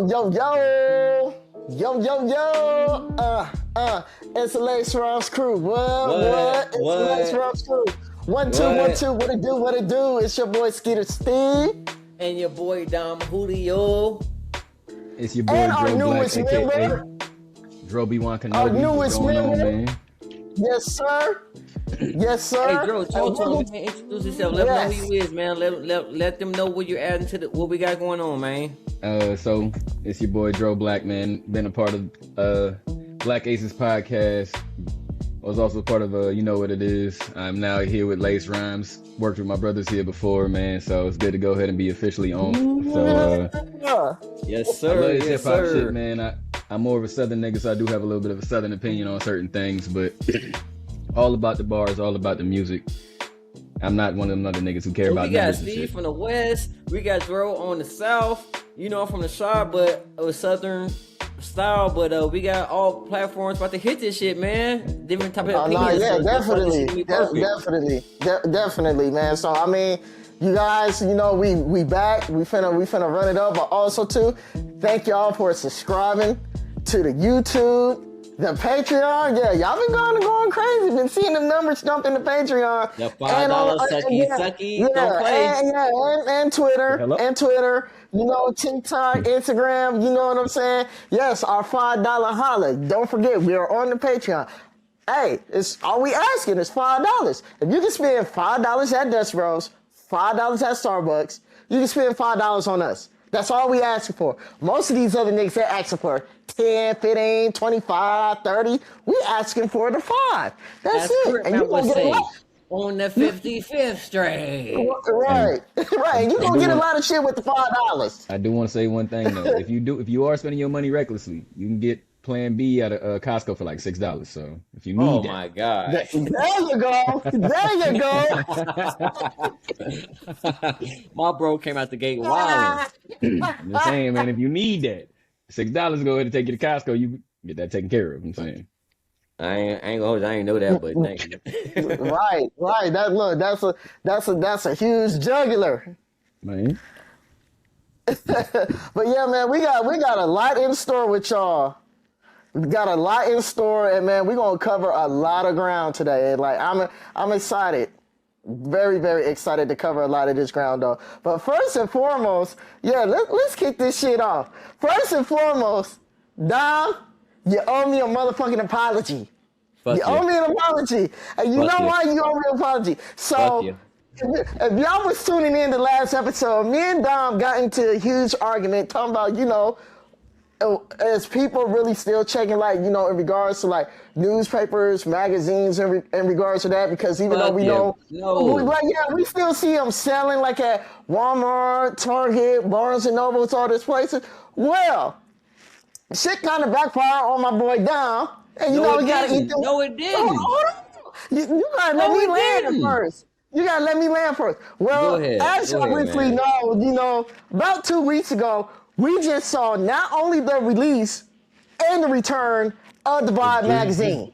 yo, yo. Yo, yo, yo. It's the Lace Rounds crew. What? It's the Lace Rounds crew. 1 2 1 2. What it do? It's your boy Skeeter Steve. And your boy Dom Julio. It's your boy Dro Black, aka Dro B1 Our newest member. Man? Yes, sir. Yes, sir. Hey, Dro, talk to him, man. Introduce yourself. Let them know who you is, man. Let them know what you're adding to what we got going on, man. So it's your boy Dro Black, man. Been a part of Black Aces podcast. I was also part of You Know What It Is. I'm now here with Lace Rhymes. Worked with my brothers here before, man. So it's good to go ahead and be officially on. So yes, sir. I love this yes, hip hop sir. shit, man. I'm more of a Southern nigga, so I do have a little bit of a Southern opinion on certain things, but all about the bars, all about the music. I'm not one of them other niggas who care about numbers and shit. We got Steve from the West. We got Dro on the South. You know, I'm from the Shire, but a Southern style. But we got all platforms about to hit this shit, man. Different type of opinions. Yeah, definitely, man. So I mean, you guys, you know, we back. We finna run it up. But also too, thank y'all for subscribing to the YouTube. The Patreon, yeah, y'all been going crazy. Been seeing the numbers jump in the Patreon. The $5 sucky, don't play. And Twitter, you know, TikTok, Instagram, you know what I'm saying? Yes, our $5 holla. Don't forget, we are on the Patreon. Hey, it's all we asking is $5. If you can spend $5 at Dutch Bros, $5 at Starbucks, you can spend $5 on us. That's all we asking for. Most of these other niggas, they're asking for 10, 15, 25, 30. We asking for the 5. That's it. And you gonna get a lot. On the 55th straight. Right. You gonna get a lot of shit with the $5. I do want to say one thing though. If you are spending your money recklessly, you can get Plan B at a Costco for like $6. So if you need my God. There you go. My bro came out the gate wild. I'm just saying, man, if you need that, $6, go ahead and take you to Costco. You get that taken care of. I'm saying. I ain't know that, but thank you. Right. That's a huge jugular. Man. But yeah, man, we got a lot in store with y'all. We got a lot in store, and man, we're gonna cover a lot of ground today. And like, I'm excited, very, very excited to cover a lot of this ground, though. But first and foremost, let's kick this shit off. First and foremost, Dom, you owe me a motherfucking apology. You owe me an apology, and you know why you owe me an apology. So, if y'all was tuning in the last episode, me and Dom got into a huge argument talking about, you know, is people really still checking, like, you know, in regards to like newspapers, magazines, in regards to that? Because even though we know, we still see them selling like at Walmart, Target, Barnes and Nobles, all these places. Well, shit kind of backfired on my boy Dom, and you know we gotta eat them. No, it didn't. You gotta let me land first. You gotta let me land first. Well, as you briefly know, you know, about 2 weeks ago, we just saw not only the release and the return of the Vibe magazine,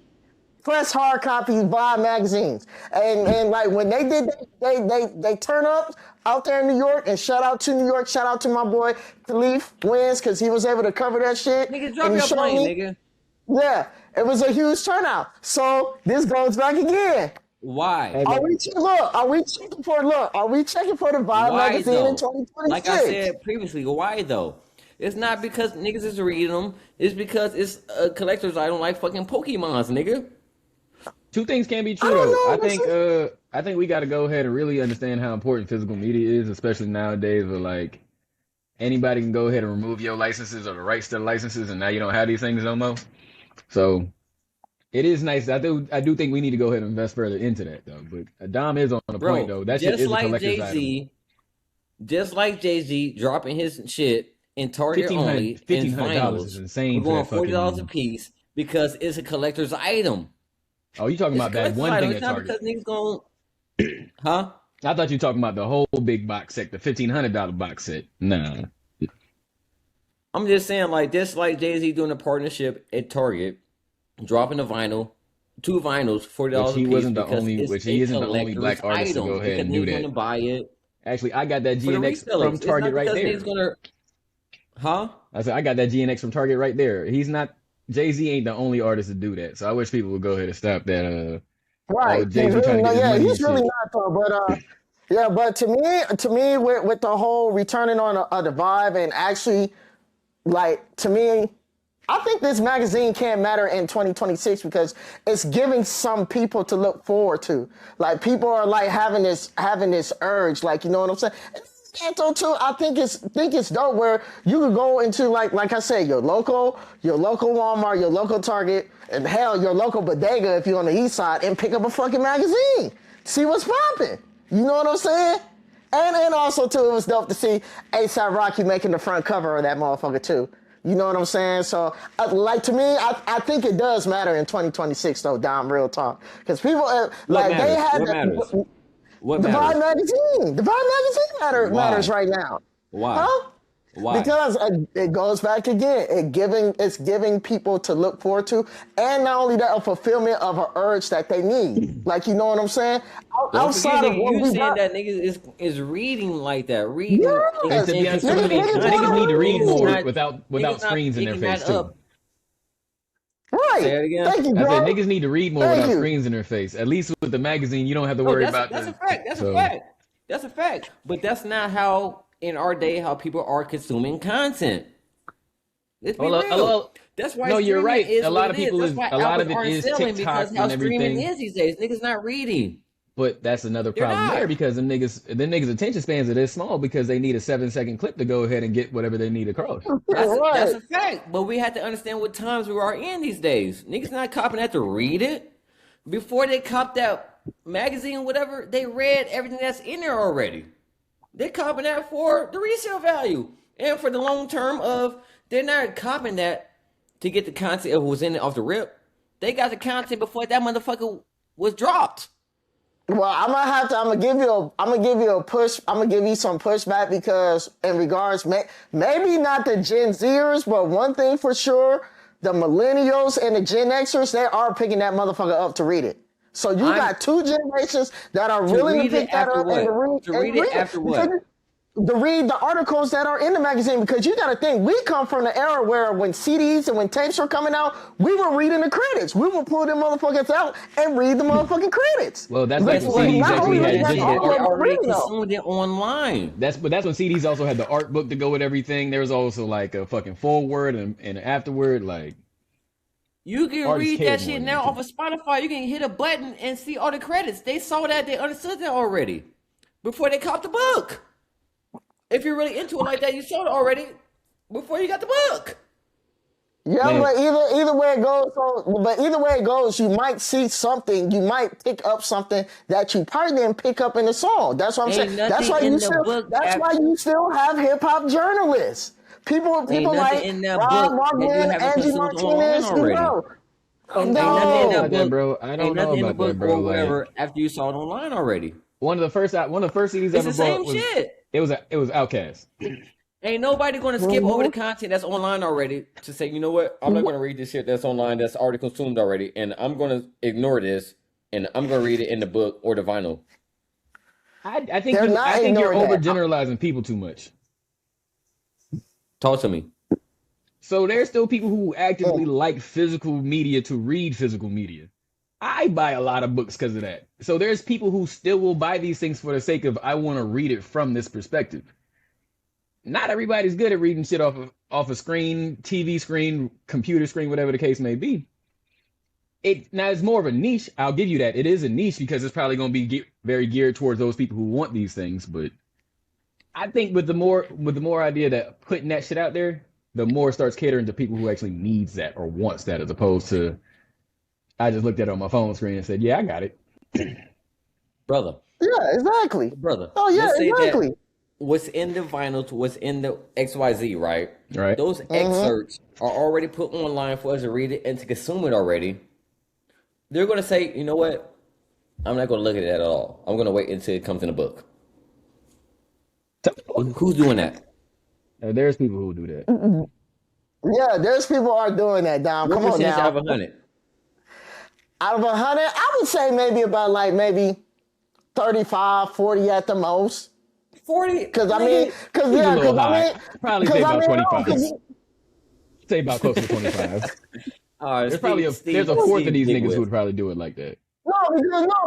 press hard copy Vibe magazines, and like when they did, they turn up out there in New York, and shout out to New York, shout out to my boy Khalif Wins, because he was able to cover that shit. Nigga, drop your plane, nigga. Yeah, it was a huge turnout. So this goes back again. Why? Are we checking for the Vibe magazine in 2026? Like I said previously, why though? It's not because niggas is reading them. It's because it's a collector's item like fucking Pokemons, nigga. Two things can be true though. I think we got to go ahead and really understand how important physical media is, especially nowadays, where like anybody can go ahead and remove your licenses or the rights to the licenses, and now you don't have these things no more. So it is nice. I do think we need to go ahead and invest further into that, though. But Dom is on the point, though. That shit is a collector's item. Just like Jay-Z dropping his shit in Target only, $1,500 is insane. We're going $40 a piece because it's a collector's item. Oh, you talking about that one thing at Target? Because niggas going, huh? I thought you were talking about the whole big box set, the $1,500 box set. Nah. I'm just saying, like, just like Jay-Z doing a partnership at Target, dropping a vinyl, 2 vinyls, $40 a piece. He isn't the only black artist to go ahead and do that. Buy it. Actually, I got that GNX from Target right there. Huh? I said I got that GNX from Target right there. He's not Jay-Z ain't the only artist to do that. So I wish people would go ahead and stop that. Right. Jay-Z He's trying to really get his money he's and really shit. not though. But yeah, but to me, with the whole returning on the vibe and actually, like, to me, I think this magazine can't matter in 2026 because it's giving some people to look forward to. Like, people are like having this urge, like, you know what I'm saying? And too, I think it's dope where you could go into like I said, your local Walmart, your local Target, and hell, your local bodega if you're on the east side, and pick up a fucking magazine. See what's popping. You know what I'm saying? And also too, it was dope to see A$AP Rocky making the front cover of that motherfucker too. You know what I'm saying? So, like, to me, I think it does matter in 2026 though, Dom, real talk, because people like matters? they had What matters? What the matters? Vibe magazine. The Vibe magazine matters right now. Why? Huh? Why? Because it goes back again. It's giving people to look forward to, and not only that, a fulfillment of an urge that they need. Like, you know what I'm saying? Outside of what you we saying got, that niggas is reading like that, reading. Yes. To be honest, niggas need to read more without screens in their face too. Right. Say it again. Thank you, I bro. said niggas need to read more without screens in their face. At least with the magazine, you don't have to worry about that's the, a fact. That's a fact. That's a fact. But that's not how in our day how people are consuming content. Let's be real. That's why. No, you're right. A lot of it is TikTok and everything. Is these days. Niggas not reading. But that's another problem there because them niggas' attention spans are this small because they need a 7-second clip to go ahead and get whatever they need across. That's a fact. But we have to understand what times we are in these days. Niggas not copying that to read it. Before they copped that magazine, whatever, they read everything that's in there already. They're copying that for the resale value and for the long term of they're not copying that to get the content of what was in it off the rip. They got the content before that motherfucker was dropped. Well, I'm gonna give you a push. I'm gonna give you some pushback because in regards, maybe not the Gen Zers, but one thing for sure, the millennials and the Gen Xers, they are picking that motherfucker up to read it. So you got two generations that are willing to pick that up and to read it after what? To read the articles that are in the magazine, because you got to think, we come from the era where when CDs and when tapes were coming out, we were reading the credits. We would pull them motherfuckers out and read the motherfucking credits. Well, that's like when CDs actually had digital art. Already consumed it online. That's when CDs also had the art book to go with everything. There was also like a fucking forward and an afterward. Like, you can read that shit now off of Spotify. You can hit a button and see all the credits. They saw that. They understood that already before they copped the book. If you're really into it like that, you saw it already before you got the book. Yeah, man. But either way it goes, you might see something, you might pick up something that you probably didn't pick up in the song. That's what I'm saying. That's why you still have hip hop journalists. People like Rob Martin, Angie Martinez, you know. I don't know about that, bro. I don't know about that, bro. Whatever, after you saw it online already. One of the first CDs ever bought was shit. It was Outkast. Ain't nobody going to skip over the content that's online already to say, you know what? I'm not going to read this shit that's online that's already consumed already, and I'm going to ignore this, and I'm going to read it in the book or the vinyl. I think you're overgeneralizing people too much. Talk to me. So there's still people who actively like physical media to read physical media. I buy a lot of books because of that. So there's people who still will buy these things for the sake of, I want to read it from this perspective. Not everybody's good at reading shit off a screen, TV screen, computer screen, whatever the case may be. Now it's more of a niche. I'll give you that. It is a niche because it's probably going to be very geared towards those people who want these things. But I think with the more idea that putting that shit out there, the more it starts catering to people who actually needs that or wants that, as opposed to, I just looked at it on my phone screen and said, yeah, I got it. Brother. Yeah, exactly. Brother. Oh, yeah, exactly. What's in the vinyl to what's in the XYZ, right? Right. Those excerpts are already put online for us to read it and to consume it already. They're going to say, you know what? I'm not going to look at it at all. I'm going to wait until it comes in a book. Who's doing that? There's people who do that. Yeah, there's people who are doing that, Dom. Come on now. Out of 100? Out of 100, I would say maybe about maybe 35, 40 at the most. 40. Because I mean, probably say about 25. Say about close to 25. There's probably a fourth of these niggas who would probably do it like that.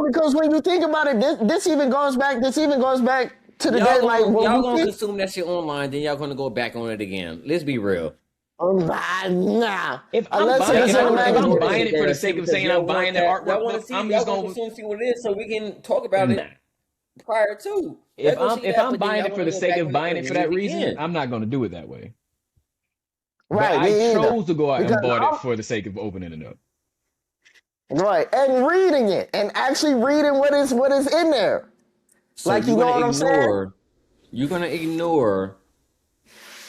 Because when you think about it, this even goes back to the day like y'all gonna consume that shit online, then y'all gonna go back on it again. Let's be real. Nah. If I'm buying it for the sake of saying I'm buying the artwork, I'm just gonna see what it is so we can talk about it prior to. If I'm buying it for the sake of buying it for that reason, I'm not gonna do it that way. Right. But I chose to go out and bought it for the sake of opening it up. Right, and reading it, and actually reading what is in there. So like, you know what I'm saying? You're gonna ignore,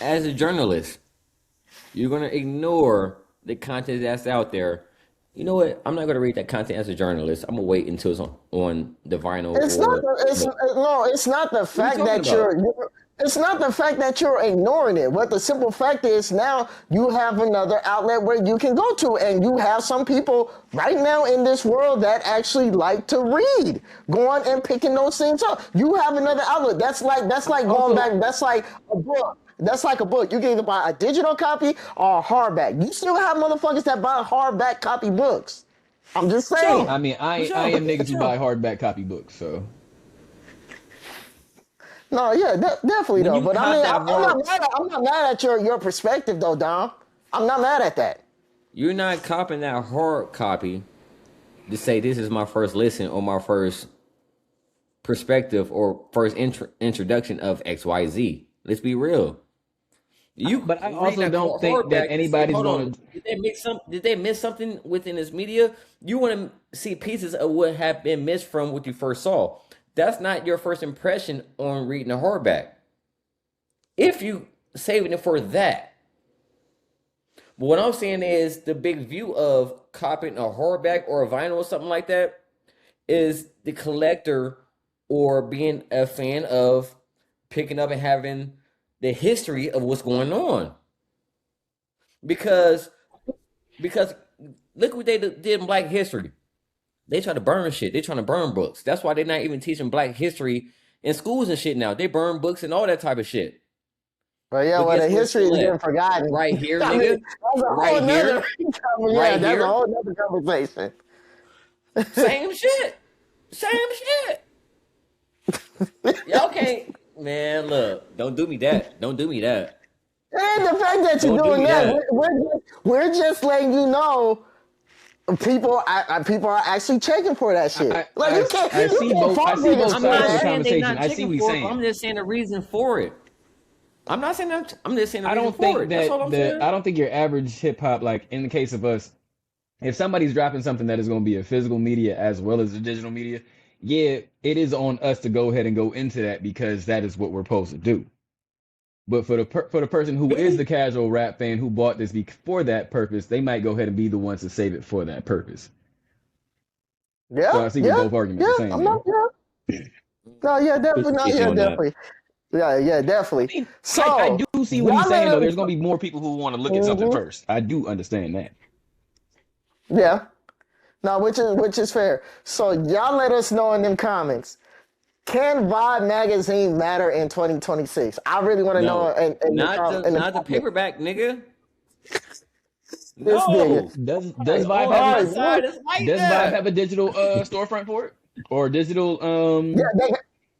as a journalist, you're gonna ignore the content that's out there. You know what? I'm not gonna read that content as a journalist. I'm gonna wait until it's on the vinyl. It's not the fact that it's not the fact that you're ignoring it. But the simple fact is now you have another outlet where you can go to, and you have some people right now in this world that actually like to read, going and picking those things up. You have another outlet. That's like going back. That's like a book. That's like a book. You can either buy a digital copy or a hardback. You still have motherfuckers that buy hardback copy books. I'm just saying. I mean, I am niggas who buy hardback copy books, so. No, yeah, definitely though. But I mean, I'm not mad at your perspective though, Dom. I'm not mad at that. You're not copping that hard copy to say this is my first listen or my first perspective or first introduction of XYZ. Let's be real. But I also don't think that anybody's going to. Did they miss something within this media? You want to see pieces of what have been missed from what you first saw. That's not your first impression on reading a hardback. If you saving it for that. But what I'm saying is the big view of copying a hardback or a vinyl or something like that is the collector or being a fan of picking up and having the history of what's going on. Because look what they did in Black History. They try to burn shit. They trying to burn books. That's why they're not even teaching Black history in schools and shit now. They burn books and all that type of shit. Well, yeah, well, the history is getting forgotten. Right here, nigga. Right here. Yeah, that's a whole nother conversation. Same shit. Y'all can't. Man, look. Don't do me that. And the fact that you're doing that, we're just letting you know. People are actually checking for that shit. I see both sides of the conversation. I see what he's saying. I'm just saying the reason for it. I'm not saying that. I'm just saying the reason for it. That's all I'm saying. I don't think your average hip hop, like in the case of us, if somebody's dropping something that is going to be a physical media as well as a digital media, yeah, it is on us to go ahead and go into that because that is what we're supposed to do. But for the person who is the casual rap fan who bought this for that purpose, they might go ahead and be the ones to save it for that purpose. Yeah, so I see what both arguments are saying. Definitely. Yeah, definitely. I mean, so I do see what he's saying though. There's gonna be more people who want to look at something first. I do understand that. Yeah. No, which is fair. So y'all let us know in them comments. Can Vibe magazine matter in 2026? I really want to know. Not the paperback, nigga. No. Does Vibe have a digital storefront for it or digital?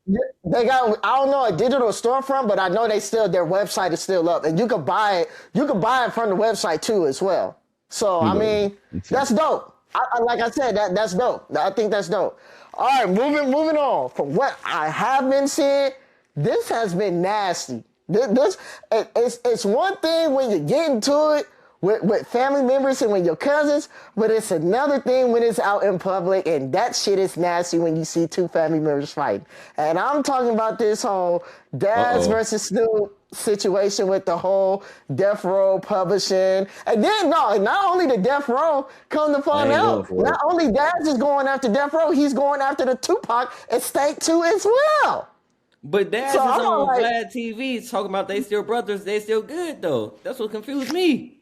Yeah, they got. I don't know a digital storefront, but I know their website is still up, and you can buy it. You can buy it from the website too as well. So I mean, that's dope. Like I said, that's dope. I think that's dope. All right, moving on. From what I have been seeing, this has been nasty. It's one thing when you get into it with family members and with your cousins, but it's another thing when it's out in public, and that shit is nasty when you see two family members fighting. And I'm talking about this whole Daz versus Snoop situation with the whole Death Row publishing. And then, not only the Death Row, come to find out, not only Daz is going after Death Row, he's going after the Tupac estate too as well. But Daz is on Vlad TV talking about they still brothers, they still good though. That's what confused me.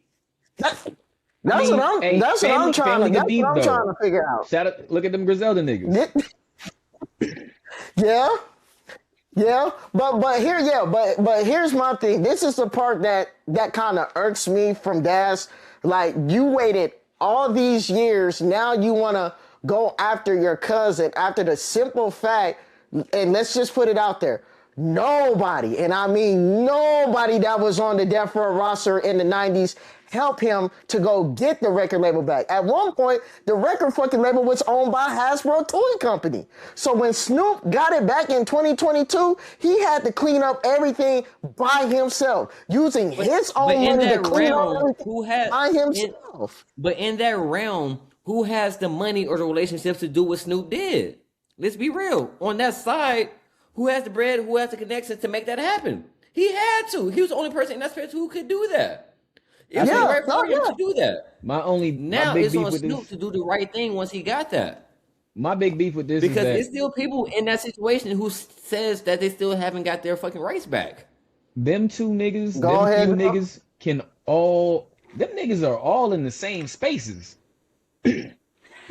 That's what I'm trying to figure out. Look at them Griselda niggas. Yeah. Yeah, but here's my thing. This is the part that kind of irks me from Daz. Like, you waited all these years, now you want to go after your cousin after the simple fact, and let's just put it out there. Nobody, and I mean nobody that was on the Death Row roster in the 90s help him to go get the record label back. At one point, the record fucking label was owned by Hasbro Toy Company. So when Snoop got it back in 2022, he had to clean up everything by himself, using his own money to clean up everything by himself. But in that realm, who has the money or the relationships to do what Snoop did? Let's be real. On that side, who has the bread, who has the connections to make that happen? He had to. He was the only person in that space who could do that. It's right for him to do that. Now it's on Snoop to do the right thing once he got that. My big beef with this because is that there's still people in that situation who says that they still haven't got their fucking rights back. Them two niggas, niggas can all. Them niggas are all in the same spaces.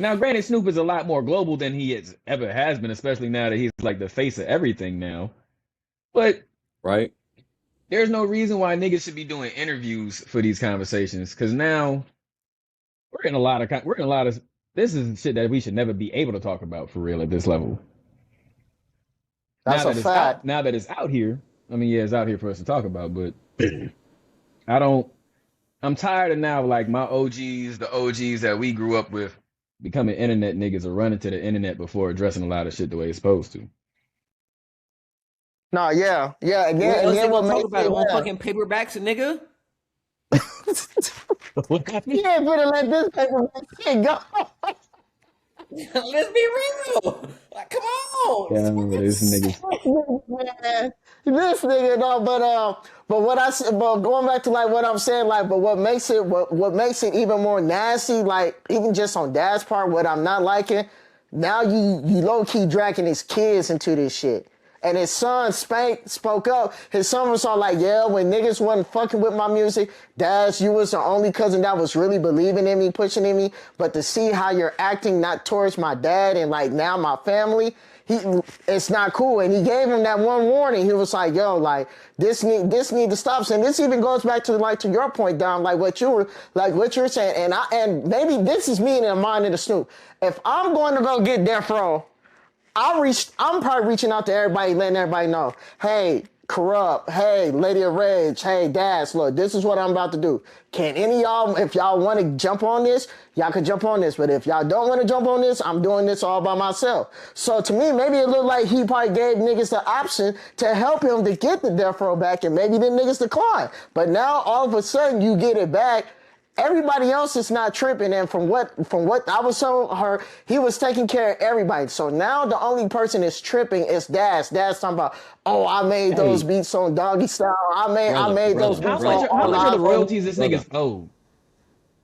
Now, granted, Snoop is a lot more global than he ever has been, especially now that he's like the face of everything now. But right. There's no reason why niggas should be doing interviews for these conversations, because now we're in a lot of this is shit that we should never be able to talk about for real at this level. That's a fact. Now that it's out here, I mean, yeah, it's out here for us to talk about, but I'm tired of now, like, my OGs, the OGs that we grew up with, becoming internet niggas or running to the internet before addressing a lot of shit the way it's supposed to. No, yeah. And then we'll talk about it on fucking paperbacks, nigga. You ain't gonna let this paperback shit go. Let's be real. Like, come on. Yeah, I remember this nigga. This nigga, no, but going back to like what I'm saying, like, but what makes it even more nasty, like, even just on Dad's part, what I'm not liking, now you low key dragging his kids into this shit. And his son Spank spoke up. His son was all like, yeah, when niggas wasn't fucking with my music, Daz, you was the only cousin that was really believing in me, pushing in me. But to see how you're acting not towards my dad and like now my family, it's not cool. And he gave him that one warning. He was like, yo, like this need to stop. And this even goes back to like to your point, Dom, like what you're saying. And maybe this is me in the mind of the Snoop. If I'm going to go get Death Row, I'm probably reaching out to everybody, letting everybody know, hey, Corrupt, hey, Lady of Rage, hey, Daz, look, this is what I'm about to do. Can any of y'all, if y'all want to jump on this, y'all can jump on this. But if y'all don't want to jump on this, I'm doing this all by myself. So to me, maybe it looked like he probably gave niggas the option to help him to get the Death Row back, and maybe the niggas declined. But now all of a sudden you get it back. Everybody else is not tripping, and from what I was telling her, he was taking care of everybody. So now the only person that's tripping is Daz. Daz talking about, oh, I made those beats on Doggy Style. I made those beats on how much are the royalties this nigga's owed?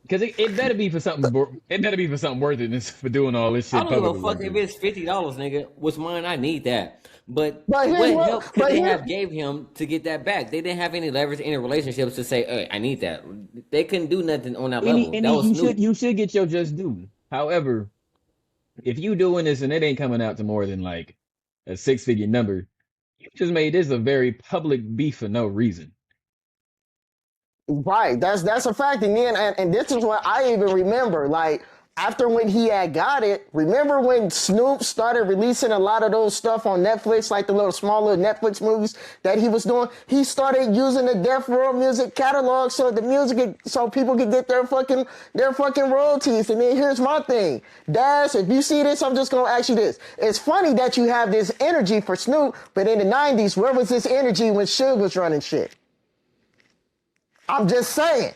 Because it better be for something. It better be for something worth it for doing all this shit. I don't give a fuck if it's $50, nigga. What's mine? I need that. But what help could they have gave him to get that back? They didn't have any leverage, any relationships to say, hey, I need that. They couldn't do nothing on that level. You should get your just due. However, if you doing this and it ain't coming out to more than like a 6-figure number, you just made this a very public beef for no reason. Right, that's a fact. And then, and this is what I even remember, like, after when he had got it, remember when Snoop started releasing a lot of those stuff on Netflix, like the small little Netflix movies that he was doing? He started using the Death Row music catalog so so people could get their fucking royalties. And then here's my thing, Daz, if you see this, I'm just gonna ask you this. It's funny that you have this energy for Snoop, but in the 90s, where was this energy when Suge was running shit? I'm just saying.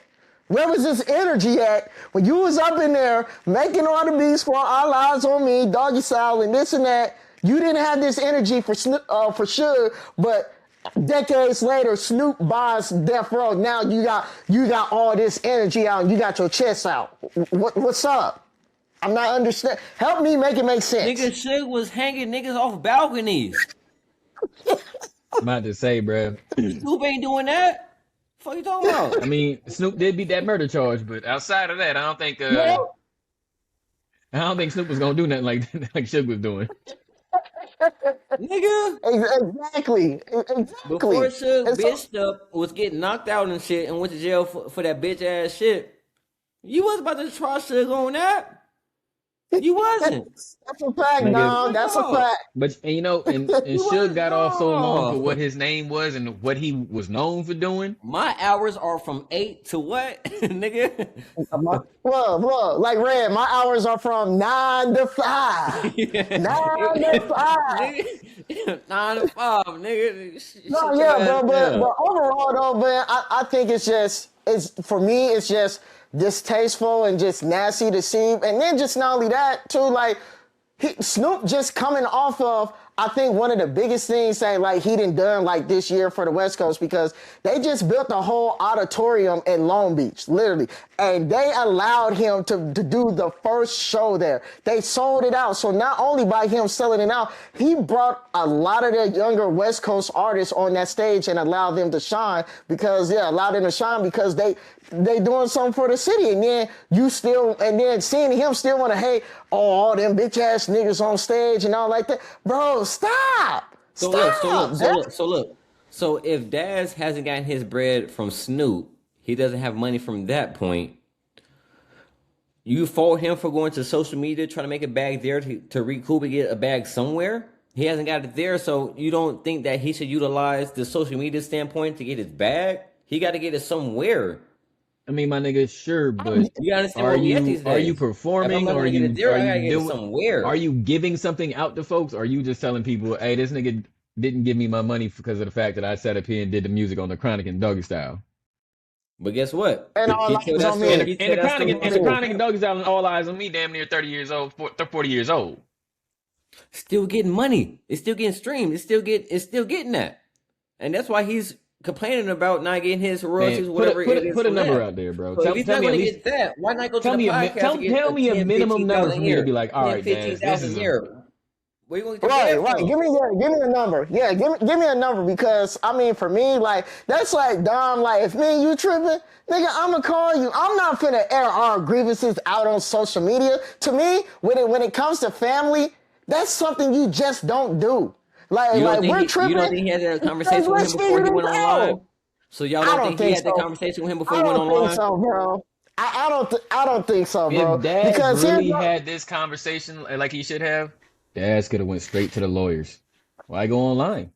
Where was this energy at when you was up in there making all the beats for All Eyes on Me, Doggy Style, and this and that? You didn't have this energy for Suge, but decades later, Snoop buys Death Row. Now you got all this energy out and you got your chest out. What's up? I'm not understand. Help me make it make sense. Nigga, Suge was hanging niggas off balconies. I'm about to say, bruh. Snoop ain't doing that. What you talking about? I mean, Snoop did beat that murder charge, but outside of that, I don't think Snoop was gonna do nothing like Suge was doing. Nigga. Exactly. Before Suge bitched up, was getting knocked out and shit, and went to jail for that bitch ass shit. You was about to try Suge on that. You wasn't. That's a fact, dog. That's a fact. But and Suge got off so long for what his name was and what he was known for doing. My hours are from 8 to what, nigga? Look, like Red, my hours are from 9 to 5. 9 to 5. 9 to 5, nigga. No, yeah, but overall though, man, I think it's for me, it's just distasteful and just nasty to see. And then just not only that, too, like, Snoop just coming off of, I think, one of the biggest things that, like, he done like this year for the West Coast, because they just built a whole auditorium in Long Beach, literally. And they allowed him to do the first show there. They sold it out. So not only by him selling it out, he brought a lot of the younger West Coast artists on that stage and allowed them to shine because they doing something for the city. And then seeing him still want to hate all them bitch ass niggas on stage and all like that. Bro, stop. So look. So if Daz hasn't gotten his bread from Snoop, he doesn't have money from that point. You fault him for going to social media, trying to make a bag there to recoup and get a bag somewhere. He hasn't got it there, so you don't think that he should utilize the social media standpoint to get his bag? He got to get it somewhere. I mean, my nigga, sure, but you understand are you performing or are you giving something out to folks? Or are you just telling people, hey, this nigga didn't give me my money because of the fact that I sat up here and did the music on the Chronic and Doggy Style? But guess what? And the Chronic and Doggy Style and All Eyes on Me, damn near 30 years old, 40 years old. Still getting money. It's still getting streamed. It's still getting that. And that's why he's complaining about not getting his royalties, whatever it is. Put a number out there, bro. So if he's not going to get that, why not go to the podcast? Tell me a minimum number for me to be like, all right, man, this is right. Give me a number. Yeah, give me a number, because I mean, for me, like, that's like Dom. Like, if me and you tripping, nigga, I'ma call you. I'm not finna air our grievances out on social media. To me, when it comes to family, that's something you just don't do. Like we're tripping. You don't think he had a conversation with him before he went on live? So y'all don't think he had that conversation with him before he went on live? I don't think so, bro. I don't think so, bro. If Daz really had this conversation like he should have, Daz could have went straight to the lawyers. Why go online?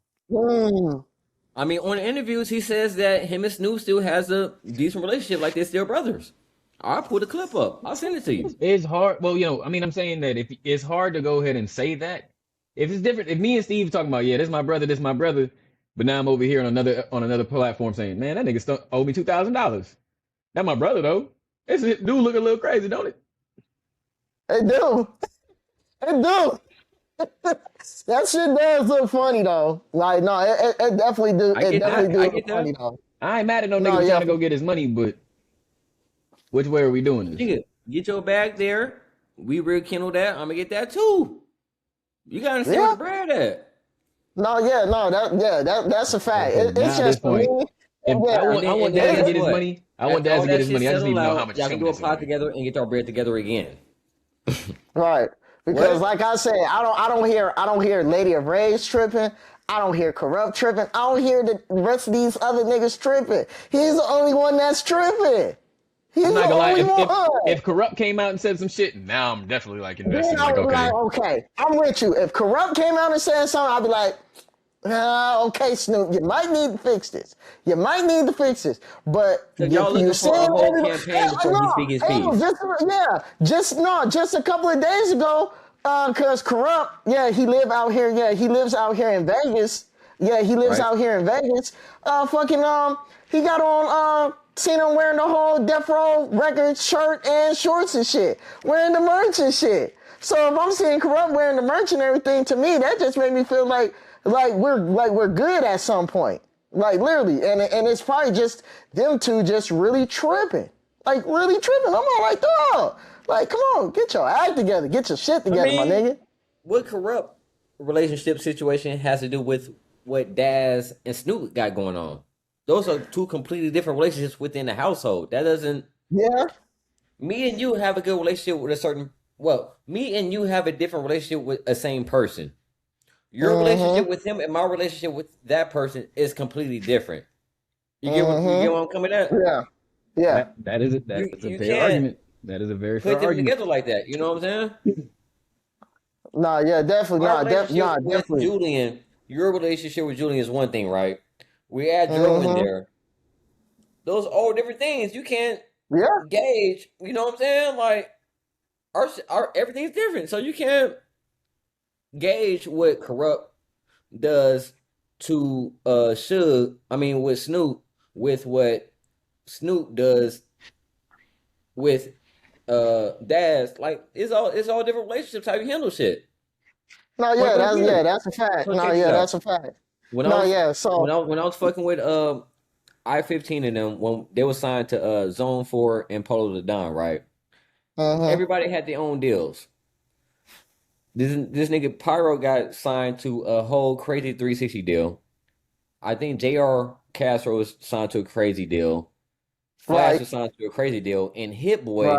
I mean, on the interviews, he says that him and Snoop still has a decent relationship, like they're still brothers. I'll put a clip up. I'll send it to you. It's hard. Well, I'm saying that if it's hard to go ahead and say that. If it's different, if me and Steve talking about, this is my brother, but now I'm over here on another platform saying, man, that nigga owe me $2,000. That's my brother though. It do look a little crazy, don't it? It do. That shit does look funny though. Like, no, it definitely do. It definitely do look funny though. I ain't mad at no nigga trying to go get his money, but which way are we doing this? Nigga, get your bag there. We rekindle that. I'm gonna get that too. You gotta understand where the bread at. That's a fact. It's just for me. I want Dad to get his money. I want Dad to get his money. I just need to know how much. Y'all can do a pot together and get our bread together again. Right. Because like I said, I don't hear Lady of Rage tripping. I don't hear Corrupt tripping. I don't hear the rest of these other niggas tripping. He's the only one that's tripping. I'm not gonna lie. If Corrupt came out and said some shit, now I'm definitely like invested. Okay, I'm with you. If Corrupt came out and said something, I'd be like, okay, Snoop, you might need to fix this. But y'all looking for a whole campaign before he speak his piece. Just a couple of days ago, because Corrupt, he lives out here in Vegas. He got on, seen him wearing the whole Death Row Records shirt and shorts and shit, wearing the merch and shit. So if I'm seeing Corrupt wearing the merch and everything, to me, that just made me feel like we're good at some point, like literally. And it's probably just them two just really tripping. I'm all like, dog, like, come on, get your act together, get your shit together, my nigga. What Corrupt relationship situation has to do with what Daz and Snoop got going on? Those are two completely different relationships within the household. That doesn't... Yeah. Me and you have a good relationship with me and you have a different relationship with a same person. Your relationship with him and my relationship with that person is completely different. You get what I'm coming at? Yeah. That is a fair argument. That is a very fair argument. Put them together like that. You know what I'm saying? No, yeah, definitely. Definitely. Julian, your relationship with Julian is one thing, right? We add Dro in there. Those are all different things. You can't gauge. You know what I'm saying? Like our everything's different, so you can't gauge what Corrupt does to with Snoop with what Snoop does with Daz. Like it's all different relationships, how you handle shit. No, yeah, that's a fact. That's a fact. When I was fucking with I-15 and them when they were signed to Zone 4 and Polo the Don, right? Everybody had their own deals. This nigga Pyro got signed to a whole crazy 360 deal. I think JR Castro was signed to a crazy deal. Flash was signed to a crazy deal, and Hit Boy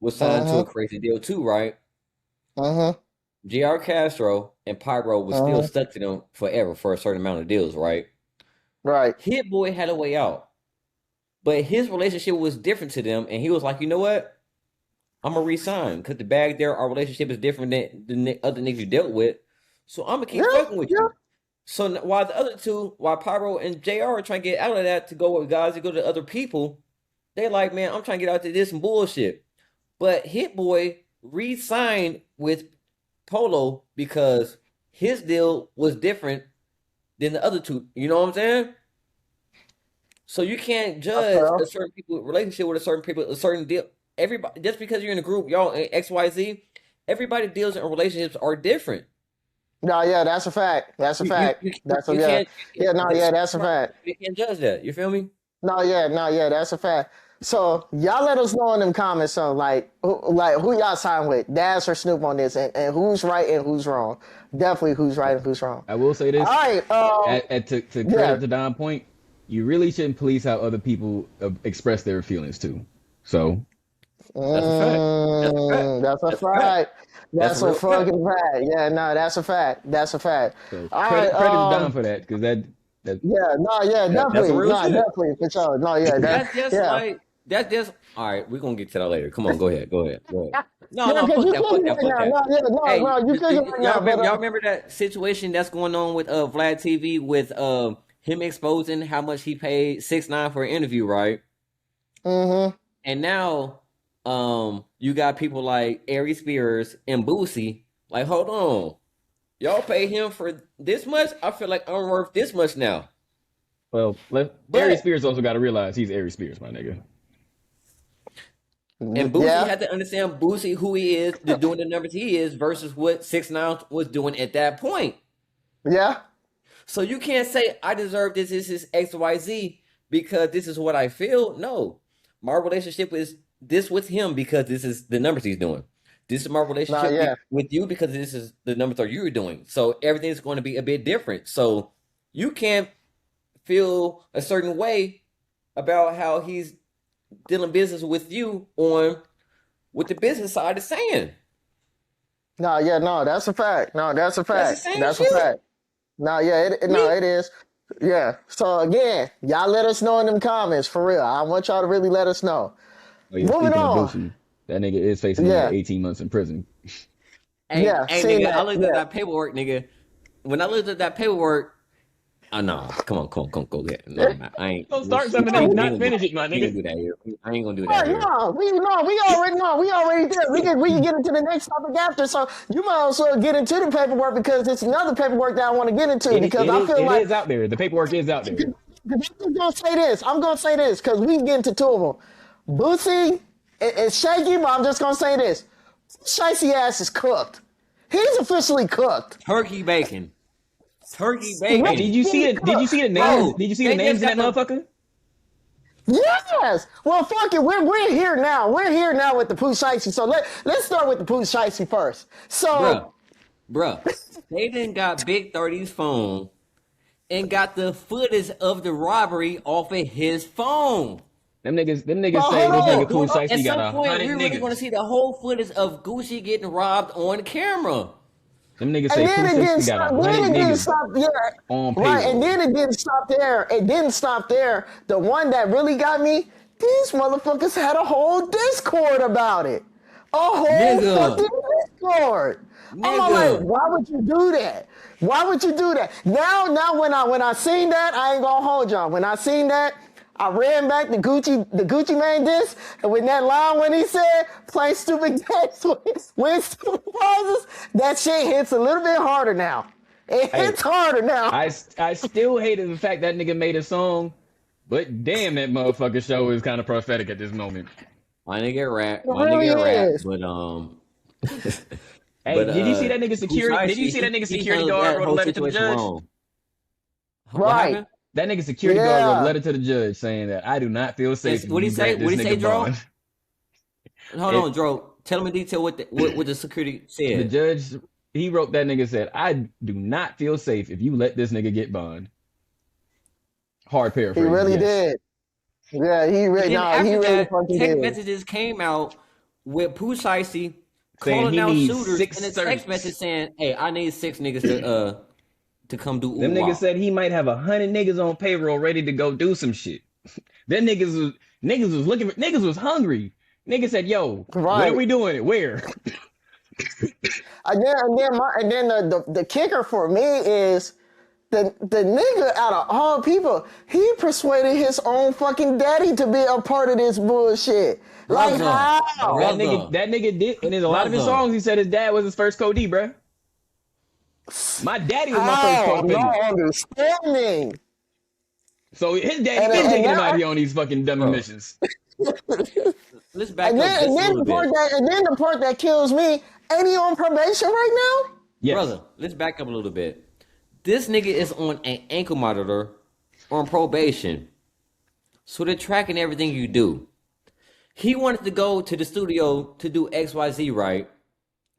was signed to a crazy deal too, right? JR Castro and Pyro was still stuck to them forever for a certain amount of deals, right? Right. Hit Boy had a way out, but his relationship was different to them, and he was like, you know what? I'm gonna resign because the bag there, our relationship is different than the other niggas you dealt with, so I'm gonna keep fucking with you. So while the other two, while Pyro and JR are trying to get out of that to go with guys to go to other people, they like, man, I'm trying to get out to this and bullshit. But Hit Boy re-signed with Polo because his deal was different than the other two. You know what I'm saying? So you can't judge a certain people relationship with a certain people, a certain deal. Everybody, just because you're in a group, y'all XYZ, everybody deals in relationships are different. No, yeah, that's a fact. That's a fact. That's a fact. You can't judge that. You feel me? No, yeah, that's a fact. So y'all let us know in them comments. So who y'all sign with, Daz or Snoop on this, and who's right and who's wrong. Definitely who's right and who's wrong. I will say this. All right. To credit to Don's point, you really shouldn't police how other people express their feelings too. So that's a fact. That's a fact. That's a fucking fact. Yeah, no, that's a fact. That's a fact. So credit to Don for that, because definitely for sure. No, yeah, that's just all right. We're gonna get to that later. Come on, go ahead. No, fuck that. Y'all remember that situation that's going on with Vlad TV with him exposing how much he paid 6ix9ine for an interview, right? And now you got people like Ari Spears and Boosie. Like, hold on, y'all pay him for this much? I feel like I'm worth this much now. Well, Ari Spears also got to realize he's Ari Spears, my nigga. And Boosie had to understand Boosie, who he is, doing the numbers he is, versus what 6ix9ine was doing at that point. Yeah. So you can't say, I deserve this is XYZ because this is what I feel. No. My relationship is this with him because this is the numbers he's doing. This is my relationship with you because this is the numbers that you're doing. So everything's going to be a bit different. So you can't feel a certain way about how he's dealing business with you on what the business side is saying. That's a fact. That's a fact. That's a fact. It is. Yeah. So again, y'all let us know in them comments for real. I want y'all to really let us know. Moving on. That nigga is facing 18 months in prison. Hey, nigga, I looked at that paperwork, nigga. When I looked at that paperwork, oh no, come on, go ahead. No, I ain't. Don't start something and not finish it, my nigga. I ain't gonna do that here. No, we already did. We can get into the next topic after. So you might also get into the paperwork because it's another paperwork that I want to get into I feel like it is out there. The paperwork is out there. I'm gonna say this because we can get into two of them. Boosie is shaky, but I'm just gonna say this: Shiesty ass is cooked. He's officially cooked. Turkey bacon. Hey, did you see it? Did you see the names? Did you see the names in that motherfucker? Yes. Well, fuck it. We're here now. We're here now with the Pooh Shiesty. So let's start with the Pooh Shiesty first. So, bruh, they then got Big 30's phone and got the footage of the robbery off of his phone. Them niggas say this nigga Pooh Shiesty got 100 niggas. At some point, we're really going to see the whole footage of Gucci getting robbed on camera. Them niggas say Pooh 60 got 100 niggas on payroll. Right, and then it didn't stop there. It didn't stop there. The one that really got me, these motherfuckers had a whole Discord about it. A whole fucking Discord. I'm like, why would you do that? Why would you do that? Now when I seen that, I ain't gonna hold y'all. When I seen that, I ran back the Gucci Mane diss, and when that line when he said, play stupid games, win stupid prizes, that shit hits a little bit harder now. It hits harder now. I still hated the fact that nigga made a song, but damn, that motherfucker show is kind of prophetic at this moment. My nigga rap, but hey, but, did you see that nigga security? Did you see that nigga security guard wrote a letter to the judge? Right. That nigga security guard wrote a letter to the judge saying that I do not feel safe. What he say? What he say, Dro? Hold on, Dro. Tell me in detail what the security said. The judge, he wrote that nigga said, I do not feel safe if you let this nigga get bond. Hard paraphrase. He really did. Yeah, he really fucking did. Text messages came out with Pooh Shiesty calling out shooters and a text message saying, "Hey, I need 6 niggas to come do." Them niggas said he might have 100 niggas on payroll ready to go do some shit. Then niggas was looking for, niggas was hungry. Niggas said, "Yo, what are we doing it? Where?" And then the kicker for me is the nigga out of all people, he persuaded his own fucking daddy to be a part of this bullshit. Like how? That nigga did, and in a lot of his songs, he said his dad was his first Code D, bruh. My daddy was my first Code D. No understanding. So his daddy been taking him out here on these fucking dummy missions. Let's back and up then, just a little bit. And then the part that kills me, ain't he on probation right now? Yes. Brother, let's back up a little bit. This nigga is on an ankle monitor on probation. So they're tracking everything you do. He wanted to go to the studio to do XYZ, right?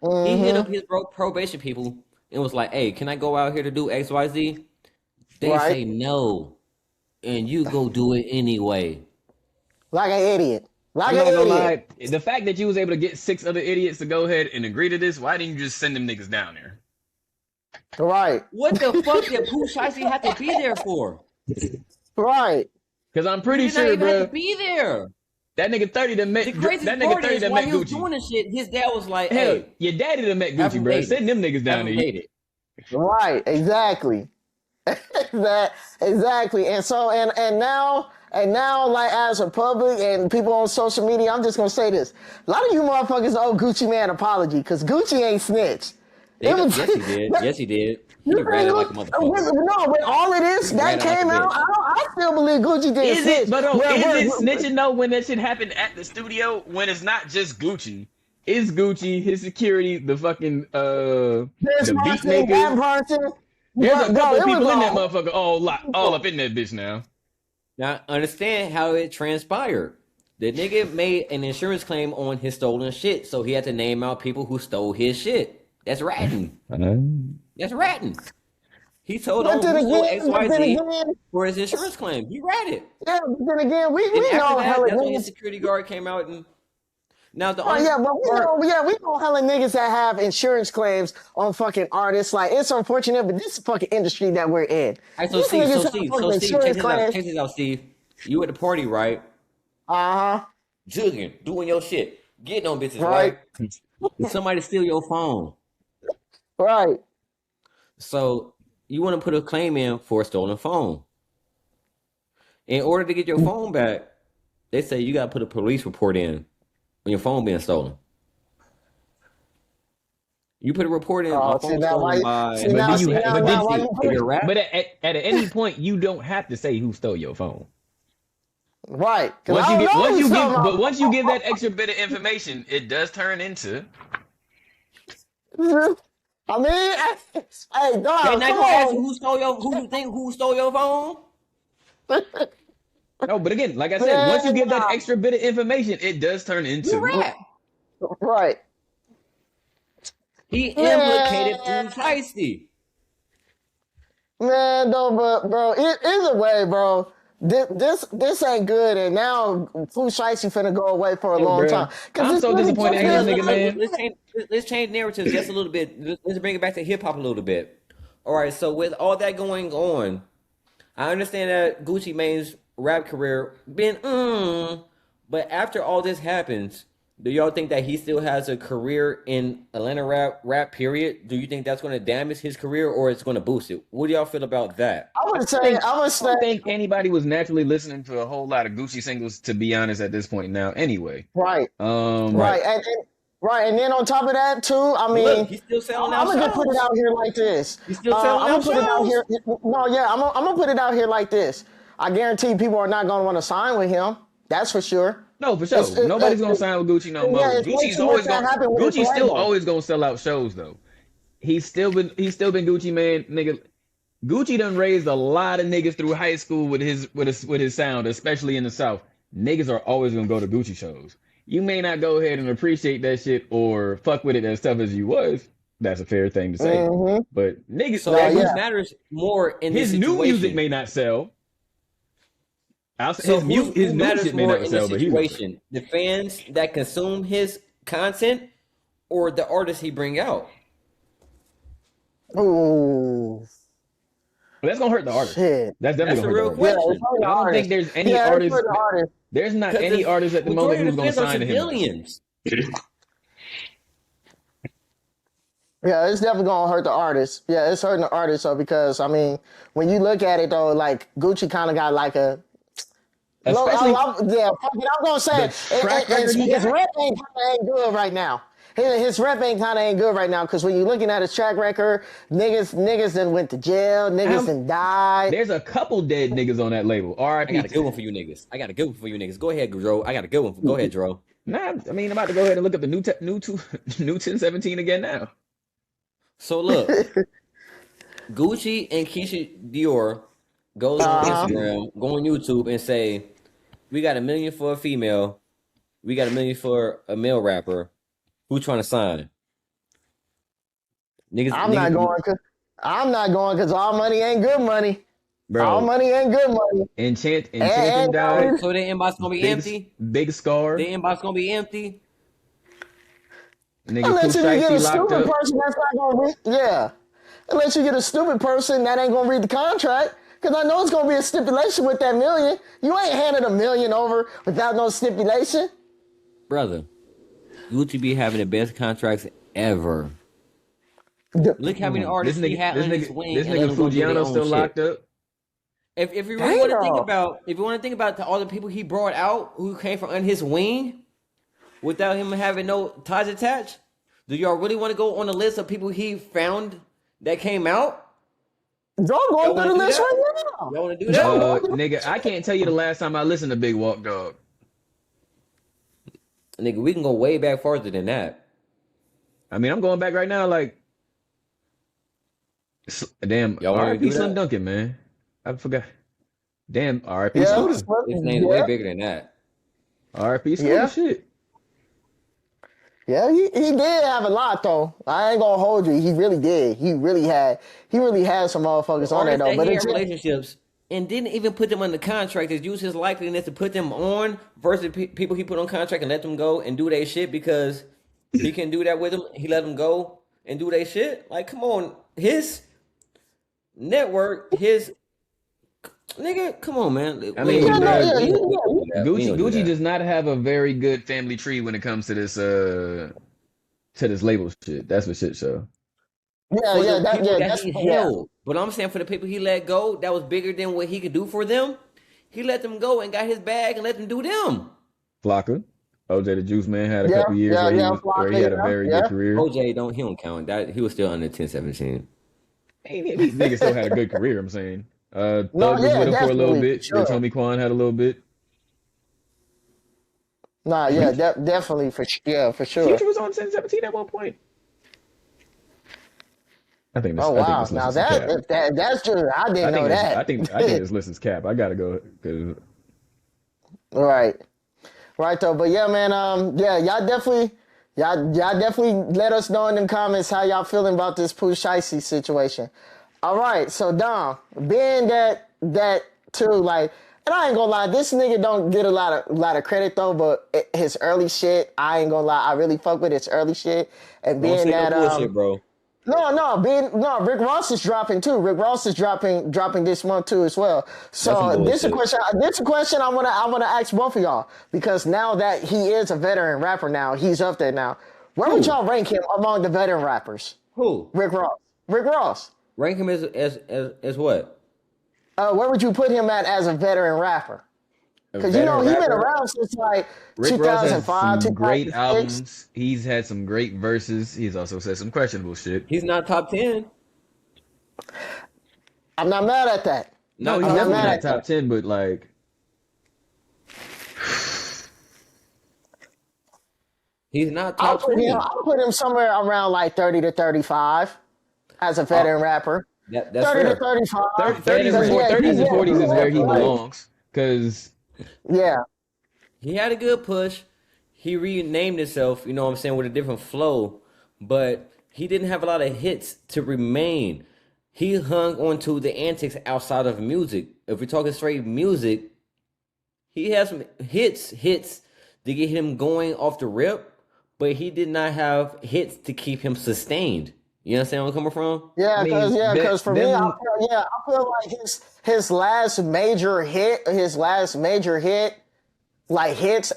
Mm-hmm. He hit up his probation people and was like, hey, can I go out here to do XYZ? They say no. And you go do it anyway. Like an idiot. Like an idiot. Lie. The fact that you was able to get 6 other idiots to go ahead and agree to this, why didn't you just send them niggas down there? Right. What the fuck did Pooh Shiesty have to be there for? Right. Because I'm pretty sure, bro. Have to be there. That nigga 30 that met Gucci. While he was doing this shit, his dad was like, "Hey, your daddy done met Gucci, bro. Send them niggas down there." Right. Exactly. Exactly. And so and now, like as a public and people on social media, I'm just gonna say this: a lot of you motherfuckers owe Gucci Man an apology because Gucci ain't snitched. Yes, he did. Yes, he did. He ran it like a motherfucker. No, but all of this that came out, I still believe Gucci did. Is it? But is it snitching though when that shit happened at the studio? When it's not just Gucci, it's Gucci, his security, the fucking the beat maker. There's a couple of people in that motherfucker all up in that bitch now. Now understand how it transpired. The nigga made an insurance claim on his stolen shit, so he had to name out people who stole his shit. That's ratting. That's ratting. He told him XYZ for his insurance claim. He ratted. Yeah, but then again, we know that's when his security guard came out and now the we know hella niggas that have insurance claims on fucking artists. Like it's unfortunate, but this is fucking industry that we're in. Right, so Steve, check this out, Steve. You at the party, right? Jugging, doing your shit, getting on bitches, right? Somebody steal your phone. Right. So you want to put a claim in for a stolen phone. In order to get your phone back, they say you got to put a police report in on your phone being stolen. You put a report in. But at any point, you don't have to say who stole your phone. Right. Once you give that extra bit of information, it does turn into. I mean, hey, dog, can I ask you who stole your phone? No, but again, like I said, once you give that extra bit of information, it does turn into right. He implicated Pooh Shiesty. Man, no, but bro, either way, bro, this ain't good, and now Pooh Shiesty finna go away for a long time. I'm so disappointed in this nigga, man. Let's change narratives just a little bit. Let's bring it back to hip hop a little bit. All right, so with all that going on, I understand that Gucci Mane's rap career been but after all this happens, do y'all think that he still has a career in Atlanta rap period? Do you think that's going to damage his career or it's going to boost it? What do y'all feel about that? I would say I don't think anybody was naturally listening to a whole lot of Gucci singles, to be honest, at this point now anyway. Right. Right, and then on top of that too, I mean, look, he's still selling out. I'm gonna just put it out here like this. He's still selling out. I'm gonna put it out here. No, yeah, I'm gonna put it out here like this. I guarantee people are not gonna want to sign with him. That's for sure. No, for sure. Nobody's gonna sign with Gucci no more. Yeah, Gucci's still always gonna sell out shows though. He's still been Gucci man, nigga. Gucci done raised a lot of niggas through high school with his sound, especially in the South. Niggas are always gonna go to Gucci shows. You may not go ahead and appreciate that shit or fuck with it as tough as you was. That's a fair thing to say. Mm-hmm. But niggas, so that matters more in his this new music may not sell. His music may not sell, but the fans that consume his content or the artists he bring out. Oh. But that's gonna hurt the artist. Shit. That's definitely gonna hurt the artist. Yeah, I don't think there's any artist. There's not any artist at the moment who's gonna sign to him. Millions. Yeah, it's definitely gonna hurt the artist. Yeah, it's hurting the artist though, because I mean, when you look at it though, like Gucci kind of got like a. I'm gonna say his rep ain't good right now. His rep ain't good right now, because when you're looking at his track record, niggas done went to jail, niggas done died. There's a couple dead niggas on that label. R.I.P. I got a good one for you niggas. Go ahead, Dro. I got a good one. Go ahead, Dro. Nah, I mean, I'm about to go ahead and look up the new 1017 again now. So look, Gucci and Keisha Dior goes on Instagram, go on YouTube and say, we got $1 million for a female, we got $1 million for a male rapper. Who trying to sign? I'm not going because all money ain't good money. Bro, all money ain't good money. Enchanted died. So their inbox gonna be empty. Big scar. Their inbox gonna be empty. Nigga, unless you get a stupid person that's not gonna read. Yeah, unless you get a stupid person that ain't gonna read the contract. Because I know it's gonna be a stipulation with that $1 million. You ain't handed $1 million over without no stipulation, brother. Gucci be having the best contracts ever. Look how many artists he had on his wing. This nigga Fujiano still locked up. If you really want to think about, all the people he brought out who came from under his wing, without him having no ties attached, do y'all really want to go on the list of people he found that came out? Y'all going through the list right now. Y'all want to do that? Nigga, I can't tell you the last time I listened to Big Walk Dog. Nigga, we can go way back farther than that. I mean, I'm going back right now, like, damn, R.I.P. Slim Duncan, man. I forgot. Damn, R.I.P. Slim. His name's way bigger than that. R.I.P. Slim shit. Yeah, he did have a lot though. I ain't gonna hold you. He really did. He really had some motherfuckers on there though. But he had relationships and didn't even put them on the contract. Just use his likeliness to put them on versus people he put on contract and let them go and do their shit because he can do that with them. He let them go and do their shit. Like, come on, his network, his nigga, come on, man. I mean, Gucci does not have a very good family tree when it comes to this label shit. That's what shit show. That's hell. But I'm saying for the people he let go, that was bigger than what he could do for them. He let them go and got his bag and let them do them. Flocka, OJ the Juice Man had a couple years where he had a very good career. OJ he don't count. That he was still under 10-17. These niggas still had a good career. I'm saying. Thug was with him for a little bit. Sure. Tommy Quan had a little bit. Definitely for sure. Future was on 10-17 at one point. I think this. Oh wow! Now that's true. I didn't know that. I think this list is cap. I gotta go because. Right though. But yeah, man. Y'all definitely let us know in them comments how y'all feeling about this Pooh Shiesty situation. All right, so Dom, being that too, like And I ain't gonna lie, this nigga don't get a lot of credit though, but his early shit, I ain't gonna lie, I really fuck with his early shit. And Don't being say that no bullshit, bro. Rick Ross is dropping too. Rick Ross is dropping this month too as well. So this is a question I wanna ask both of y'all, because now that he is a veteran rapper now, he's up there now. Where would y'all rank him among the veteran rappers? Who? Rick Ross. Rank him as what? Where would you put him at as a veteran rapper? Because he's been around since like Rick 2005, Ross has some great albums. He's had some great verses. He's also said some questionable shit. He's not top 10. I'm not mad at that. No, he's definitely not top 10, but like, he's not top 10. I'll put him somewhere around like 30 to 35 as a veteran rapper. That's 30 fair. to 35. 30s and 40s is where he belongs. Because he had a good push. He renamed himself, you know what I'm saying, with a different flow. But he didn't have a lot of hits to remain. He hung on to the antics outside of music. If we're talking straight music, he has some hits to get him going off the rip, but he did not have hits to keep him sustained. You understand where I'm coming from? Yeah, because for me, I feel like his last major hit, like hits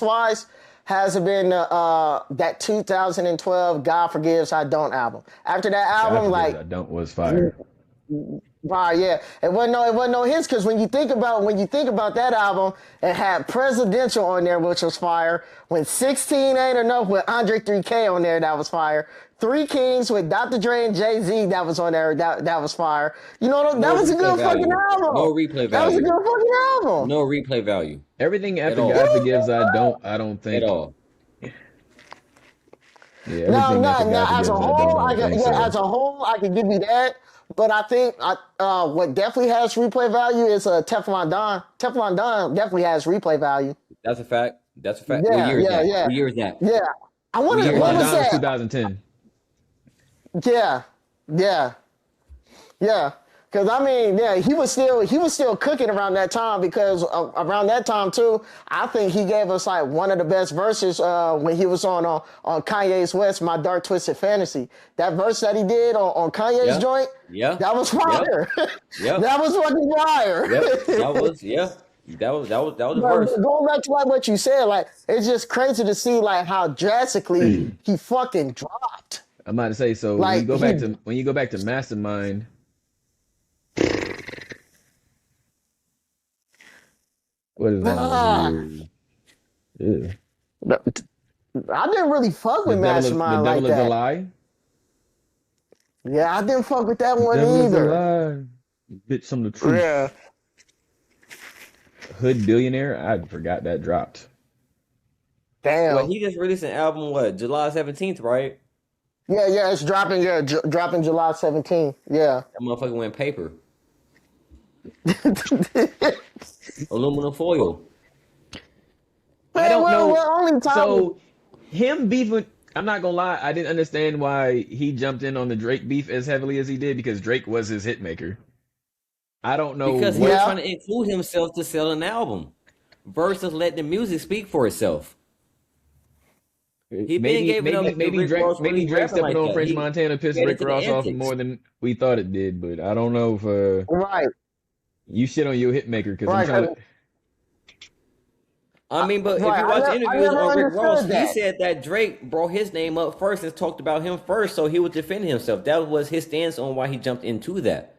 wise, has been that 2012 God Forgives I Don't album. After that album, I Don't was fire. Right, yeah. It wasn't no hits, because when you think about that album, it had Presidential on there, which was fire. When 16 Ain't Enough with Andre 3K on there, that was fire. Three Kings with Dr. Dre and Jay-Z, that was on there, that was fire. You know, that was a good fucking album. No replay value. That was a good fucking album. No replay value. Everything after God Forgives I Don't think. At all. Yeah, as a whole, I can give you that. But I think what definitely has replay value is Teflon Don. Teflon Don definitely has replay value. That's a fact. Yeah, What year is that? Yeah. I wonder what was that? 2010. Yeah. Because I mean, he was still cooking around that time, because around that time too, I think he gave us like one of the best verses when he was on Kanye's West, My Dark Twisted Fantasy. That verse that he did on Kanye's joint, that was fire. That was fucking fire. That was the verse. Going back to like what you said, like it's just crazy to see like how drastically he fucking dropped. I'm about to say, so like, when you go back to Mastermind. What is that? I didn't really fuck with Mastermind like that. The Devil is a Lie? Yeah, I didn't fuck with that one either. Bitch, some of the truth. Yeah. Hood Billionaire? I forgot that dropped. Damn. Well, he just released an album, July 17th, right? Yeah, it's dropping, dropping July 17th. Yeah. That motherfucker went paper. Aluminum foil. I don't know. So him beefing, I'm not gonna lie, I didn't understand why he jumped in on the Drake beef as heavily as he did, because Drake was his hit maker. I don't know, because he was trying to include himself to sell an album versus let the music speak for itself. Maybe Drake stepping on French Montana pissed Rick Ross off more than we thought it did, but I don't know if right. You shit on your hit maker, because I'm trying to. I mean, but if you watch interviews on Rick Ross, he said that Drake brought his name up first and talked about him first, so he would defend himself. That was his stance on why he jumped into that.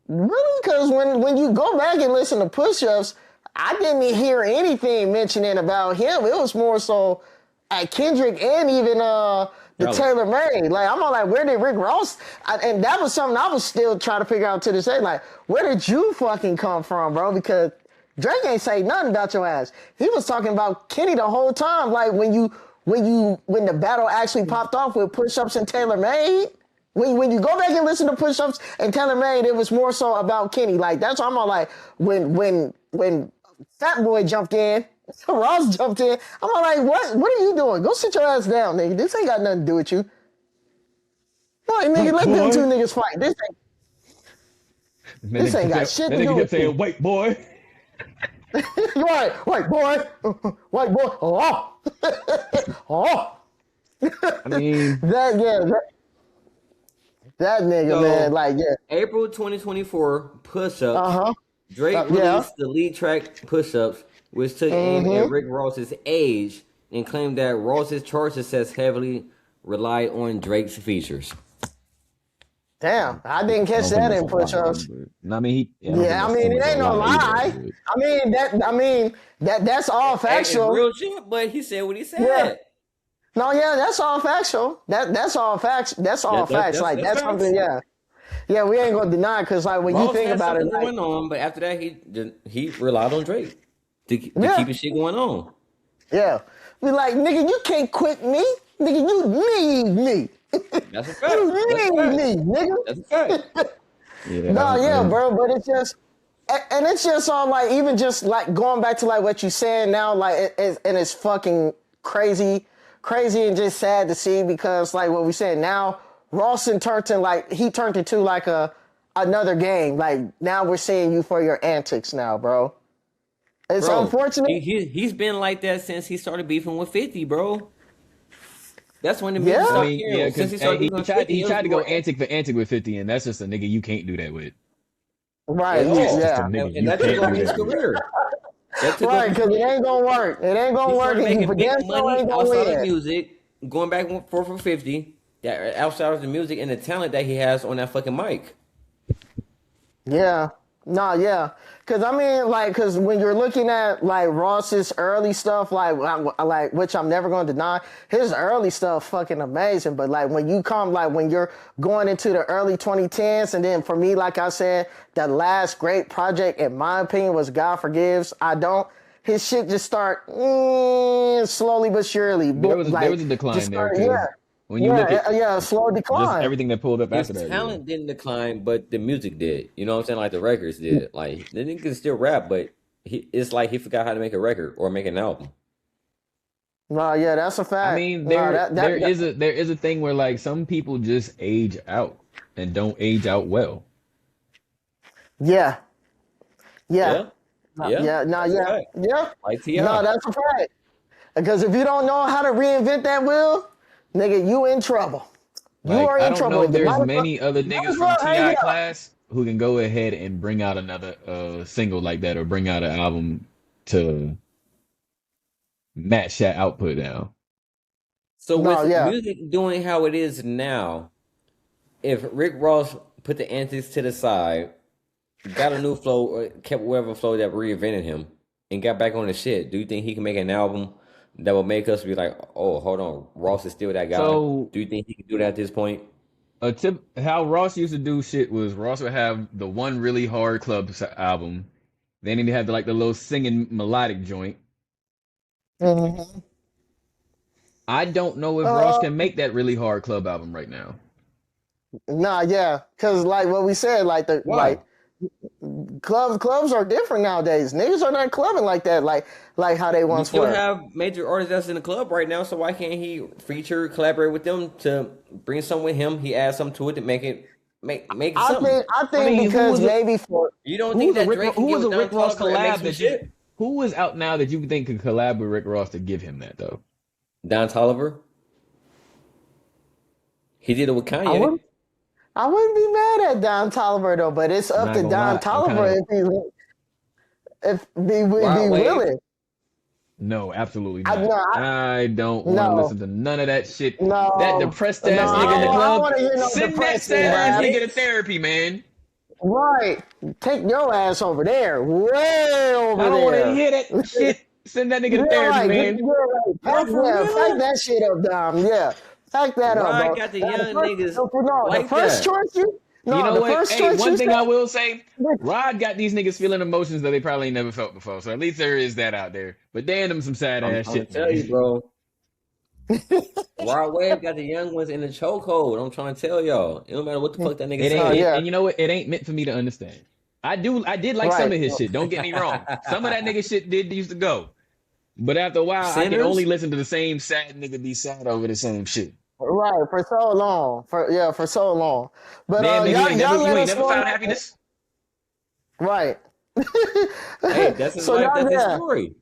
Really? Because when you go back and listen to push-ups, I didn't hear anything mentioning about him. It was more so at Kendrick and even the Taylor Made. Like, I'm all like, where did Rick Ross? And that was something I was still trying to figure out to this day. Like, where did you fucking come from, bro? Because Drake ain't say nothing about your ass. He was talking about Kenny the whole time. Like, when the battle actually popped off with push-ups and Taylor Made. When you go back and listen to push-ups and Taylor Made, it was more so about Kenny. Like, that's why I'm all like, when Fat Boy jumped in, Ross jumped in, I'm all like, what are you doing? Go sit your ass down, nigga. This ain't got nothing to do with you. Like, nigga, let them two niggas fight. This ain't... This ain't got shit to do with saying, white boy. Right, white boy. White boy. Oh. Oh. I mean, that nigga, so, man, like, yeah. April 2024, Push-Ups. Drake released the lead track, Push-Ups, which took aim at Rick Ross's age and claimed that Ross's chart success heavily relied on Drake's features. Damn, I didn't catch that in Push-Ups. I mean, it ain't no lie. That's all factual. Real shit, but he said what he said. Yeah. No, yeah, that's all factual. That's all facts. That's all facts. Like that's something. Yeah, yeah, we ain't gonna deny because like when you think about it, going on, but after that he relied on Drake to keep his shit going on. Yeah, be like, nigga, you can't quit me, nigga. You need me. That's a fact. You need me, nigga. That's a fact. Bro, but it's just. And it's just all like, even just like going back to like what you saying now, like it's fucking crazy and just sad to see because like what we saying now, Rawson turned into like another game. Like now we're seeing you for your antics now, bro. It's unfortunate. He's been like that since he started beefing with 50, bro. That's when the music started. He tried to go antic for antic with 50, and that's just a nigga you can't do that with. Right, and that took off his career. Right, because it ain't gonna work. It ain't gonna work. Making big money outside of music, going back and forth for 50. That outside of the music and the talent that he has on that fucking mic. Yeah. No, yeah. Because, I mean, like, because when you're looking at, like, Ross's early stuff, like which I'm never going to deny, his early stuff fucking amazing. But, like, when you're going into the early 2010s, and then for me, like I said, the last great project, in my opinion, was God Forgives. His shit just start slowly but surely. There was a decline there, too. Yeah. When you look at slow decline. Just everything that pulled up after that. His talent didn't decline, but the music did. You know what I'm saying? Like the records did. Like the nigga can still rap, but it's like he forgot how to make a record or make an album. No, yeah, that's a fact. I mean, there is a thing where like some people just age out and don't age out well. Yeah. Yeah. Like TL. No, that's a fact. Because if you don't know how to reinvent that wheel, nigga, you in trouble. You are in trouble. I don't know if there's many other niggas from T.I. class who can go ahead and bring out another single like that or bring out an album to match that output now. So with music doing how it is now, if Rick Ross put the antics to the side, got a new flow, or kept whatever flow that reinvented him, and got back on the shit, do you think he can make an album that will make us be like, oh, hold on, Ross is still that guy? So, do you think he can do that at this point? How Ross used to do shit was Ross would have the one really hard club album. Then he'd have the little singing melodic joint. Mm-hmm. I don't know if Ross can make that really hard club album right now. Nah, yeah, because like what we said, like clubs are different nowadays. Niggas are not clubbing like that, like how they once were. We still have major artists that's in the club right now, so why can't he collaborate with them to bring something with him? He adds something to it to make it something. I think because maybe for you don't think that Drake can give Rick Ross collab that shit? Who is out now that you think could collab with Rick Ross to give him that though? Don Tolliver. He did it with Kanye. I wouldn't be mad at Don Tolliver though, but it's up to Don Tolliver if he would be willing. No, absolutely not. I don't want to listen to none of that shit. No, that depressed ass nigga in the club. Send that sad ass nigga to therapy, man. Right. Take your ass over there. Way over there. I don't want to hear that shit. Send that nigga to therapy, man. Pack that shit up, Dom. Yeah. Pack that up, bro. I got the young niggas. The first choice you know what? Hey, one thing I will say, Rod got these niggas feeling emotions that they probably never felt before. So at least there is that out there. But damn them some sad ass shit. I'm tell you, bro. Rod Wave got the young ones in the chokehold. I'm trying to tell y'all. It don't matter what the fuck that nigga say. And you know what? It ain't meant for me to understand. I did like some of his shit. Don't get me wrong. Some of that nigga shit used to go. But after a while, I can only listen to the same sad nigga be sad over the same shit. Right, for so long. For so long. But man, nigga, you ain't never found happiness? Right. Hey, that's his life. That's his story.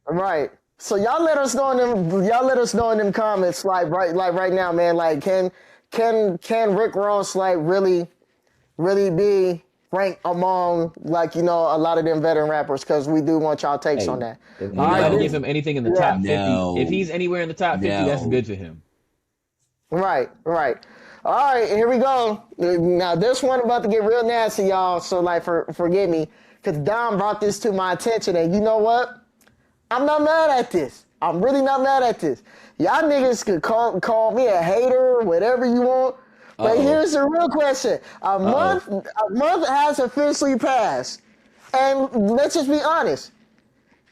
Right. So y'all let us know in them. Y'all let us know in them comments, like right now, man. Like, can Rick Ross like really be ranked among, like, you know, a lot of them veteran rappers? Because we do want y'all takes on that. If anybody give him anything in the top 50, if he's anywhere in the top 50, that's good for him. Right. All right, here we go. Now this one about to get real nasty, y'all. So like, forgive me, because Don brought this to my attention, and you know what? I'm not mad at this. I'm really not mad at this. Y'all niggas could call me a hater, whatever you want. But here's the real question. A month has officially passed. And let's just be honest.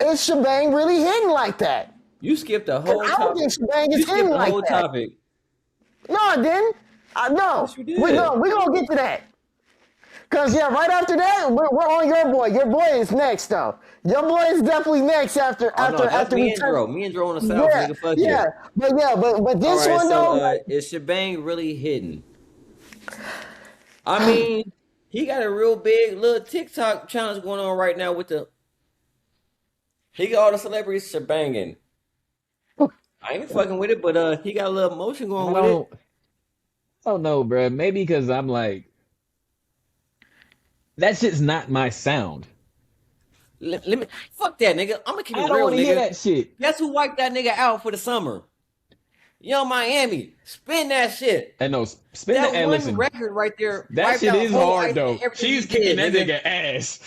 Is Shebang really hitting like that? You skipped the whole topic. I don't think Shebang is hitting like that. Topic. No, I didn't. No. Yes, you did. We're going to get to that. Because, yeah, right after that, we're on your boy. Your boy is next, though. Your boy is definitely next after me and Dro. Me and Dro on the south, nigga. Fuck yeah. But this one, though. Is Shebang really hitting? I mean, he got a real big little TikTok challenge going on right now with he got all the celebrities shebanging. I ain't fucking with it, but he got a little motion going with it. I don't know, bro. Maybe because I'm like, that shit's not my sound. Let me fuck that nigga. I'm gonna keep it real, nigga. I don't want to hear that shit. Guess who wiped that nigga out for the summer? Young Miami. Spin that shit. And no, spin that. And listen, record right there. That shit is hard though. She's kicking that nigga ass.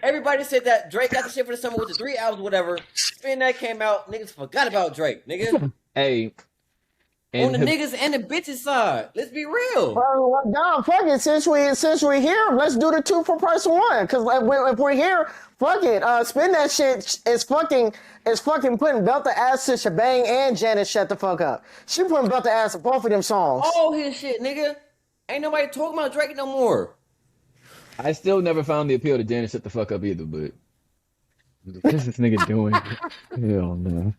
Everybody said that Drake got the shit for the summer with the 3 albums, whatever. Spin that came out, niggas forgot about Drake, nigga. Hey. On the niggas and the bitches side. Let's be real. Well, Dom, fuck it. Since we're here, let's do the 2 for price of 1. Because if we're here, fuck it. Spin that shit is fucking putting belt the ass to Shebang and Janet shut the fuck up. She putting belt the ass to both of them songs. All his shit, nigga. Ain't nobody talking about Drake no more. I still never found the appeal to Janet shut the fuck up either, but what is this nigga doing? Hell no.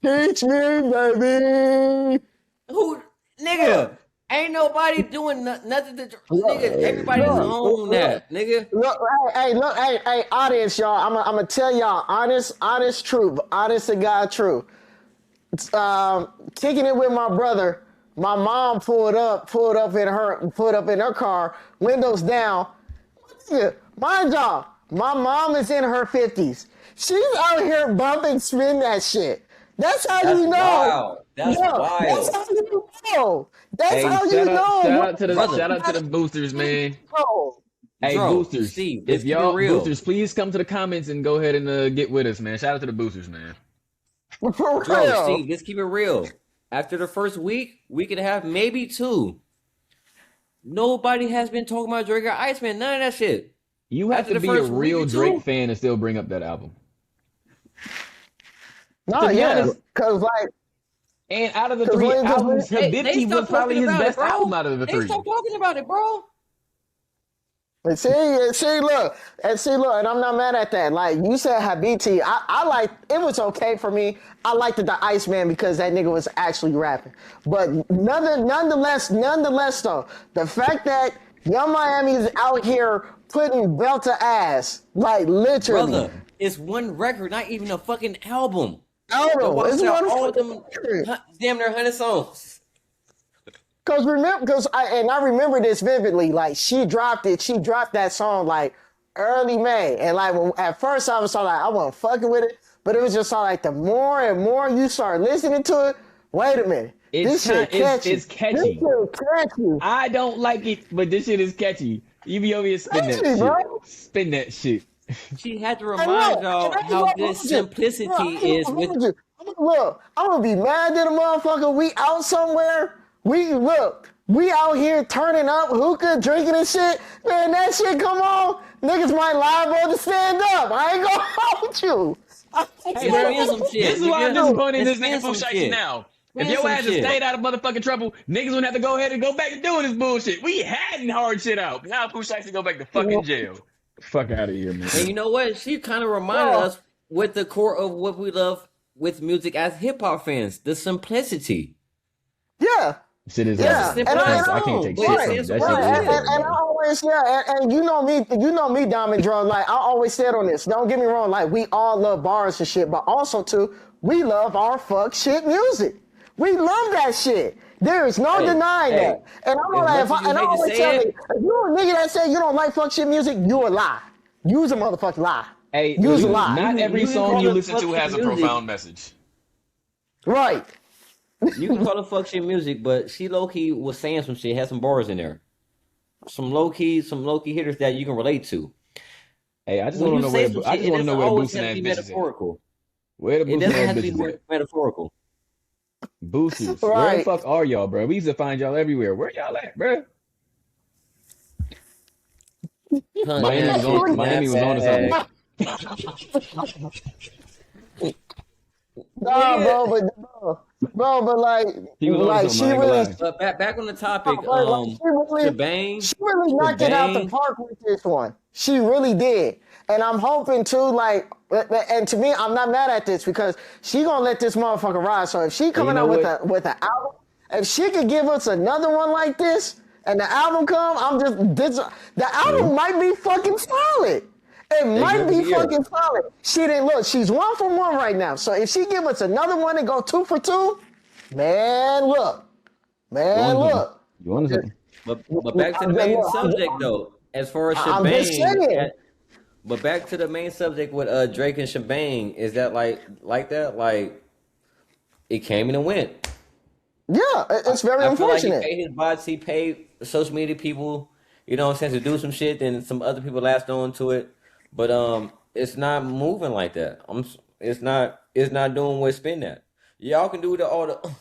Teach me, baby. Who, nigga? Ain't nobody doing nothing to nigga. Everybody's on that, nigga. Look, hey, audience, y'all. I'm gonna tell y'all honest truth, honest to God truth. Kicking it with my brother. My mom pulled up in her car, windows down. Mind y'all, my mom is in her 50s. She's out here bumping, spin that shit. That's how you know. Wild. That's wild. That's how you know. That's how you know. Shout out to the boosters, man. Hey, Dro, boosters. Steve, if y'all boosters, please come to the comments and go ahead and get with us, man. Shout out to the boosters, man. For real. Dro, Steve, let's keep it real. After the first week and a half, maybe 2. Nobody has been talking about Drake or Iceman. None of that shit. You have to be a real Drake fan and still bring up that album. No, yeah, because like, and out of the 3 albums, Dickey was probably his best album out of the 3. They stop talking about it, bro. And see, look, and I'm not mad at that. Like you said, Habiti, I like it was okay for me. I liked the Iceman because that nigga was actually rapping. But nonetheless, though, the fact that Young Miami is out here putting belt to ass, like literally. Brother, it's one record, not even a fucking album. It's one all of them, damn near 100 songs. I remember this vividly. Like she dropped that song like early May, and like at first I was like I wasn't fucking with it, but it was just like the more and more you start listening to it. Wait a minute, this shit catchy. It's catchy. This shit catchy. I don't like it, but this shit is catcy. You be over here spin that shit. Bro. Spin that shit. She had to remind y'all how good simplicity is with. Look, I'm gonna be mad at a motherfucker. We out somewhere. We out here turning up, hookah, drinking and shit. Man, that shit come on. Niggas might liable to stand up. I ain't gonna hold you. Hey, bro, this is why I'm disappointed in this nigga Pooh Shiesty now. If your ass had stayed out of motherfucking trouble, niggas wouldn't have to go ahead and go back to doing this bullshit. We had hard shit out. Now Pooh Shiesty go back to fucking jail. Fuck out of here, man. And you know what? She kind of reminded us with the core of what we love with music as hip hop fans, the simplicity. Yeah. Shit is I can't take shit from that. honest, yeah, and you know me, Diamond Dro. Like I always said on this, don't get me wrong. Like we all love bars and shit, but also too, we love our fuck shit music. We love that shit. There is no denying that. And I'm like, I always tell me, if you're a nigga that say you don't like fuck shit music, you a lie. You's a motherfucking lie. Hey, you's a lie. Not every song you listen to has a profound message. Right. You can call it fuck shit music, but she low key was saying some shit, had some bars in there. Some low key hitters that you can relate to. Hey, I just want to know where boosting ass bitches at. Where the boosting ass bitches at? Metaphorical. Boosters. Right. Where the fuck are y'all, bro? We used to find y'all everywhere. Where y'all at, bro? Miami was on to something. Nah, bro, but like she really. But back on the topic, she really knocked it out the park with this one. She really did, and I'm hoping too. Like, and to me, I'm not mad at this because she gonna let this motherfucker ride. So if she coming out with an album, if she could give us another one like this, and the album come, the album might be fucking solid. It might be fucking solid. She didn't look. She's 1 for 1 right now. So if she give us another one and go 2 for 2, man, look. You want to say? But back to the main subject though. As far as Shebang, but back to the main subject with Drake and Shebang, is that like that? Like it came and it went. Yeah, it's very unfortunate. Like he paid his bots, he paid social media people, you know what I'm saying, to do some shit, then some other people latched on to it. But it's not moving like that. It's not doing what it's been at. Y'all can do all the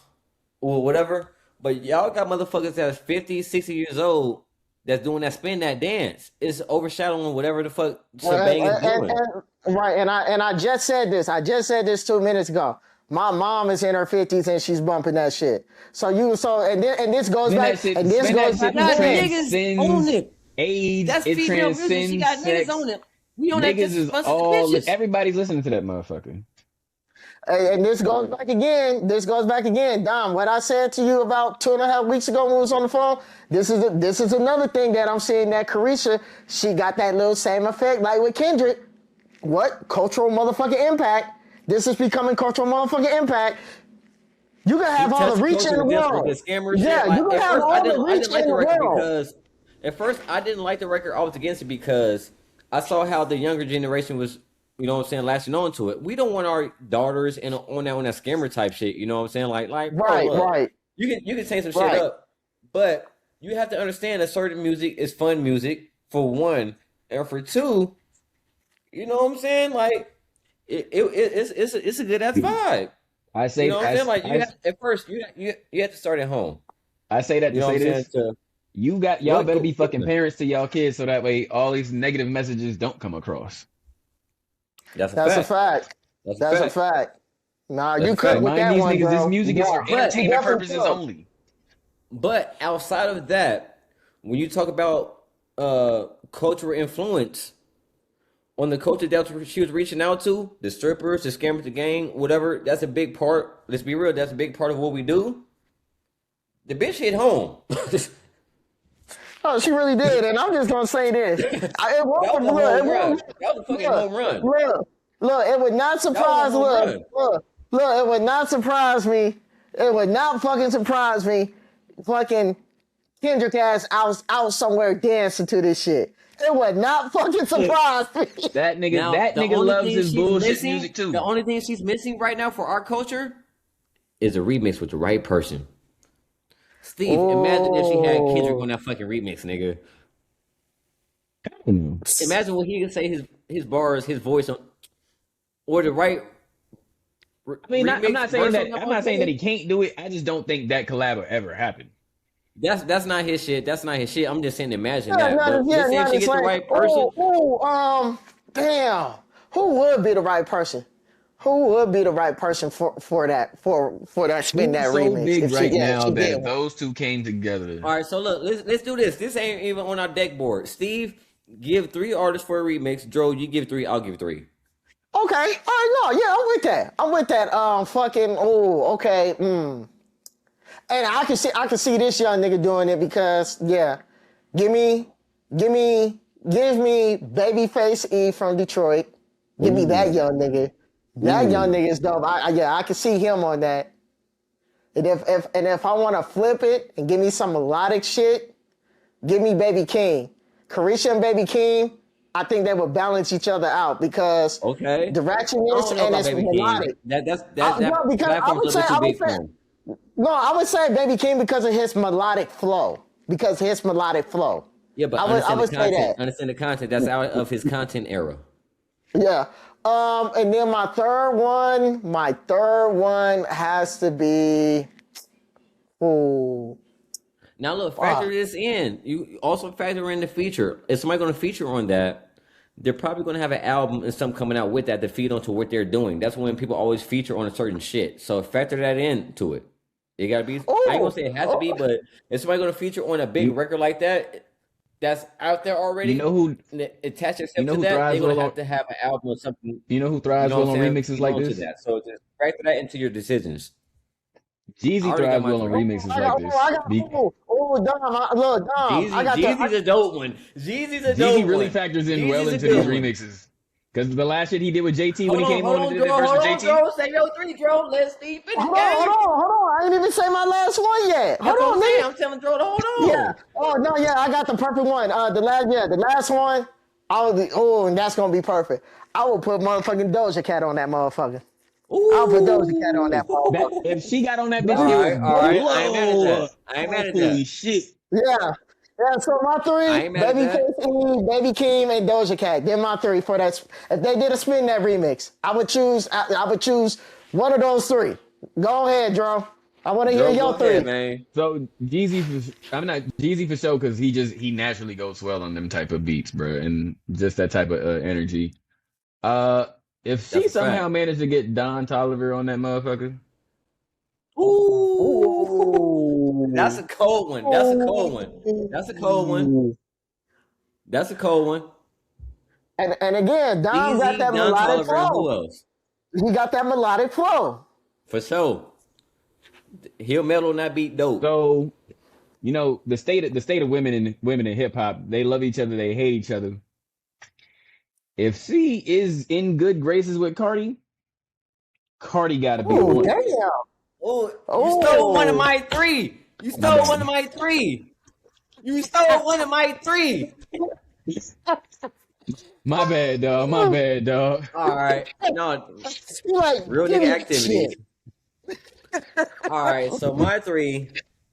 or whatever, but y'all got motherfuckers that's 50, 60 years old that's doing that spin that dance. It's overshadowing whatever the fuck Shebang is doing. Right, and I just said this. I just said this 2 minutes ago. My mom is in her 50s and she's bumping that shit. And this goes back. And this goes back. Niggas own it. Age. That's female music. She got niggas on it. We on that is all. Everybody's listening to that motherfucker. And this goes back again. Dom, what I said to you about 2.5 weeks ago when we was on the phone, this is another thing that I'm seeing that Carisha, she got that little same effect like with Kendrick. What? Cultural motherfucking impact. This is becoming cultural motherfucking impact. You can have all the reach in the world. Yeah, you can have all the reach in the world. At first, I didn't like the record. I was against it because I saw how the younger generation was, you know what I'm saying, latching on to it. We don't want our daughters on that scammer type shit. You know what I'm saying? Like, right. You can say some shit up, but you have to understand that certain music is fun music for one, and for two, you know what I'm saying? Like, it's a good ass vibe. I say, you know what I'm saying? Like, at first you have to start at home. I say that to say this. Y'all better be fucking parents to y'all kids so that way all these negative messages don't come across. That's a fact. That's a fact. Nah, you couldn't with that one, bro. This music is for entertainment purposes only. But outside of that, when you talk about cultural influence on the culture that she was reaching out to, the strippers, the scammers, the gang, whatever, that's a big part. Let's be real, that's a big part of what we do. The bitch hit home. Oh, she really did, and I'm just gonna say this: it was a fucking home run. Look, it would not surprise. Look, it would not surprise me. It would not fucking surprise me. Fucking Kendrick ass out somewhere dancing to this shit. It would not fucking surprise me. That nigga loves his bullshit music too. The only thing she's missing right now for our culture is a remix with the right person. Steve, imagine if she had Kendrick on that fucking remix, nigga. Imagine what he could say, his bars, his voice on, or the right. I mean, I'm not saying that he can't do it. I just don't think that collab will ever happen. That's not his shit. That's not his shit. I'm just saying, imagine that. If she gets the right person. Damn. Who would be the right person? Who would be the right person for that spin that remix? So big right now that those two came together. All right, so look, let's do this. This ain't even on our deck board. Steve, give 3 artists for a remix. Dro, you give 3. I'll give 3. Okay. All right. No. Yeah, I'm with that. Okay. And I can see this young nigga doing it because give me Give me Babyface E from Detroit. Give me that young nigga. That young nigga is dope. I can see him on that. And if I want to flip it and give me some melodic shit, give me Baby King. Carisha and Baby King, I think they would balance each other out because the ratchetness and it's melodic. I would say Baby King because of his melodic flow. Yeah, but I would say that. Understand the content. That's out of his content era. Yeah. And then my third one has to be. Ooh. Now look, factor this in. You also factor in the feature. If somebody's going to feature on that, they're probably going to have an album and something coming out with that to feed onto what they're doing. That's when people always feature on a certain shit. So factor that into it. It got to be. I ain't going to say it has to be, but if somebody's going to feature on a big record like that, that's out there already. You know who attach yourself to that? They're going to have an album or something. You know who thrives well on remixes like this? So just factor that into your decisions. Jeezy thrives well on remixes like this. Dom. Jeezy's a dope one. Jeezy really factors in well into these remixes. Because the last shit he did with JT when he came on and did that verse with JT. Dro, say your 3, Dro. Let's Steve finish. Hold on. I ain't even say my last one yet. Hold on, nigga. I'm telling Dro to hold on. Yeah. Oh no, yeah, I got the perfect one. The last one. And that's gonna be perfect. I will put motherfucking Doja Cat on that motherfucker. I'll put Doja Cat on that motherfucker. If she got on that bitch, all right. I ain't mad at that. Holy shit. Yeah. Yeah, so my three, Baby King, and Doja Cat. They're my three for that. If they did a spin that remix, I would choose one of those three. Go ahead, Dro. I want to hear your three. Man. So Jeezy for sure because he naturally goes well on them type of beats, bro, and just that type of energy. If she somehow managed to get Don Tolliver on that motherfucker. Ooh. That's a cold one. And again, Don got that melodic flow. He got that melodic flow. For sure. He'll metal on that beat dope. So, the state of women in hip hop, they love each other, they hate each other. If she is in good graces with Cardi got to be one. Damn. You stole one of my three. My bad, dog. All right. No. Real nigga activity. All right. So my three.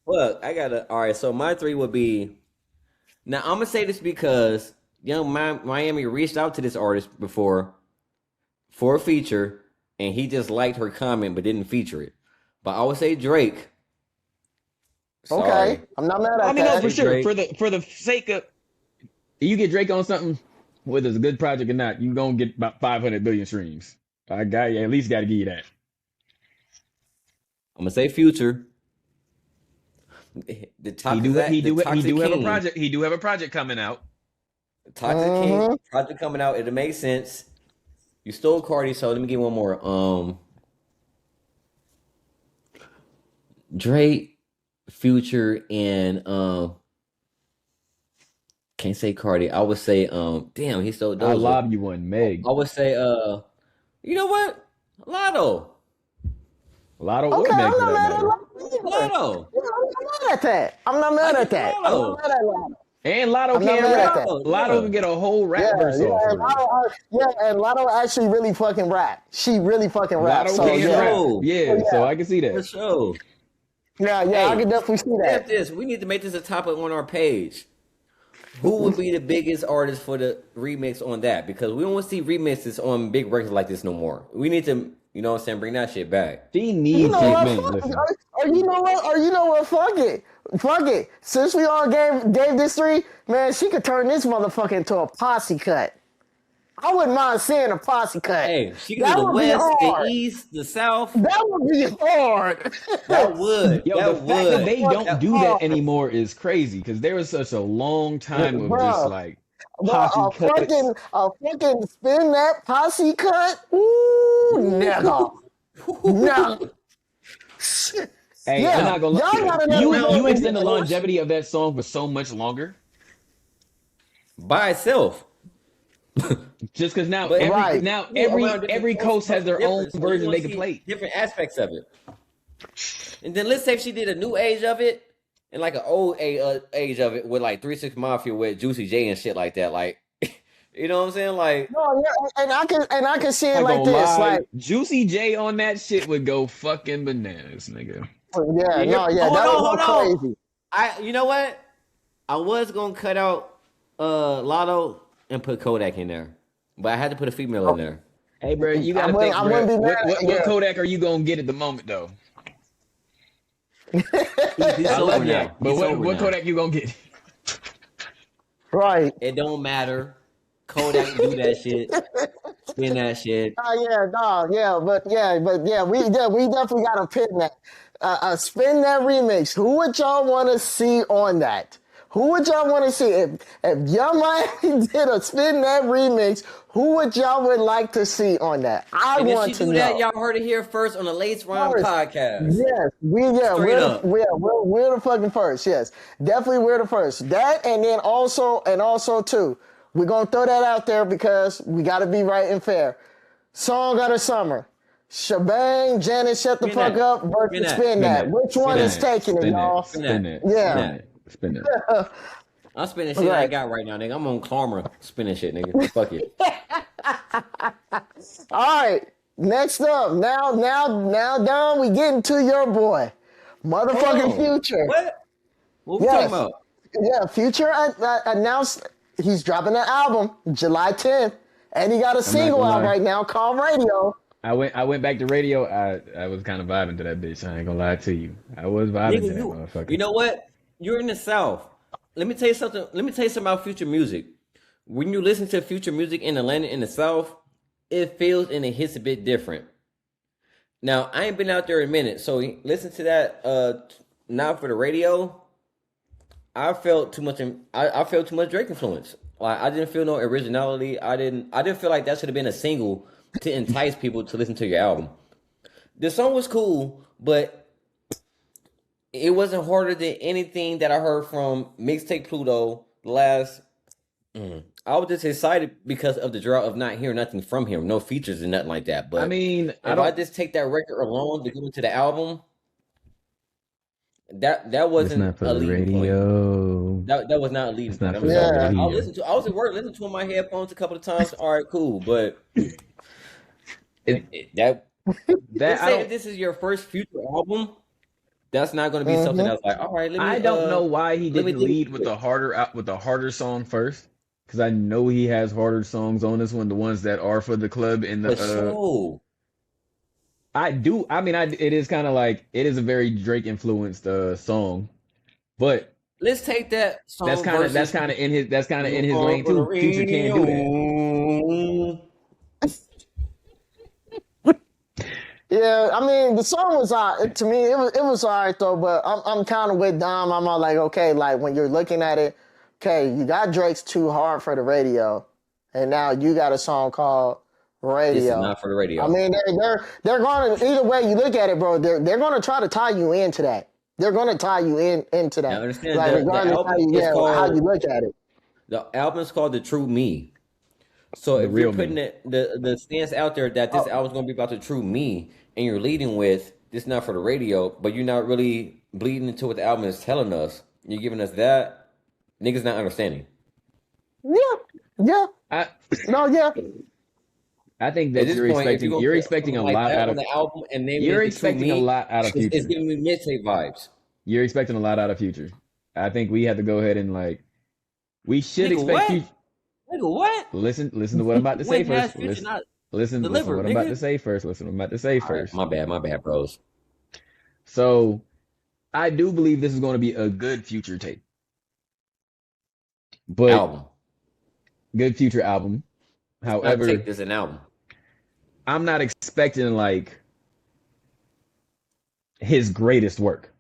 Look, all right. So my three would be. Now I'm gonna say this because Young Miami reached out to this artist before for a feature, and he just liked her comment but didn't feature it. But I would say Drake. Sorry. Okay, I'm not mad at that. No, for sure. Drake. For the sake of you get Drake on something, whether it's a good project or not, you gonna get about 500 billion streams. I at least got to give you that. I'm gonna say Future. He do have a project coming out. Toxic King project coming out. It'll make sense. You stole Cardi, so let me get one more. Drake, Future, and can't say Cardi. I would say damn, he stole Doja. I'll lob you one, Meg. I would say you know what? Lotto Okay, or I'm Meg not mad at Lotto. I'm not mad at that. Lotto. And Lotto can rap. Lotto can get a whole rap verse off. And Lotto actually really fucking rap. She really fucking raps. Lotto can rap. Yeah, so I can see that. For sure. Yeah, hey, I can definitely see that. We need to make this a topic on our page. Who would be the biggest artist for the remix on that? Because we don't want to see remixes on big records like this no more. We need to, you know what I'm saying, bring that shit back. She needs Or you know what? Fuck it. Since we all gave this three, man, she could turn this motherfucker into a posse cut. I wouldn't mind seeing a posse cut. Hey, she can do the west, the east, the south. That would be hard. That would. The fact that they don't do that anymore is crazy because there was such a long time of just like posse cuts. A fucking spin that posse cut. Ooh, never. No. Hey, I'm not gonna lie. You extend the longevity of that song for so much longer. by itself. Just because now every coast has their own version they can play. Different aspects of it. And then let's say she did a new age of it and like an old age of it with like 3 6 Mafia with Juicy J and shit like that. Like, you know what I'm saying? Like, no, yeah, and I can see it like this. Like Juicy J on that shit would go fucking bananas, nigga. Yeah, no, yeah, that would go crazy. You know what? I was gonna cut out Lotto and put Kodak in there, but I had to put a female in there. Hey, bro, you gotta think, bro. What Kodak are you gonna get at the moment, though? He's over now. But what Kodak you gonna get? Right. It don't matter. Kodak do that shit. Spin that shit. But we definitely gotta pin that. Spin that remix. Who would y'all want to see on that? Who would y'all want to see? If Young Miami did a Spin That remix, who would y'all like to see on that? I want to know. That, y'all heard it here first on the Late Round podcast. Yes, we're the fucking first. Yes, definitely we're the first. That and then also too, we're gonna throw that out there because we got to be right and fair. Song of the summer. Shebang, Janet, shut the fuck up versus Spin That. Which one is taking it, y'all? Spin That. Yeah. Spin it. I'm spinning shit I got right now, nigga. I'm on Karma spinning shit, nigga. Fuck it. All right. Next up. Now, Don, we getting to your boy. Motherfucking Future. What we talking about? Yeah, Future announced he's dropping an album July 10th. And he got a single out right now called Radio. I went back to radio. I was kind of vibing to that bitch. I ain't gonna lie to you. I was vibing to that motherfucker. You know what? You're in the South. Let me tell you something. Let me tell you something about Future music. When you listen to Future music in Atlanta in the South, it feels and it hits a bit different. Now, I ain't been out there in a minute, so listen to that. Not for the radio. I felt too much. I felt too much Drake influence. Like I didn't feel no originality. I didn't feel like that should have been a single to entice people to listen to your album. The song was cool, but it wasn't harder than anything that I heard from Mixtape Pluto last. I was just excited because of the draw of not hearing nothing from him, no features and nothing like that. But I mean, if I just take that record alone to go into the album, that wasn't a radio. That was not a leading point. Yeah. I was at work listening to my headphones a couple of times. All right, cool, but if this is your first Future album, that's not going to be something that's like, all right. I don't know why he didn't lead with the harder song first, because I know he has harder songs on this one, the ones that are for the club in the. I do. I mean, it is kind of like it is a very Drake influenced song, but let's take that song. That's kind of in his lane too. Future can't do that. Yeah, I mean the song was to me it was alright though, but I'm kind of with Dom. I'm all like, okay, like when you're looking at it, okay, you got Drake's Too Hard for the Radio, and now you got a song called Radio. This is not for the radio. I mean, they're going to, either way you look at it, bro, they're going to try to tie you into that. They're going to tie you into that. Now understand like regardless how you look at it. The album's called The True Me. So if you're putting the stance out there that this album's going to be about the true me, and you're leading with this not for the radio, but you're not really bleeding into what the album is telling us, you're giving us that, niggas not understanding. Yeah. I think that you're expecting a lot out of the album, and you're expecting a lot out of Future. It's giving me mixtape vibes. You're expecting a lot out of Future. I think we have to go ahead and we should expect Future. Nigga, what? Listen to what I'm about to say first. Listen to what I'm about to say first. Right, my bad, bros. So, I do believe this is going to be a good Future tape. But good Future album. However, take this an album. I'm not expecting his greatest work.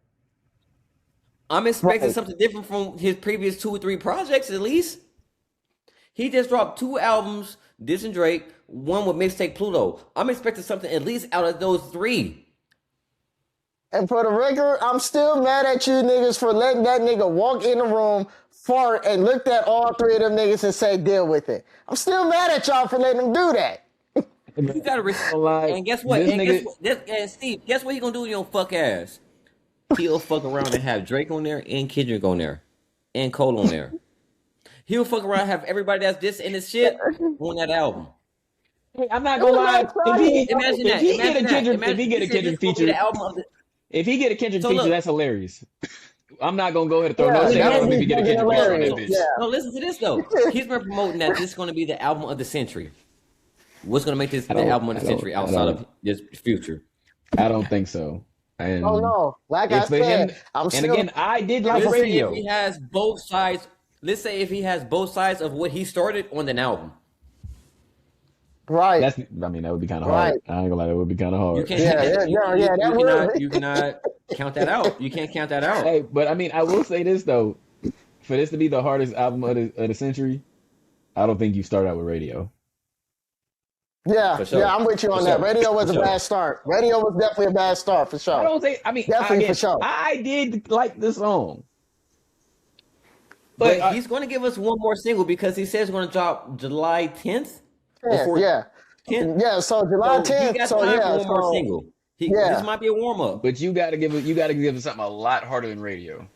I'm expecting something different from his previous 2 or 3 projects at least. He just dropped 2 albums, this and Drake, one with Mixtape Pluto. I'm expecting something at least out of those 3. And for the record, I'm still mad at you niggas for letting that nigga walk in the room, fart, and looked at all three of them niggas and say, deal with it. I'm still mad at y'all for letting him do that. You gotta respect. And guess what? And Steve, guess what he gonna do with your fuck ass? He'll fuck around and have Drake on there and Kendrick on there and Cole on there. He'll fuck around and have everybody that's this and this shit on that album. Hey, I'm not gonna lie. If he get a Kendrick feature, that's hilarious. I'm not gonna go ahead and throw no shade if he get a Kendrick feature on that bitch. Yeah. No, listen to this though. He's been promoting that this is gonna be the album of the century. What's gonna make this the album of the century outside of this Future? I don't think so. And oh no, like I said, I did like radio. If he has both sides, let's say if he has both sides of what he started on an album. Right. That would be kind of hard. I ain't gonna lie, that would be kind of hard. You cannot count that out. You can't count that out. Hey, but I will say this though, for this to be the hardest album of the century, I don't think you start out with radio. Yeah, sure. Yeah, I'm with you on that. Radio was a bad start. Radio was definitely a bad start for sure. Definitely for sure. I did like the song. But he's going to give us one more single because he says he's going to drop July 10th. Yeah. 10th? Yeah, so July 10th. He got time for one more single. This might be a warm up. But you got to give it something a lot harder than radio.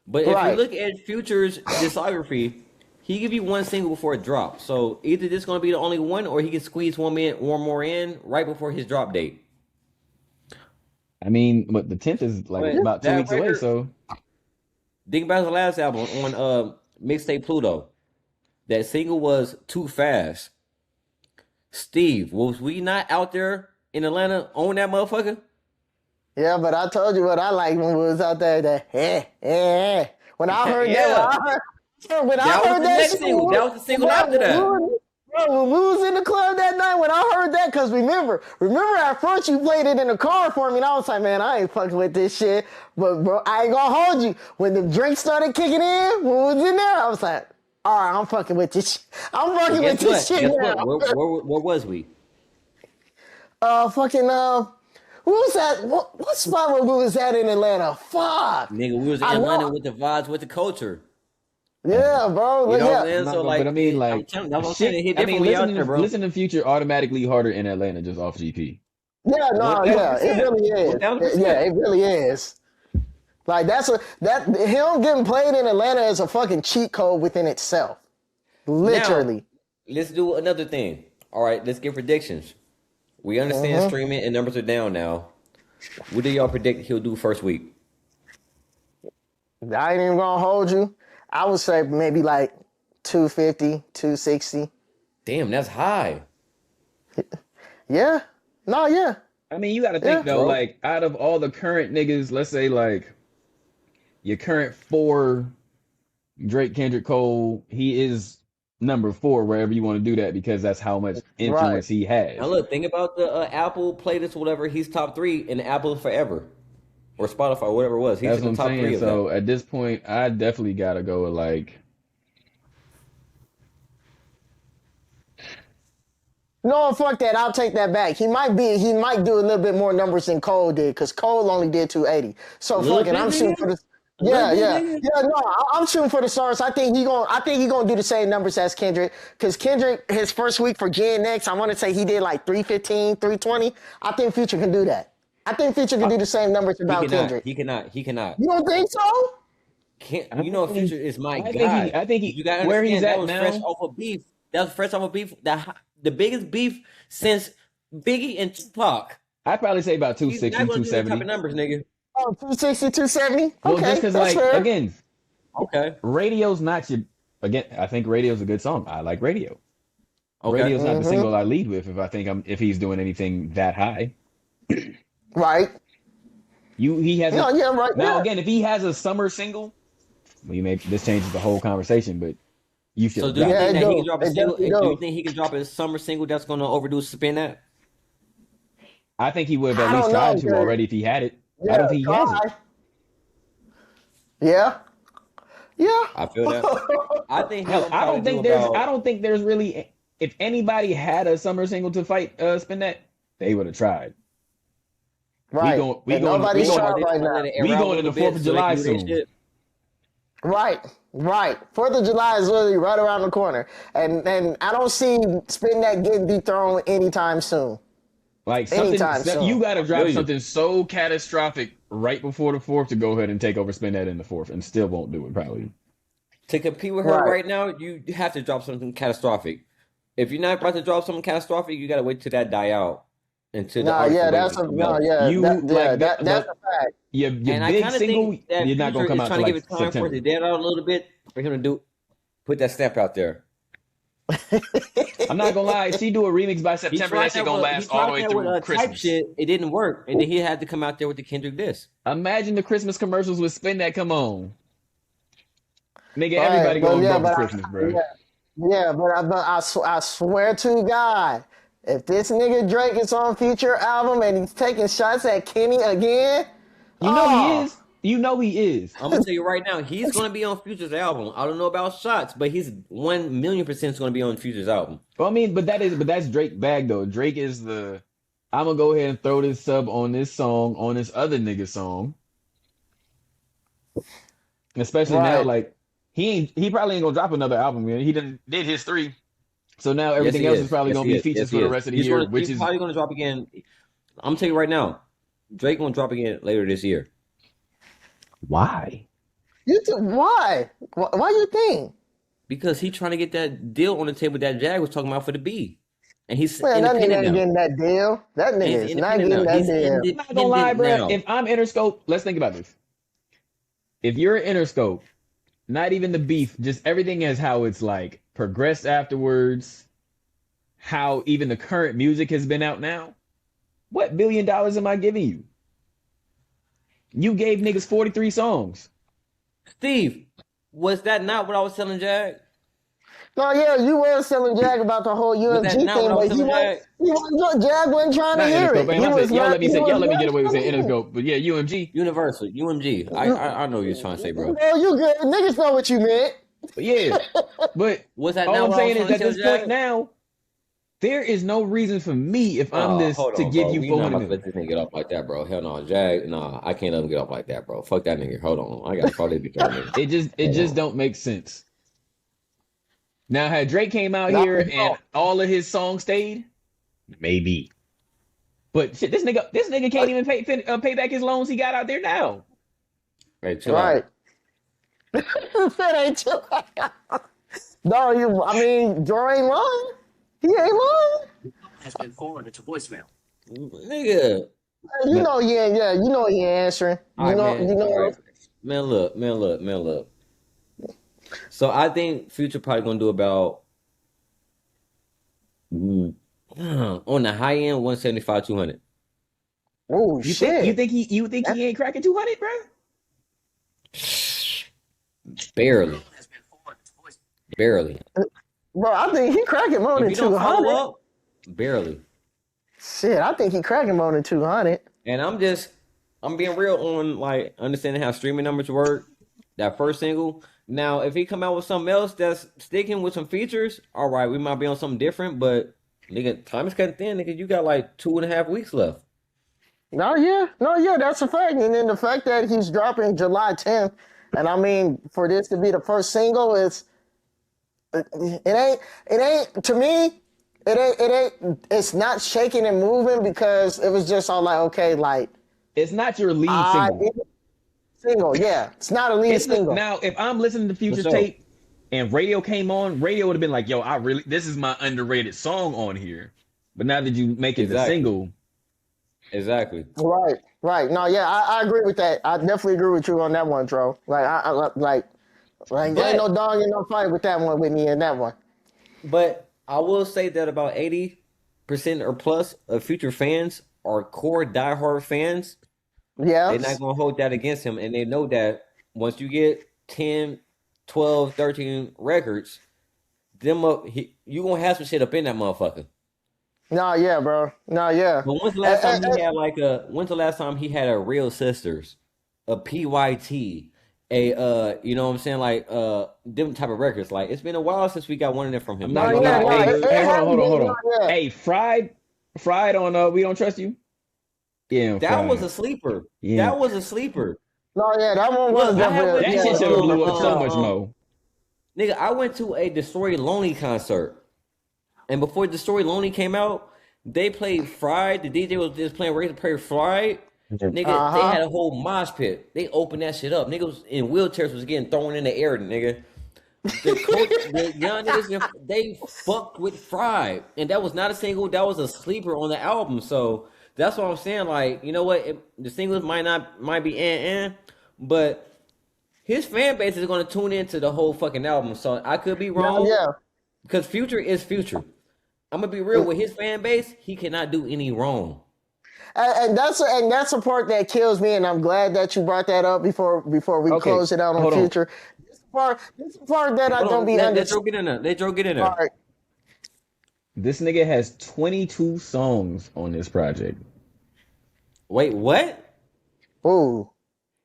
But if you look at Future's discography, he give you one single before it drops. So either this is going to be the only one, or he can squeeze one more in right before his drop date. But the 10th is about 2 weeks away. So think about his last album on mixtape Pluto. That single was Too Fast. Steve, was we not out there in Atlanta on that motherfucker? Yeah, but I told you what I liked when we was out there. When I heard that. When I heard that single, that was the single after that. Bro, when we was in the club that night, when I heard that, because remember at first you played it in the car for me, and I was like, man, I ain't fucking with this shit. But bro, I ain't gonna hold you. When the drink started kicking in, when we was in there, I was like, all right, I'm fucking with this shit. I'm fucking with this shit now. Where was we? Who was that? What spot where we was at in Atlanta? Fuck. Nigga, we was in Atlanta with the vibes, with the culture. Yeah, bro. You know what I'm saying? So listen to Future automatically harder in Atlanta just off GP. Yeah, it really is. It really is. Like him getting played in Atlanta is a fucking cheat code within itself. Literally. Now, let's do another thing. All right, let's get predictions. We understand streaming and numbers are down now. What do y'all predict he'll do first week? I ain't even gonna hold you. I would say maybe like 250, 260. Damn, that's high. Yeah. No, yeah. You got to think though, bro. Like out of all the current niggas, let's say like your current 4, Drake, Kendrick, Cole, he is number 4 wherever you want to do that because that's how much influence he has. Now look, think about the Apple playlist or whatever. He's top 3 in Apple forever. Or Spotify, whatever it was. He's in the top 3 of so at this point, I definitely got to go with like... No, fuck that. I'll take that back. He might do a little bit more numbers than Cole did, because Cole only did 280. So fucking, I'm shooting for the... I'm shooting for the stars. I think he gonna do the same numbers as Kendrick, because Kendrick, his first week for Gen X, I want to say he did like 315, 320. I think Future can do that. I think Future can do the same numbers about Kendrick. He cannot. You don't think so? Future is my guy. I think you got where he's at now. Fresh off of beef. That was fresh off of beef. The biggest beef since Biggie and Tupac. I'd probably say about 260, 270. Type of numbers, nigga. Oh, 260, 270? Well, okay, just because, fair. Again, radio's not your... Again, I think radio's a good song. I like radio. Okay. Radio's not the single I lead with if he's doing anything that high. Right. He has right. Now, again, if he has a summer single, this changes the whole conversation, but you should... So do you think that he can drop a single? Do you think he can drop a summer single that's going to overdo Spin That? I think he would have at least tried to already if he had it. Yeah, I don't think he has it. Yeah. I feel that. I think. I don't think there's really. If anybody had a summer single to fight Spin That, they would have tried. Right. We going to the 4th of July soon. Right. 4th of July is literally right around the corner. And I don't see Spin That getting dethroned anytime soon. Like something, you got to drop something so catastrophic right before the 4th to go ahead and take over Spin That in the 4th, and still won't do it probably. To compete with her right now, you have to drop something catastrophic. If you're not about to drop something catastrophic, you got to wait till that die out. That's a fact. Your big single, you're not gonna come out till like September. Trying to give it time for it to dead out a little bit. We're gonna put that snap out there. I'm not gonna lie. If she do a remix by September, that shit gonna last all the way through Christmas. Shit, it didn't work, and then he had to come out there with the Kendrick diss. Imagine the Christmas commercials with Spin That. Come on, nigga, everybody going for Christmas, bro. But I swear to God, if this nigga Drake is on Future album and he's taking shots at Kenny again, he is. You know he is. I'm gonna tell you right now, he's gonna be on Future's album. I don't know about shots, but he's 1,000,000% gonna be on Future's album. Well, I mean, but that's Drake bag though. Drake is the I'm gonna go ahead and throw this sub on this song, on this other nigga song. Especially now, like he probably ain't gonna drop another album, man. He did his 3. So now everything else is probably going to be features for the rest of the year, which is probably going to drop again. I'm telling you right now, Drake going to drop again later this year. Why? Why? Why you think? Because he's trying to get that deal on the table that Jag was talking about for the B. And he's that nigga ain't getting that deal. That nigga is not getting that deal. I'm not going to lie, bro. If I'm Interscope, let's think about this. If you're Interscope, not even the beef, just everything as how it's like progressed afterwards, how even the current music has been out now. What $1 billion am I giving you? You gave niggas 43 songs. Steve, was that not what I was telling Jag? No, yeah, you were telling Jag about the whole UMG thing, but Jag wasn't trying to hear it. Y'all let me get away with saying Interscope, but yeah, UMG. Universal, UMG. I know what you're trying to say, bro. No, you good. Niggas know what you meant. But yeah, but was that all I'm saying is at this point now, there is no reason for me if I'm to give you 400. Let this nigga get off like that, bro. Hell no, Jag. Nah, I can't let him get off like that, bro. Fuck that nigga. Hold on, I got to call this bitch. It just don't make sense. Now, had Drake came out here and all of his songs stayed, maybe. But shit, this nigga can't even pay back his loans he got out there now. Hey, chill out. That ain't chill out. No, I mean, Dro ain't lying. He ain't lying. Has been forwarded to voicemail. Nigga. You know he ain't answering. You know. Man, look. So I think Future probably gonna do about on the high end 175, 200. Oh shit! You think he ain't cracking 200, bro? Barely. Bro, I think he cracking more than 200. Barely. Shit, I think he cracking more than 200. And I'm being real on like understanding how streaming numbers work. That first single. Now, if he come out with something else that's sticking with some features, all right, we might be on something different. But nigga, time is cutting thin, nigga. You got like 2.5 weeks left. No, yeah, that's a fact. And then the fact that he's dropping July 10th, and I mean, for this to be the first single, it ain't to me. It's not shaking and moving because it was just all like, okay, like it's not your lead single. Yeah, it's not a lead single. Now, if I'm listening to Future's tape and Radio came on, Radio would have been like, yo, this is my underrated song on here. But now that you make it a single. Exactly. Right. No, yeah, I agree with that. I definitely agree with you on that one, Dro. Like there ain't no dog in no fight with that one with me in that one. But I will say that about 80% or plus of Future fans are core diehard fans. Yeah. They're not going to hold that against him. And they know that once you get 10, 12, 13 records, you going to have some shit up in that motherfucker. No, yeah, bro. No, yeah. But when's the last time he had a Real Sisters, a PYT, you know what I'm saying? Like, different type of records. Like, it's been a while since we got one of them from him. Hold on. Hey, Fried on We Don't Trust You. Yeah, that was a sleeper. Yeah. That was a sleeper. No, yeah, that one was definitely. That shit should have blew up so much more. Nigga, I went to a Destroy Lonely concert, and before Destroy Lonely came out, they played Fried. The DJ was just playing Razor Prayer Fried. Nigga, they had a whole mosh pit. They opened that shit up. Niggas in wheelchairs was getting thrown in the air, nigga. The young niggas, they fucked with Fried, and that was not a single. That was a sleeper on the album. So that's what I'm saying. Like, you know what? The singles might be but his fan base is going to tune into the whole fucking album. So I could be wrong. Yeah. Because Future is Future. I'm gonna be real with his fan base. He cannot do any wrong. And that's the part that kills me. And I'm glad that you brought that up before we close it out on Future. This part that I don't be understanding. Let Dro get in there. Right. This nigga has 22 songs on this project. Wait, what? Ooh.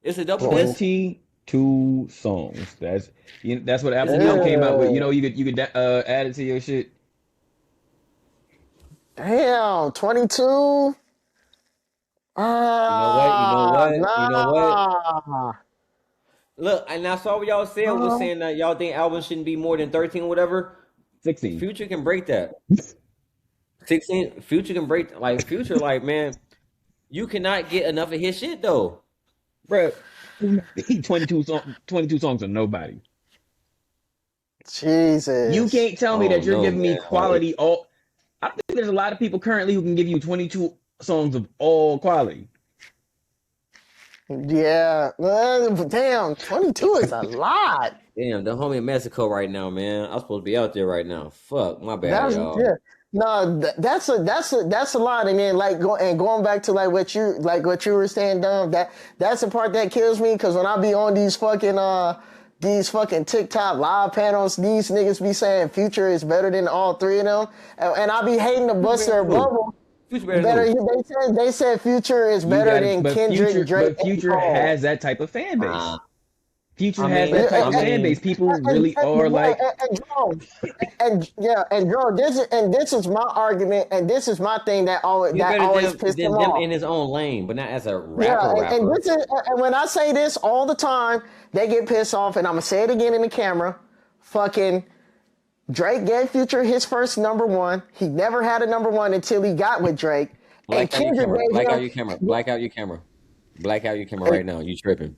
It's a double disc? 22 songs. That's what Apple Music came out with. You know, you could add it to your shit. Damn, 22. You know what? Look, and I saw what y'all said was saying that y'all think albums shouldn't be more than 13 or whatever. 16. Future can break that. 16. Future can break Future. Like, man, you cannot get enough of his shit though, bro. 22 songs are nobody. Jesus. You can't tell me that you're giving me quality. I think there's a lot of people currently who can give you 22 songs of all quality. Yeah. Damn, 22 is a lot. Damn, the homie in Mexico right now, man. I'm supposed to be out there right now. Fuck, my bad, y'all. Yeah. No, that's a lot. I mean, going back to what you were saying, Dom. That's the part that kills me, because when I be on these fucking TikTok live panels, these niggas be saying Future is better than all three of them, and I be hating to bust their bubble. They said Future is better than Kendrick, Drake. But Future has that type of fan base. Future has that type of fan base. People really are like. And Dro, this is my argument, and this is my thing that always pissed him off. In his own lane, but not as a rapper. And when I say this all the time, they get pissed off, and I'm gonna say it again in the camera. Fucking Drake gave Future his first number one. He never had a number one until he got with Drake. Black out your camera. Black out your camera right now. You tripping?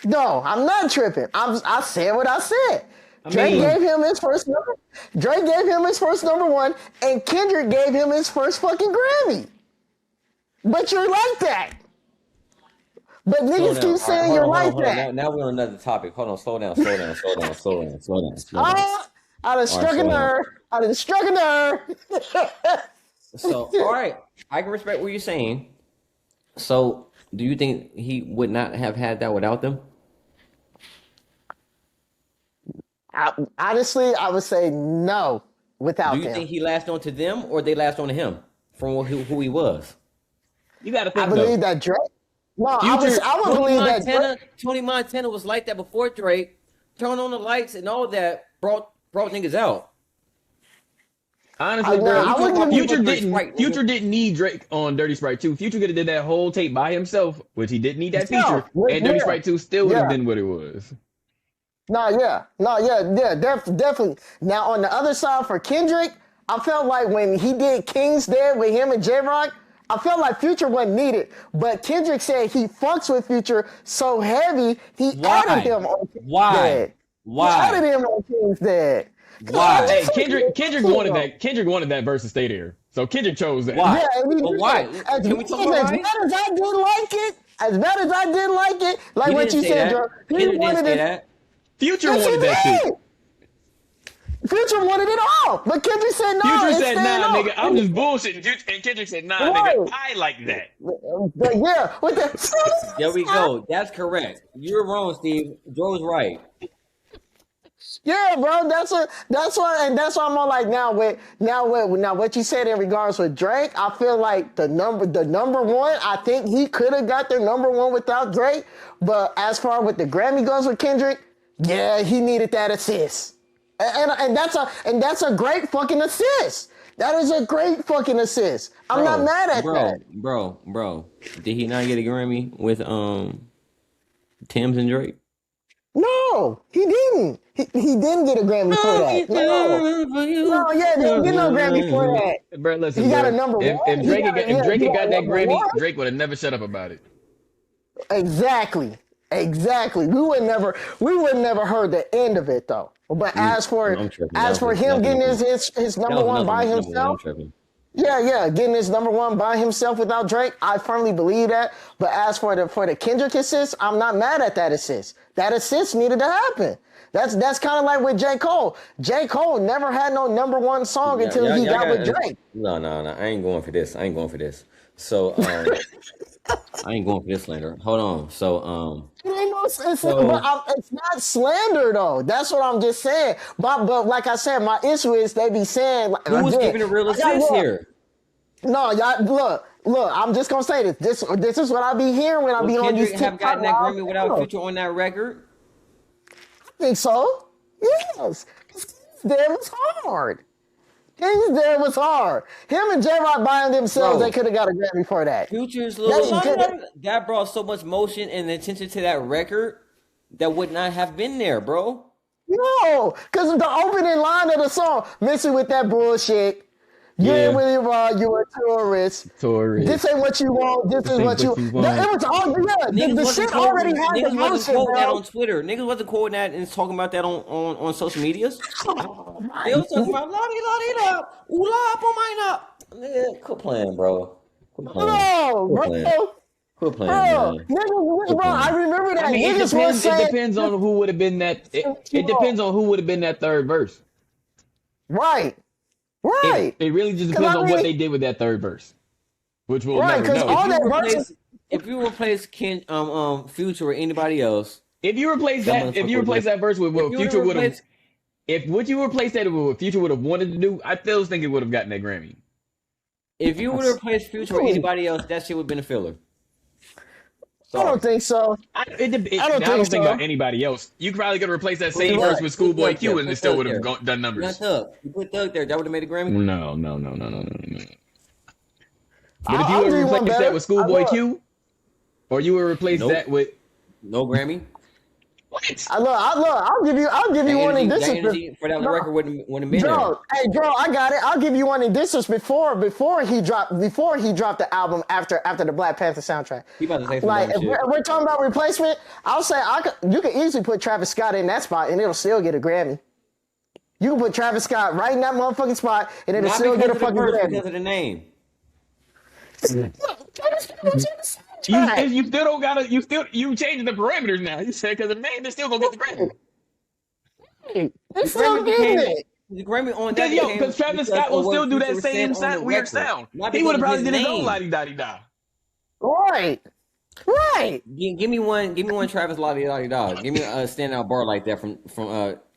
No, I'm not tripping. I said what I said. Drake gave him his first number one, and Kendrick gave him his first fucking Grammy. But you're like that. But niggas keep saying you're like that. Now we're on another topic. Hold on, slow down. I done struck a nerve. So, all right, I can respect what you're saying. So, do you think he would not have had that without them? Honestly, I would say no without them. Do you think he latched on to them, or they latched on to him from who he was? You got to think. I believe that Drake. No, I would believe that Tony Montana was like that before Drake. Turned on the lights and all that brought niggas out. Honestly, Future didn't need Drake on Dirty Sprite 2. Future could have did that whole tape by himself, which he didn't need that feature, and Dirty Sprite 2 still would have been what it was. Definitely. Now, on the other side for Kendrick, I felt like when he did King's Dead with him and J-Rock, I felt like Future wasn't needed. But Kendrick said he fucks with Future so heavy, he added him on King's Dead. Why? He added him on King's Dead. Why? Hey, Kendrick wanted that. Kendrick wanted that verse to stay there. So Kendrick chose that. Why? Yeah, why? As bad as I did like it, like what you said, Dro, Kendrick didn't say that. Future wanted that shit. Future wanted it all, but Kendrick said no. Future said, nah, nigga, I'm just bullshitting. And Kendrick said, nah, nigga, I like that. Yeah, with the... There we go. That's correct. You're wrong, Steve. Dro's right. Yeah, bro. That's why I'm on like now what you said in regards with Drake. I feel like the number one. I think he could have got the number one without Drake. But as far with the Grammy goes with Kendrick, yeah, he needed that assist. And that's a great fucking assist. That is a great fucking assist. I'm not mad at that. Bro. Did he not get a Grammy with Tim's and Drake? No, he didn't. He didn't get a Grammy for that. No, yeah, didn't get no Grammy for that. Bro, listen, he got a number one. If Drake had got that Grammy, Drake would have never shut up about it. Exactly. We would never heard the end of it though. But as for him getting his number one by himself, getting his number one by himself without Drake, I firmly believe that. But as for the Kendrick assist, I'm not mad at that assist. That assist needed to happen. That's kind of like with J. Cole. J. Cole never had no number one song until he got with Drake. No. I ain't going for this. So I ain't going for this slander. Hold on. So it's not slander though. That's what I'm just saying. But like I said, my issue is they be saying like, who was giving a real assist here? No, y'all look. I'm just gonna say this. This is what I be hearing when I be on these TikTok. Have gotten that Grammy without Future on that record? I think so. Yes. That was hard. There was hard. Him and J-Rock by themselves, they could have got a Grammy for that. Future's that brought so much motion and attention to that record that would not have been there, bro. No, because the opening line of the song, messing with that bullshit. You ain't really raw, you a tourist. This ain't what you want, this is what you want. It was all the shit already had the motion, bro. That on Twitter. Niggas wasn't quoting that and talking about that on social medias. They was talking about la-di-la-di-da, ooh-la, po-mina. Quit playing, bro. Quit playing, bro. I remember that. I mean, it depends on who would have been that. It depends on who would have been that third verse. Right. It really just depends on what they did with that third verse, which we'll never know. All that verses. If you replace Future with anybody else, if you replace that verse with what Future would have, would you replace that with what Future would have wanted to do, I still think it would have gotten that Grammy. If you would have replaced Future with anybody else, that shit would have been a filler. Sorry. I don't think so. I don't think about anybody else. You probably could replace that same verse with Schoolboy Q and it still would have done numbers. You put Thug there, that would have made a Grammy? No. But if you would replace that with Schoolboy Q, or you would replace that with no Grammy? What? I'll give you one in distance. For that record wouldn't have been Dro, I got it. I'll give you one in distance before he dropped the album after the Black Panther soundtrack. He about to say some like if shit. we're talking about replacement, I'll say you could easily put Travis Scott in that spot and it'll still get a Grammy. You can put Travis Scott right in that motherfucking spot and it'll still get a fucking Grammy. Because of the name. You still don't gotta. You changing the parameters now. You said because the name is still gonna get the Grammy. It's still getting it. The Grammy on that. Because Travis Scott will still do that same weird sound. He would have probably did his own la-di-da-di-da. Right. Give me one Travis la-di-da-di-da. Give me a standout bar like that from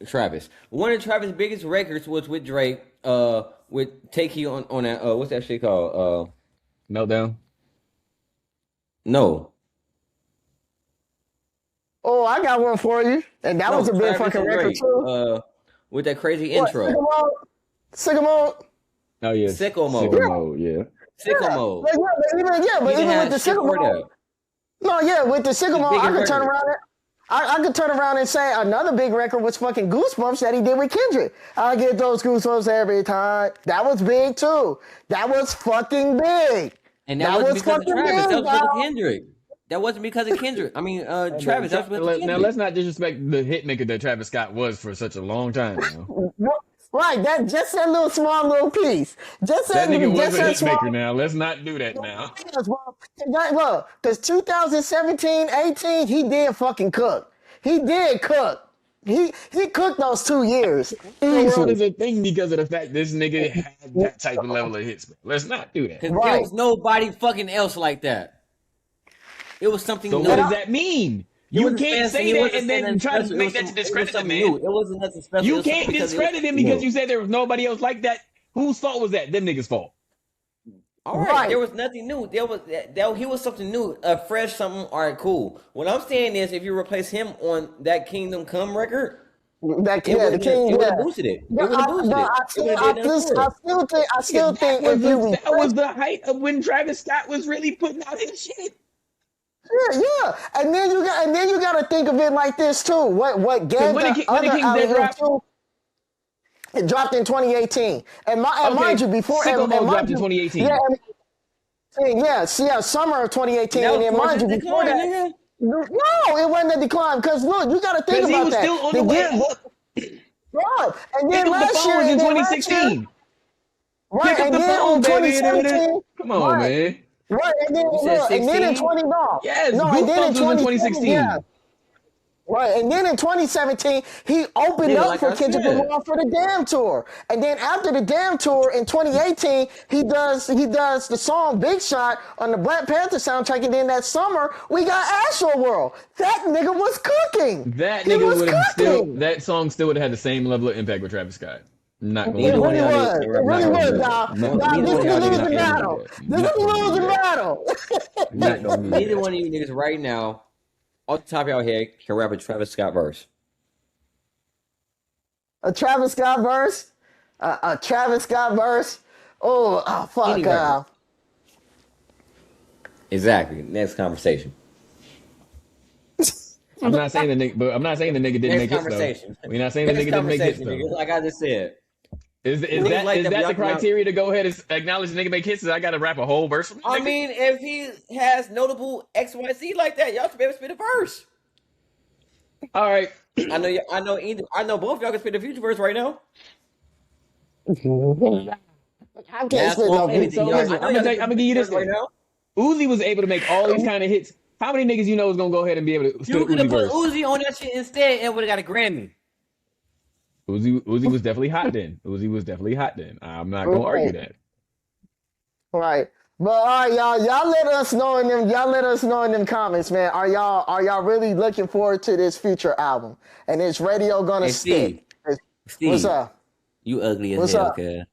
Travis. One of Travis' biggest records was with Drake. With Dickey on that. What's that shit called? Meltdown. No. Oh, I got one for you. And that was a big fucking record too. With that crazy intro. Sicko mode. Oh yeah. Sicko mode. Sicko mode. But even with the sicko mode. With the sicko mode, I could turn around it. I could turn around and say another big record was fucking Goosebumps that he did with Kendrick. I get those goosebumps every time. That was big too. That was fucking big. And that wasn't because of Travis. That was because of Kendrick. That wasn't because of Kendrick. I mean, Travis. That was because of Kendrick. Now let's not disrespect the hitmaker that Travis Scott was for such a long time. Right, that little small little piece. That nigga was a hitmaker now. Let's not do that now. Look, because 2017, 18, he did fucking cook. He did cook. He cooked those 2 years. The world is a thing because of the fact this nigga had that type of level of hits. Let's not do that. Because there was nobody fucking else like that. It was something new. So what does that mean? You can't say that and then try to make that to discredit the man. It wasn't nothing special. You can't discredit him because you said there was nobody else like that. Whose fault was that? Them niggas' fault. All right, there was nothing new. He was something new, fresh something. All right, cool. What I'm saying is, if you replace him on that Kingdom Come record, The king. It would have boosted it. It would have boosted it. I still think that was the height of when Travis Scott was really putting out his shit. Yeah. And then you got to think of it like this too. What gave when the King's Dead dropped? It dropped in 2018. And mind you, before Sicko Mode dropped in 2018. Yeah, summer of 2018. And then mind you, before that. No, it wasn't a decline. Because look, you got to think about that. He was still on the way up. Right. And then last year was in 2016. Right, and then in 2017. Come on, man. Right, and then in 20 Yes, and then in 2016. Yeah. Right, and then in 2017, he opened up for Kendrick Lamar for the Damn Tour. And then after the Damn Tour in 2018, he does the song Big Shot on the Black Panther soundtrack. And then that summer, we got Astro World. That nigga was cooking. That song still would have had the same level of impact with Travis Scott. Not going to It really was, dog. This is a losing battle. Neither one of you niggas right now, off the top of your head, can rap a Travis Scott verse. A Travis Scott verse? A Travis Scott verse? Oh fuck. Exactly. Next conversation. I'm not saying the nigga didn't make hits though. We're not saying the nigga didn't make hits though. Like I just said. Is that the criteria to go ahead and acknowledge the nigga make hits? I got to rap a whole verse. I mean, if he has notable XYZ like that, y'all should be able to spit a verse. All right. I know both of y'all can spit a future verse right now. I can't spit no future. I'm gonna give you this right now. Uzi was able to make all these kind of hits. How many niggas you know is gonna go ahead and be able to spit a Uzi verse? You could have put Uzi on that shit instead and would have got a Grammy. Uzi was definitely hot then. I'm not gonna argue that. Right. But all right, y'all let us know in them comments, man. Are y'all really looking forward to this future album? And is radio gonna stick? Steve, what's up? You ugly as hell, cuz.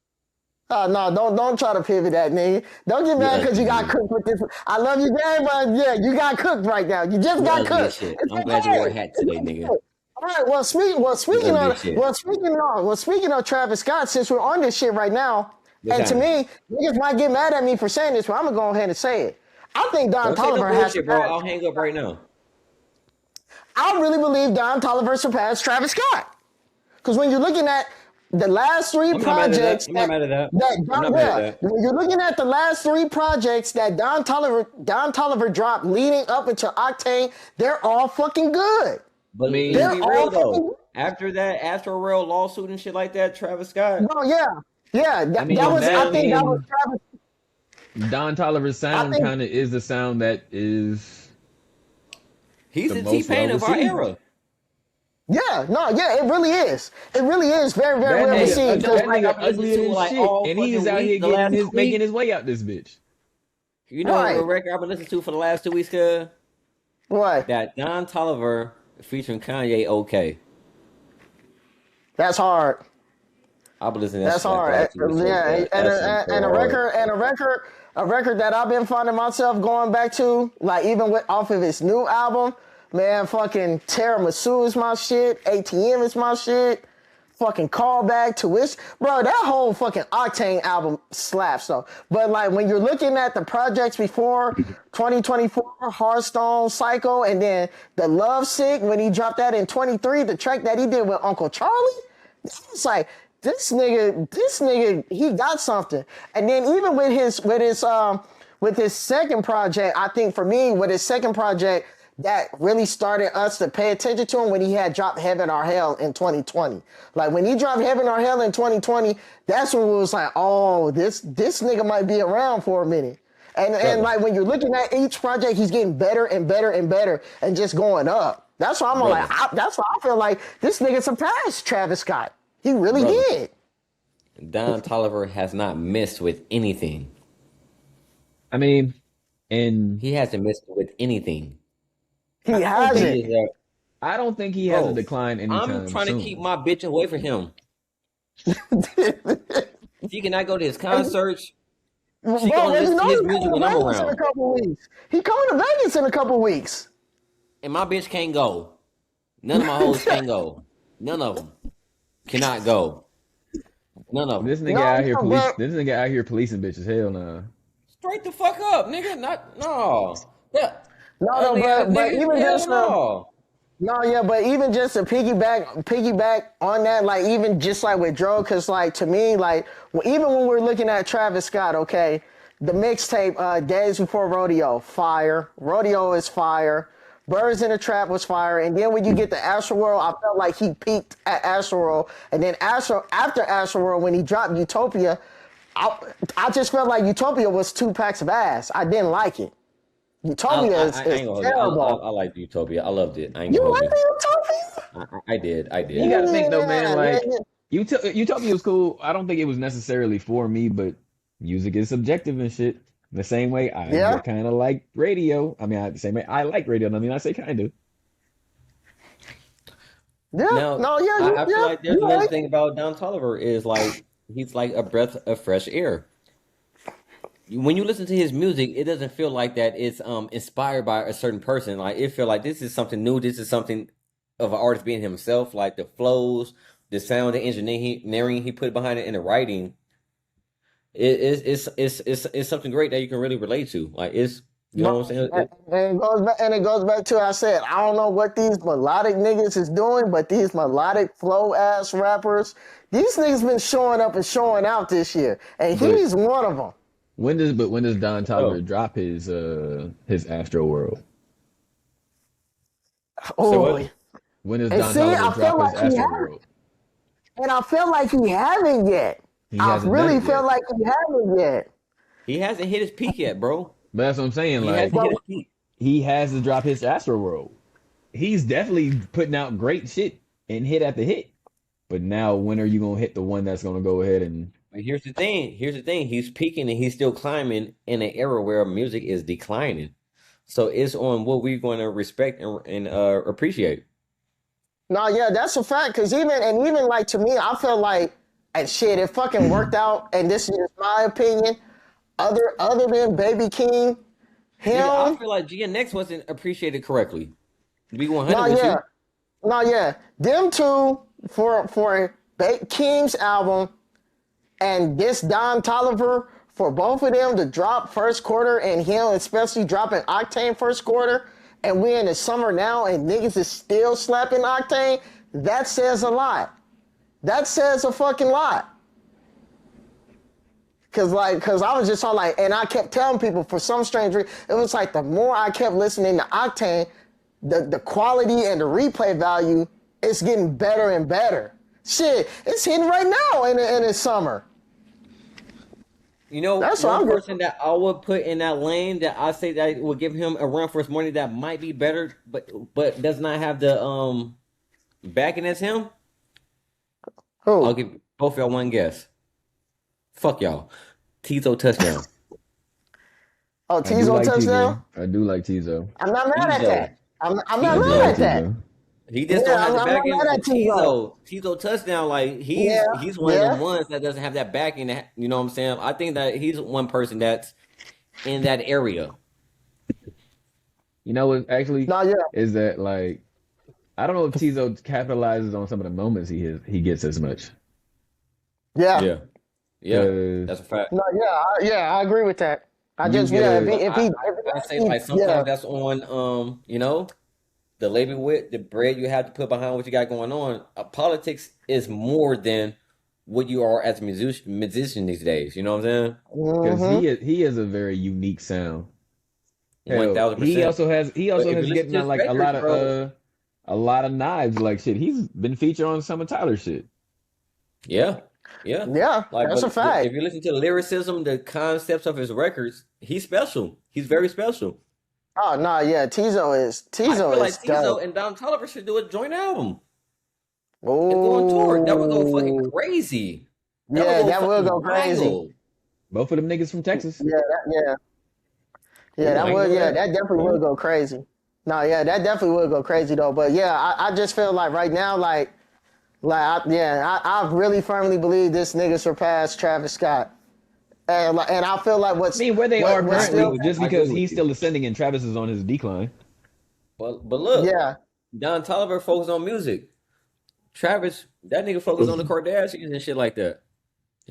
No, don't try to pivot that, nigga. Don't get mad because you got cooked with this. I love you, gang, but yeah, you got cooked right now. You just got cooked. I'm glad you wore a hat today, nigga. All right. Speaking of Travis Scott, since we're on this shit right now, to me, niggas might get mad at me for saying this, but I'm gonna go ahead and say it. I think Don Tolliver has. Bro, I'll hang up right now. I really believe Don Tolliver surpassed Travis Scott, because when you're looking at the last three projects, I'm not mad at that. When you're looking at the last three projects that Don Tolliver dropped leading up into Octane, they're all fucking good. But be real though. After that Astro World lawsuit and shit like that, Travis Scott. Oh yeah. That was Travis. Don Tolliver's sound kind of is the sound that is. He's the T-Pain of our era. It really is. It really is very, very well received. That nigga ugly as shit, and he's out here making his way out this bitch. You know what record I've been listening to for the last 2 weeks, cuz? What? That Don Tolliver featuring Kanye, okay. That's hard. I've been listening to that. That's hard. And a record that I've been finding myself going back to, like even off of his new album, man, fucking Tiramisu is my shit, ATM is my shit, fucking Callback to Wish. Bro, that whole fucking Octane album slaps though. But like when you're looking at the projects before 2024, Hearthstone, Psycho, and then the Love Sick, when he dropped that in 23, the track that he did with Uncle Charlie, it's like, this nigga, he got something. And then even with his second project, I think for me, with his second project, that really started us to pay attention to him when he had dropped Heaven or Hell in 2020. Like when he dropped Heaven or Hell in 2020, that's when we was like, oh, this nigga might be around for a minute. And like when you're looking at each project, he's getting better and better and better and just going up. That's why that's why I feel like this nigga surpassed Travis Scott. He really did. Don Tolliver has not missed with anything. I mean, and he hasn't missed with anything. He hasn't. I don't think he has a decline anytime I'm trying soon. to keep my bitch away from him. She cannot go to his concerts. She gonna listen to his music when I'm around. He coming to Vegas in a couple weeks. And my bitch can't go. None of my hoes can go. None of them cannot go. None of them. This nigga out here This nigga out here policing bitches. Hell nah. Straight the fuck up, nigga. No. Yeah. No, but even just but even just to piggyback on that, like even just like with Dro, because like to me, like even when we're looking at Travis Scott, okay, the mixtape Days Before Rodeo, fire. Rodeo is fire. Birds in the Trap was fire. And then when you get to Astroworld, I felt like he peaked at Astroworld. And then after Astroworld, when he dropped Utopia, I just felt like Utopia was 2 packs of ass. I didn't like it. Utopia is terrible. I liked Utopia. I loved it. You liked Utopia? I did. You gotta think though, man. Like Utopia was cool. I don't think it was necessarily for me, but music is subjective and shit. The same way I kind of like radio. I mean, the same way I like radio. I mean, I say kind of. Yeah. I feel like there's another thing about Don Tolliver is like he's like a breath of fresh air. When you listen to his music, it doesn't feel like that it's inspired by a certain person. Like it feel like this is something new. This is something of an artist being himself. Like the flows, the sound, the engineering he put behind it, and the writing. It's something great that you can really relate to. Like it's, you know what I'm saying? And it goes back to I said, I don't know what these melodic niggas is doing, but these melodic flow ass rappers, these niggas been showing up and showing out this year, and he's one of them. When does Don Tolliver drop his Astro World? Oh, when does Don Tolliver drop his Astro World? And I feel like he haven't yet. I really feel like he hasn't yet. He hasn't hit his peak yet, bro. But that's what I'm saying. He has to drop his Astro World. He's definitely putting out great shit and hit after hit. But now, when are you gonna hit the one that's gonna go ahead and? But here's the thing. He's peaking and he's still climbing in an era where music is declining. So it's on what we're going to respect and appreciate. No, yeah, that's a fact. Because even like to me, I feel like. And shit, it fucking worked out. And this is my opinion. Other than Baby King, him. Yeah, I feel like GNX wasn't appreciated correctly. To be 100 with you. No, yeah. Them two for King's album and this Don Tolliver, for both of them to drop first quarter and him especially dropping Octane first quarter, and we're in the summer now and niggas is still slapping Octane, that says a lot. That says a fucking lot. Cause I was just all like, and I kept telling people for some strange reason, it was like the more I kept listening to Octane, the quality and the replay value is getting better and better. Shit, it's hitting right now in the summer. You know, that's one person that I would put in that lane that I say that would give him a run for his money that might be better, but does not have the backing as him. Who? I'll give both y'all one guess. Fuck y'all. Tizo touchdown. Oh, Tizo touchdown? I do like Tizo. I'm not mad at that. I'm not mad at that. He just don't have the backing for Tizo. Tizo touchdown, like he's one of the ones that doesn't have that backing. You know what I'm saying? I think that he's one person that's in that area. You know what? Actually, is that like I don't know if Tizo capitalizes on some of the moments he gets as much. Yeah, that's a fact. No, I agree with that. I say like sometimes that's on you know, the labor with the bread you have to put behind what you got going on. Politics is more than what you are as a musician these days. You know what I'm saying? Because he has a very unique sound. 1,000%. He also has getting on like a lot of knives, like shit. He's been featured on some of Tyler's shit. Yeah. Like, that's a fact. If you listen to the lyricism, the concepts of his records, he's special. He's very special. Oh no, yeah, Tizo is. I feel like Tizo and Don Tolliver should do a joint album. Oh, and go on tour. That would go fucking crazy. That would go crazy. Both of them niggas from Texas. That definitely would go crazy. No, yeah, that definitely would go crazy though. But yeah, I just feel like right now, I really firmly believe this nigga surpassed Travis Scott. And I feel like where they are currently, just because he's still ascending and Travis is on his decline. But look, Don Tolliver focused on music. Travis, that nigga focus on the Kardashians and shit like that.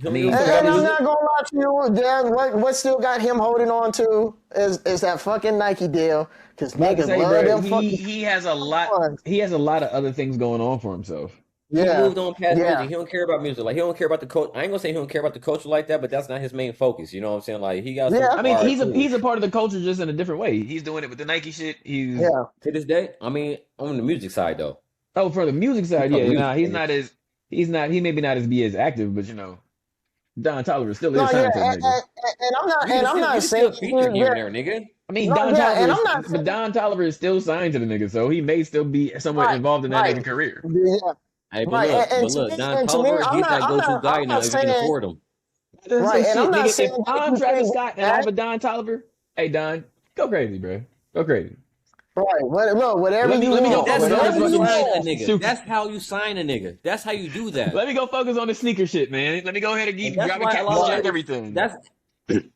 I mean, and I'm not gonna lie to you, Dan. What still got him holding on to is that fucking Nike deal. Because niggas love them fucking. He has a lot. He has a lot of other things going on for himself. He moved on past music. He don't care about music. Like he don't care about the coach. I ain't gonna say he don't care about the culture like that, but that's not his main focus. You know what I'm saying? Like he got. I mean, he's a part of the culture just in a different way. He's doing it with the Nike shit. To this day. I mean, on the music side though. Oh, for the music side, he's not as he maybe not as active, but you know. Don Tolliver still is signed to the nigga. And I'm not saying featuring here and there, nigga. I mean, Don Tolliver is still signed to the nigga, so he may still be somewhat involved in that nigga career. Yeah. Hey, but look, Don Tolliver, he's that go-to guy now if you can afford him. Right, and I'm not saying if I'm Travis Scott and I have a Don Tolliver, hey Don, go crazy, bro. Go crazy. Right, whatever you want. That's how you sign a nigga. That's how you sign a nigga. That's how you do that. Let me go focus on the sneaker shit, man. Let me go ahead and keep dropping caps and everything.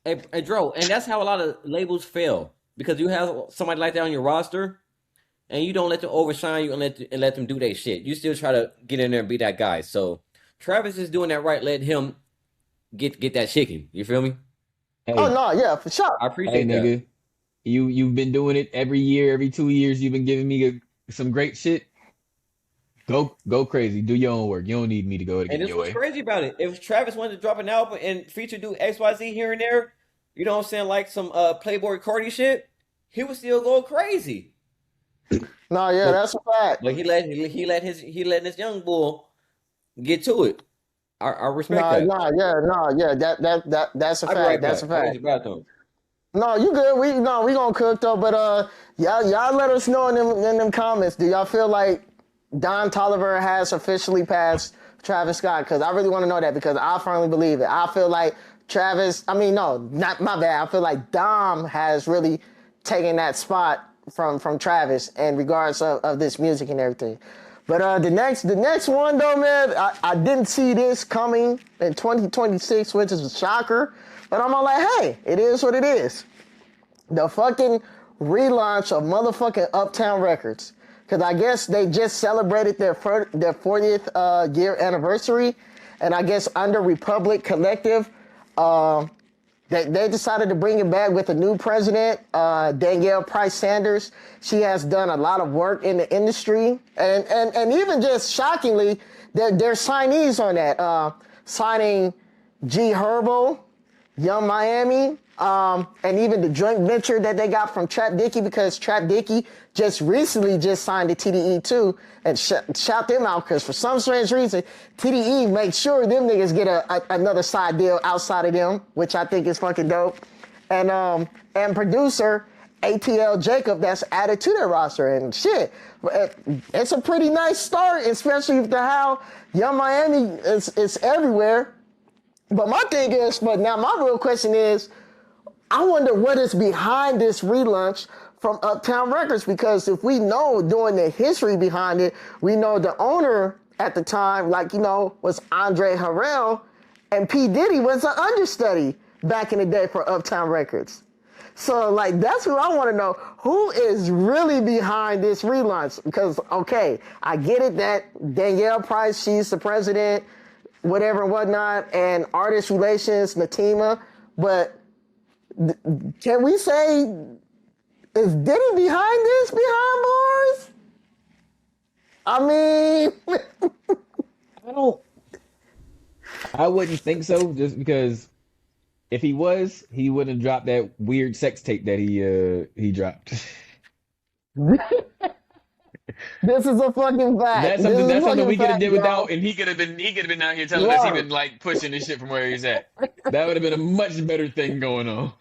Hey, Dro, and that's how a lot of labels fail. Because you have somebody like that on your roster, and you don't let them overshine you and let them do their shit. You still try to get in there and be that guy. So Travis is doing that right. Let him get that chicken. You feel me? Hey, oh no, yeah, for sure. I appreciate that. Nigga. You've been doing it every year, every 2 years. You've been giving me some great shit. Go crazy. Do your own work. You don't need me to go to get your way. And this what's crazy about it. If Travis wanted to drop an album and feature do XYZ here and there, you know what I'm saying, like some Playboy Cardi shit, he would still go crazy. No, yeah, that's a fact. But he let his young bull get to it. I respect that. That's a fact. That's a fact. No, you good. We gonna cook though, but y'all let us know in them comments. Do y'all feel like Don Tolliver has officially passed Travis Scott? Because I really want to know that because I firmly believe it. I feel like not my bad. I feel like Dom has really taken that spot from Travis in regards of this music and everything. But the next one though, man, I didn't see this coming in 2026, which is a shocker. But I'm all like, hey, it is what it is. The fucking relaunch of motherfucking Uptown Records. Because I guess they just celebrated their 40th year anniversary. And I guess under Republic Collective, they decided to bring it back with a new president, Danielle Price Sanders. She has done a lot of work in the industry. And even just shockingly, they're signees on that. Signing G Herbo, Young Miami, and even the joint venture that they got from Trap Dickey, because Trap Dickey just recently signed to TDE too, and shout them out because for some strange reason, TDE makes sure them niggas get another side deal outside of them, which I think is fucking dope. And producer ATL Jacob that's added to their roster and shit. It's a pretty nice start, especially with how Young Miami is everywhere. But my thing is, now my real question is, I wonder what is behind this relaunch from Uptown Records, because if we know during the history behind it, we know the owner at the time, was Andre Harrell, and P. Diddy was an understudy back in the day for Uptown Records. So, that's what I want to know. Who is really behind this relaunch? Because, okay, I get it that Danielle Price, she's the president, whatever and whatnot, and artist relations, Natima, but can we say, is Diddy behind this, behind bars? I mean... I wouldn't think so, just because if he was, he wouldn't have dropped that weird sex tape that he dropped. This is a fucking fact. That's something we could have did without, and he could have been out here telling us he been pushing this shit from where he's at. That would have been a much better thing going on.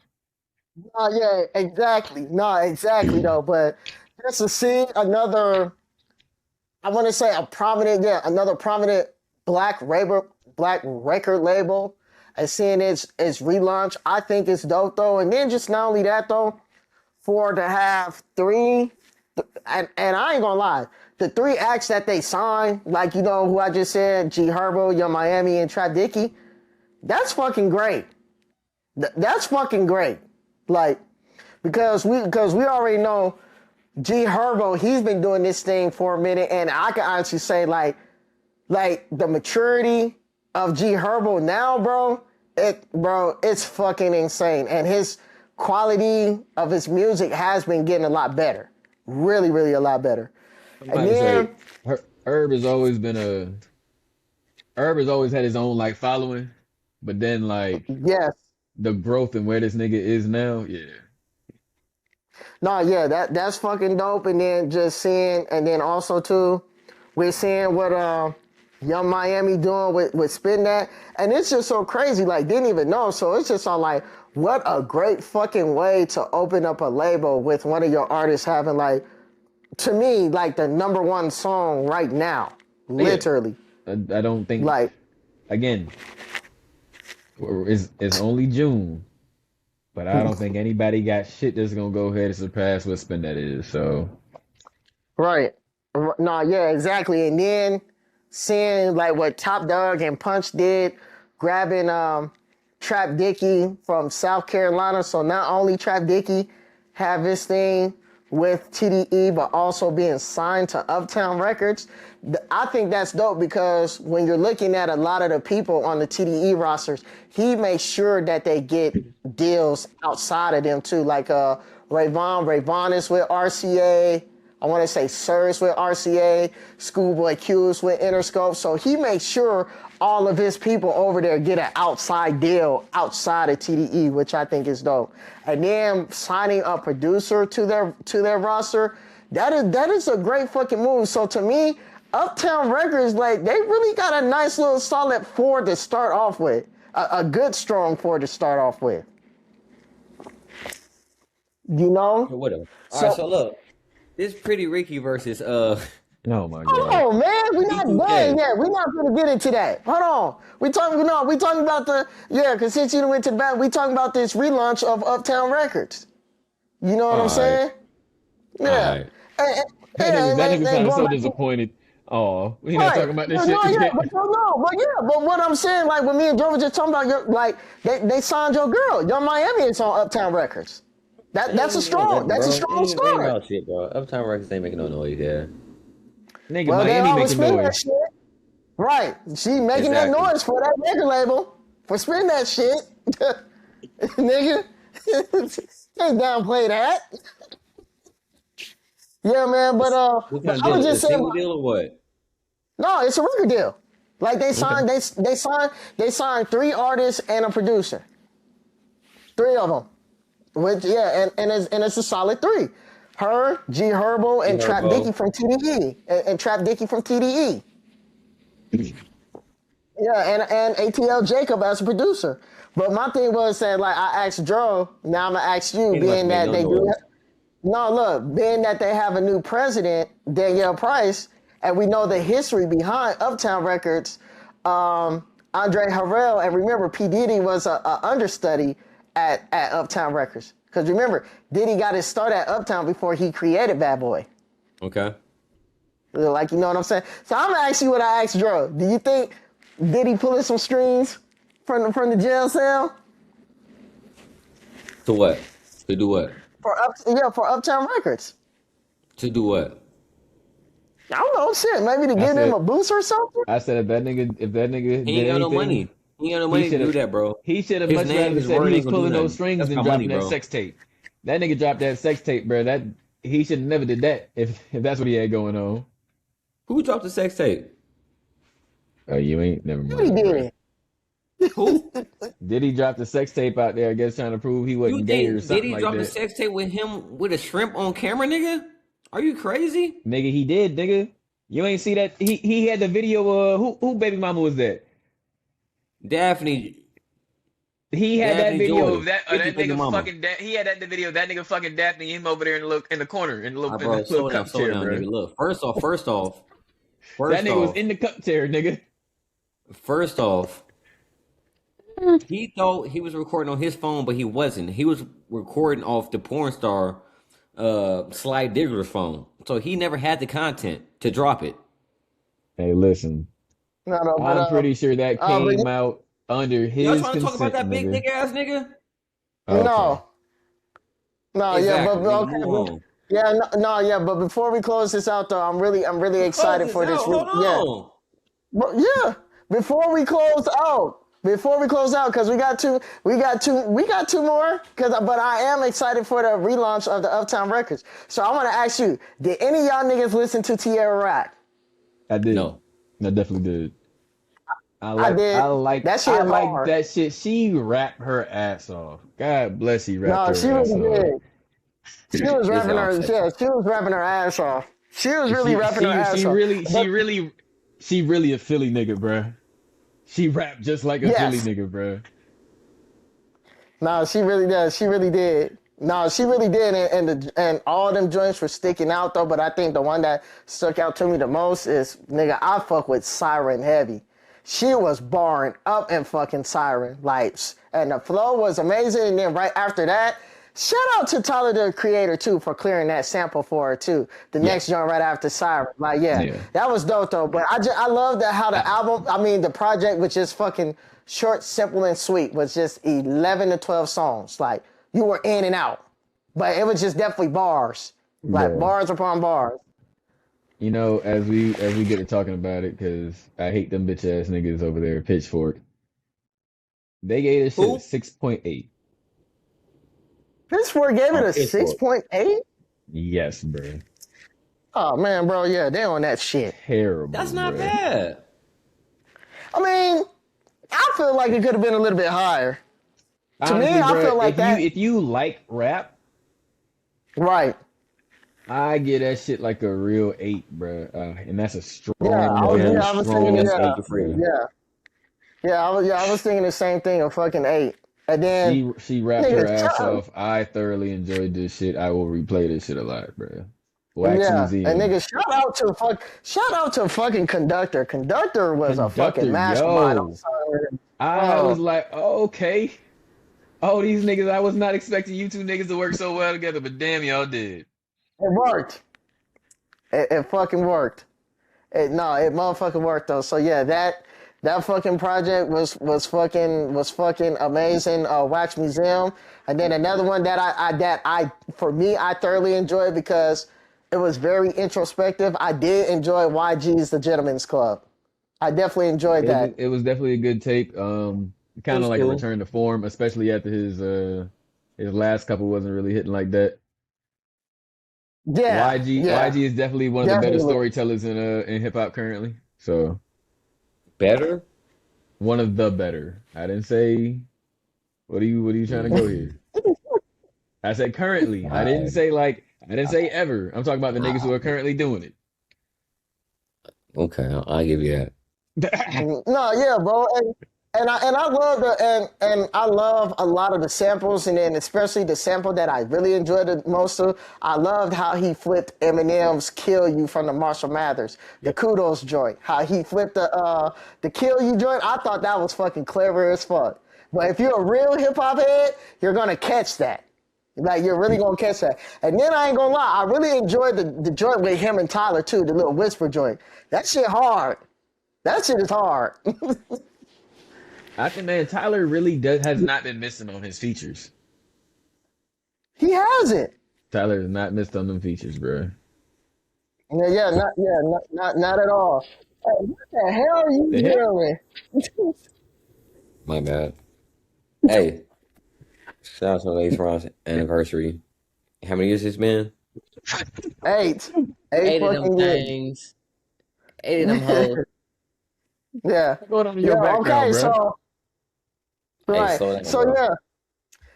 Yeah, exactly. No, exactly though. But just to see another, I want to say another prominent black record label, and seeing its relaunch, I think it's dope though. And then just not only that though, to have three. And I ain't gonna lie, the three acts that they signed, who I just said, G Herbo, Young Miami, and Trap Dickey, that's fucking great. That's fucking great. Because we already know G Herbo, he's been doing this thing for a minute, and I can honestly say, like the maturity of G Herbo now, bro, it's fucking insane. And his quality of his music has been getting a lot better. Really, really a lot better. And then Herb has always had his own like following, but then like yes. the growth and where this nigga is now, yeah. No, yeah, that's fucking dope. And then just seeing, and then also too, we're seeing what Young Miami doing with Spin That, and it's just so crazy. Like, didn't even know. So it's just all like, what a great fucking way to open up a label with one of your artists having like, to me, like the number one song right now, literally. I don't think like again. It's only June, but I don't think anybody got shit that's gonna go ahead and surpass what Spin That is. So, right, no, yeah, exactly. And then seeing like what Top Dog and Punch did, grabbing Trap Dickey from South Carolina. So not only Trap Dickey have this thing with TDE, but also being signed to Uptown Records. I think that's dope because when you're looking at a lot of the people on the TDE rosters, he makes sure that they get deals outside of them too. Like Rayvon is with RCA. I want to say Sir is with RCA. Schoolboy Q is with Interscope. So he makes sure all of his people over there get an outside deal outside of TDE, which I think is dope. And then signing a producer to their roster, that is a great fucking move. So to me, Uptown Records, like, they really got a nice little solid four to start off with. A good strong four to start off with. You know? Whatever. All right, so look. This Pretty Ricky versus oh my god. Oh man, we're not done yet. We're not gonna get into that. Hold on. We talking about because since you went to the back, we talking about this relaunch of Uptown Records. You know what I'm saying? Yeah. That nigga sounded so disappointed. Oh, we not talking about this shit. But what I'm saying, like when me and Joe were just talking about, they signed your girl, Young Miami, it's on Uptown Records. That's a strong story. About shit, bro. Uptown Records ain't making no noise, yeah. Nigga, Miami making noise. Right. She making that noise for that record label. For Spin That shit. Nigga. Can't downplay that. Yeah, man, but I was just saying. Deal or what? No, it's a record deal. Like they signed they signed 3 artists and a producer. 3 of them. Which and it's a solid 3. Her, G Herbo, and Trap Dickey from TDE. And Trap Dickey from TDE. Yeah, and ATL Jacob as a producer. But my thing was that, like, I asked Dro, now I'm gonna ask you, being that they do that. No, look, being that they have a new president, Danielle Price, and we know the history behind Uptown Records, Andre Harrell, and remember, P. Diddy was a understudy at Uptown Records. Because remember, Diddy got his start at Uptown before he created Bad Boy. Okay. Like, you know what I'm saying? So I'm going to ask you what I asked Dro. Do you think Diddy pulling some strings from the jail cell? To what? To do what? For Uptown Records. To do what? I don't know, shit. Maybe to give him a boost or something? I said if that nigga he ain't got no money. He ain't got no money to do that, bro. He should have much rather said he was pulling those strings than dropping that sex tape. That nigga dropped that sex tape, bro. That he should have never did that if that's what he had going on. Who dropped the sex tape? Oh, you ain't never mind. He did it. Who? Did he drop the sex tape out there? I guess trying to prove he wasn't gay or something like that. Did he drop the sex tape with him with a shrimp on camera, nigga? Are you crazy? Nigga, he did, nigga. You ain't see that? He had the video. Who baby mama was that? Daphne. He had Daphne that video Jordan. of that nigga fucking. He had that video of that nigga fucking Daphne. Him over there in the corner in the little cup chair, bro. Nigga. Look, first off, that nigga was in the cup chair, nigga. First off, he thought he was recording on his phone, but he wasn't. He was recording off the porn star Sly Diggler's phone, so he never had the content to drop it. Hey, listen. No, I'm pretty sure that came out under his consent. Y'all trying to talk about that big nigga ass nigga? Okay. No, exactly. But before we close this out, though, I'm really excited for this. Hold on. But yeah, before we close out, because we got two more. But I am excited for the relaunch of the Uptown Records. So I want to ask you: did any of y'all niggas listen to Tierra rap? I did. No. I definitely did. I did. That shit is hard. That shit. She rapped her ass off. God bless she rapped No, her she ass really off. did. She was rapping her. Yeah, she was rapping her ass off. She was really rapping her ass off. She really a Philly nigga, bruh. She rapped just like a Philly nigga, bruh. No, she really does. She really did. No, she really did, and all them joints were sticking out though. But I think the one that stuck out to me the most is nigga. I fuck with Siren heavy. She was barring up and fucking Siren, like, and the flow was amazing. And then right after that, shout out to Tyler the Creator too for clearing that sample for her too. The next joint right after Siren, like that was dope though. But I love that how the album, I mean the project, which is fucking short, simple, and sweet, was just 11 to 12 songs. Like you were in and out, but it was just definitely bars, like bars upon bars. You know, as we get to talking about it, because I hate them bitch ass niggas over there at Pitchfork. They gave this shit 6.8. Pitchfork gave it a 6.8? Yes, bro. Oh man, bro, yeah, they on that shit. Terrible. That's not bad. I mean, I feel like it could have been a little bit higher. Honestly, to me, I feel like if you like rap, right? I get that shit like a real 8, bro. And that's a strong, I was thinking the same thing, a fucking 8. And then she rapped her ass off. I thoroughly enjoyed this shit. I will replay this shit a lot, bro. Wax Museum. And nigga, shout out to fucking Conductor. Conductor was a fucking mastermind. I was like, okay. Oh, these niggas, I was not expecting you two niggas to work so well together, but damn, y'all did. It worked. It fucking worked. It motherfucking worked though. So yeah, that fucking project was fucking amazing. Wax Museum, and then another one that I thoroughly enjoyed because it was very introspective. I did enjoy YG's The Gentleman's Club. I definitely enjoyed that. It was definitely a good take. Kind of like a return to form, especially after his last couple wasn't really hitting like that. Yeah, YG is definitely one of the better storytellers in hip hop currently. So better, one of the better. I didn't say. What are you trying to go here? I said currently. I didn't say ever. I'm talking about the niggas who are currently doing it. Okay, I'll give you that. No, yeah, bro. And I love a lot of the samples, and then especially the sample that I really enjoyed the most of. I loved how he flipped Eminem's "Kill You" from the Marshall Mathers, the Kudos joint. How he flipped the "Kill You" joint. I thought that was fucking clever as fuck. But if you're a real hip hop head, you're gonna catch that. Like you're really gonna catch that. And then I ain't gonna lie, I really enjoyed the joint with him and Tyler too, the little whisper joint. That shit hard. That shit is hard. I think, man, Tyler really has not been missing on his features. He hasn't. Tyler has not missed on them features, bro. Not at all. Hey, what the hell are you doing? My bad. Hey, shout out to Lace Ross anniversary. How many years it's been? 8. 8 of them things. 8 of them hoes. Yeah. Going on your background, bro. So. Right. Hey, so yeah.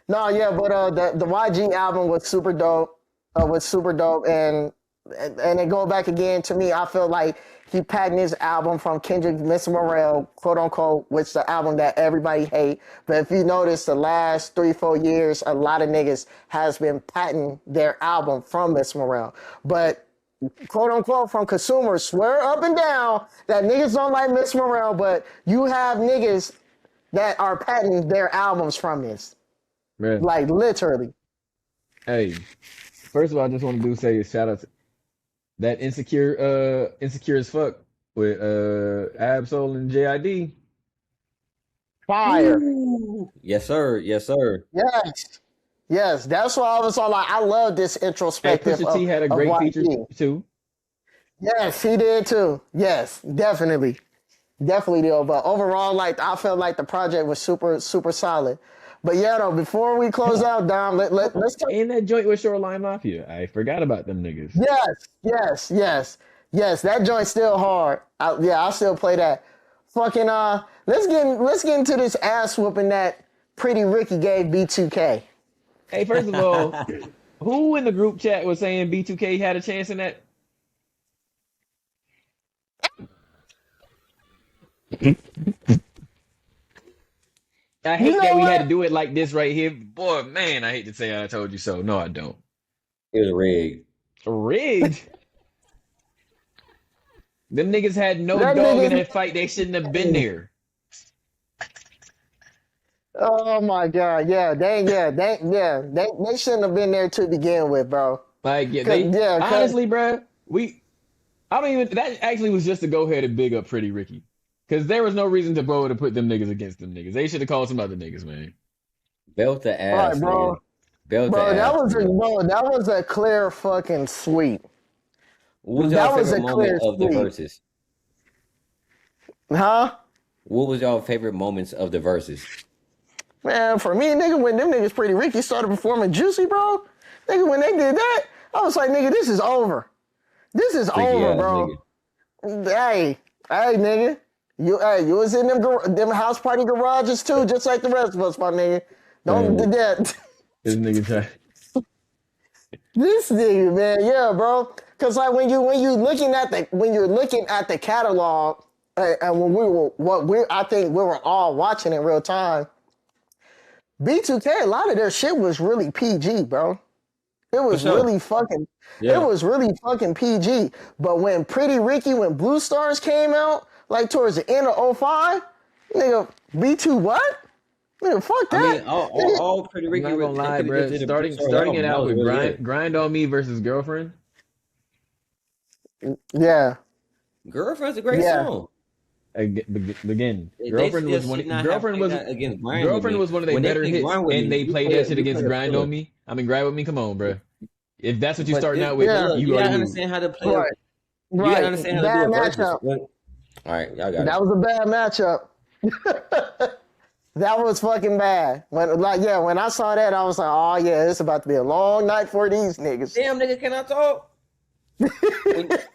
No, yeah, but the YG album was super dope. And then going back again, to me, I feel like he patented his album from Kendrick Miss Morale, quote unquote, which the album that everybody hate. But if you notice the last 3-4 years, a lot of niggas has been patenting their album from Miss Morale. But quote unquote from consumers swear up and down that niggas don't like Miss Morale, but you have niggas that are patenting their albums from this. Man. Like literally. Hey, first of all, I just want to say a shout out to that insecure as fuck with Absol and JID. Fire. Ooh. Yes, sir. Yes. Yes, that's why I was all like, I love this introspective. Pusha T had a great feature too. Yes, he did too. Yes, definitely. Definitely do. But overall, like I felt like the project was super, super solid. But yeah, though, before we close out, Dom, let's talk. And that joint with Shoreline Mafia. I forgot about them niggas. Yes. That joint's still hard. I'll still play that. Fucking let's get into this ass whooping that Pretty Ricky gave B2K. Hey, first of all, who in the group chat was saying B2K had a chance in that? I hate that we had to do it like this right here. Boy, man, I hate to say I told you so. No, I don't. It was rigged. Rigged? Them niggas had no dog in that fight. They shouldn't have been there. Oh my God! They shouldn't have been there to begin with, bro. Like, honestly, bro, that actually was just to go ahead and big up Pretty Ricky. Because there was no reason to to put them niggas against them niggas. They should have called some other niggas, man. Belt the ass, right, bro. Man. Belt bro, the that ass. That was a clear fucking sweep. What was your favorite moment of the verses? Huh? What was your favorite moments of the verses? Man, for me, nigga, when them niggas Pretty Ricky started performing Juicy, bro, nigga, when they did that, I was like, nigga, this is over. This is over, bro. Nigga. Hey, nigga. You was in them house party garages too, just like the rest of us, my nigga. Don't do that. This nigga try. This nigga, man, yeah, bro. Cause like when you're looking at the catalog, and I think we were all watching in real time. B2K, a lot of their shit was really PG, bro. It was really fucking. Yeah. It was really fucking PG. But when Pretty Ricky, when Blue Stars came out, like towards the end of 05, nigga, B2 what? Nigga, fuck that. I mean, all Pretty Ricky. I'm not gonna lie, bro. Starting it out with Grind on Me versus Girlfriend. Yeah. Girlfriend's a great song. Again, Girlfriend was one of their better hits, and they played that shit against Grind on Me. I mean, Grind with Me, come on, bro. If that's what you're starting out with, you gotta understand how to play. Right. You gotta understand how to do a versus. All right, y'all got it. That was a bad matchup. That was fucking bad. When I saw that, I was like, oh yeah, it's about to be a long night for these niggas. Damn, nigga, can I talk?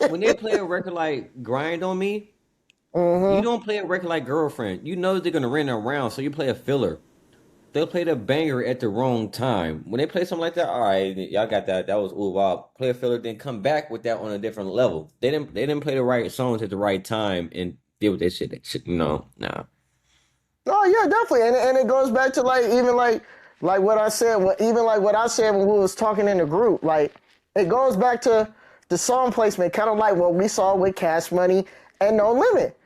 when they play a record like Grind on Me, you don't play a record like Girlfriend. You know they're gonna run around, so you play a filler. They'll play the banger at the wrong time. When they play something like that, all right, y'all got that. That was wow. Play a filler, then come back with that on a different level. They didn't play the right songs at the right time and deal with that shit. That shit, no, nah. Oh yeah, definitely, and it goes back to like what I said. What I said when we was talking in the group. Like it goes back to the song placement, kind of like what we saw with Cash Money and No Limit.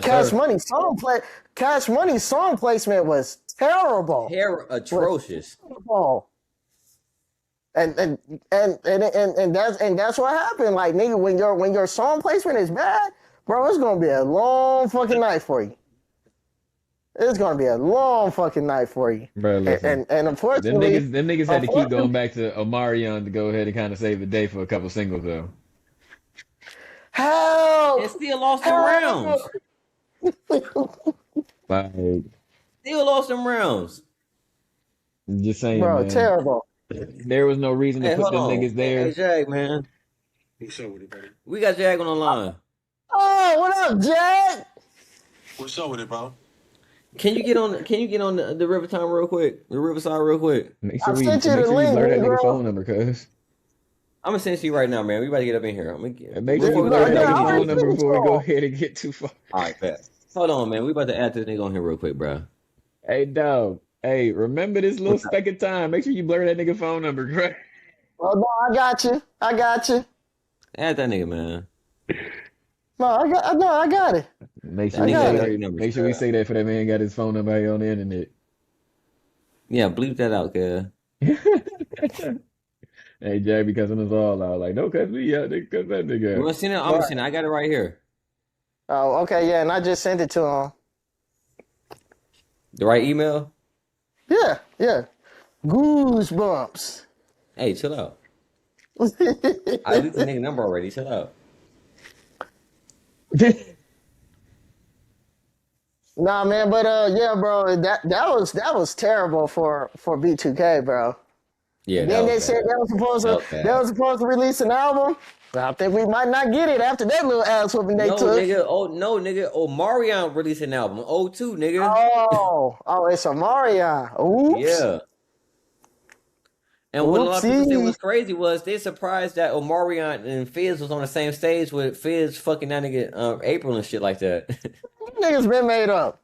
Cash Money song placement was terrible. Atrocious. Terrible. And that's what happened. Like nigga, when your song placement is bad, bro, it's gonna be a long fucking night for you. It's gonna be a long fucking night for you. Bro, listen, and unfortunately, them niggas had to keep going back to Omarion to go ahead and kind of save the day for a couple singles though. Help! And still lost them rounds. Still lost them rounds. I'm just saying, bro, man. Terrible. There was no reason to put them niggas there. Hey, Jag, man. What's up with it, buddy? We got Jag on the line. Oh, what up, Jag? What's up with it, bro? Can you get on the Riverside real quick? Make sure you blur that nigga phone number, cuz. I'm gonna send it to you right now, man. We about to get up in here. Make sure you blur that nigga phone number before we go ahead and get too far. All right, bet. Hold on, man. We about to add this nigga on here real quick, bro. Hey, dog. Hey, remember this little speck of time. Make sure you blur that nigga phone number, correct? Oh, no, I got you. Add that nigga, man. No, I got it. Make sure we say that for that man got his phone number out on the internet. Yeah, bleep that out, cuz. Hey, Jack, because us all out. Like, no, cuz we out there, cuz that nigga. You want to send it? I'm going to send it. I got it right here. Oh, okay, yeah, and I just sent it to him. The right email? Yeah. Goosebumps. Hey, chill out. I did the nigga number already. Chill out. Nah, man, but yeah, bro, that was terrible for B2K, bro. Yeah, Then they was said bad. they was supposed to release an album. Well, I think we might not get it after that little ass whooping they No, took. nigga. Oh no, nigga. Oh, Marion released an album. 02, nigga. Oh, it's a Marion. Oops. Yeah. And what a lot of people said was crazy was they surprised that Omarion and Fizz was on the same stage with Fizz fucking that nigga April and shit like that. Niggas been made up.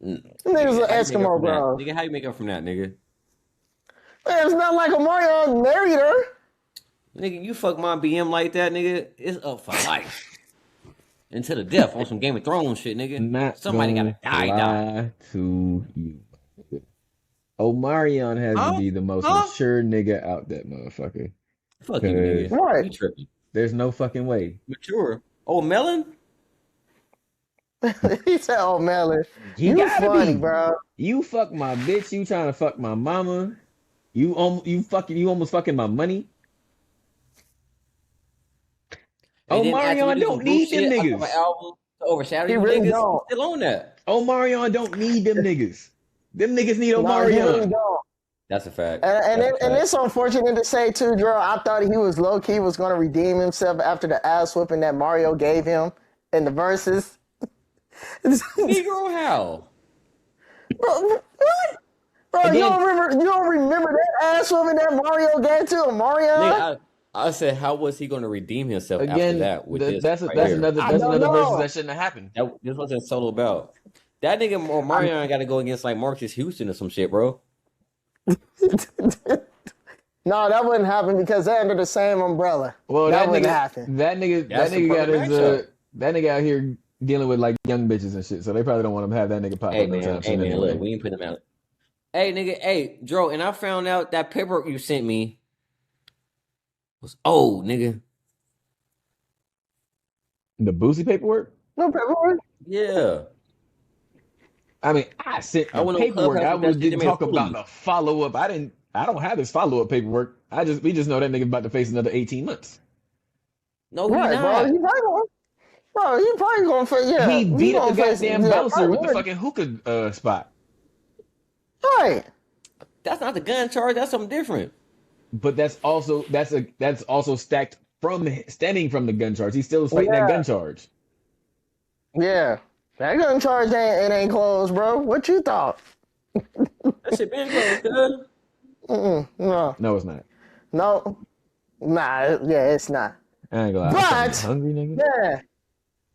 Niggas are Eskimo, bro. Nigga, how you make up from that, nigga? Man, it's not like Omarion married her. Nigga, you fuck my BM like that, nigga, it's up for life. Until the death on some Game of Thrones shit, nigga. Somebody gotta die to you. Omarion has to be the most mature nigga out that motherfucker. Fuck you, nigga. What? You tripping. There's no fucking way. Mature. Oh, Melon? He said, "Oh, Melon, you funny, bro. You fuck my bitch. You trying to fuck my mama. You almost fucking my money." Omarion don't need them niggas. Album to overshadow He you really niggas. don't. Still on that. Omarion don't need them niggas. Them niggas need Omarion. He really don't. That's a fact. And it's unfortunate to say too, Dro. I thought he was low key was going to redeem himself after the ass whooping that Mario gave him in the verses. Negro, how? Bro, what? Bro, you don't remember that ass whooping that Mario gave to Mario? Nigga, I said, how was he going to redeem himself after that? With that's another versus that shouldn't have happened. This wasn't solo about. That nigga Mario got to go against like Marcus Houston or some shit, bro. No, that wouldn't happen because they're under the same umbrella. Well, that wouldn't happen. That nigga out here dealing with like young bitches and shit, so they probably don't want him to have that nigga pop up no time soon. Man, look, we ain't put him out. Hey, nigga, hey, Dro, and I found out that paperwork you sent me was old, nigga. The Boosie paperwork? No paperwork? Yeah. I mean, I sent the paperwork. I didn't talk about the follow-up. I don't have his follow-up paperwork. We just know that nigga about to face another 18 months. No, right, bro. He probably gonna face, yeah. He beat up the goddamn bouncer with the fucking hookah spot. Right. That's not the gun charge. That's something different. But that's also stacked stemming from the gun charge. He still is fighting that gun charge. Yeah. That gun charge ain't closed, bro. What you thought? That shit been closed, good. No. No, it's not. No. Nah, yeah, it's not. I ain't gonna lie. But, hungry, nigga?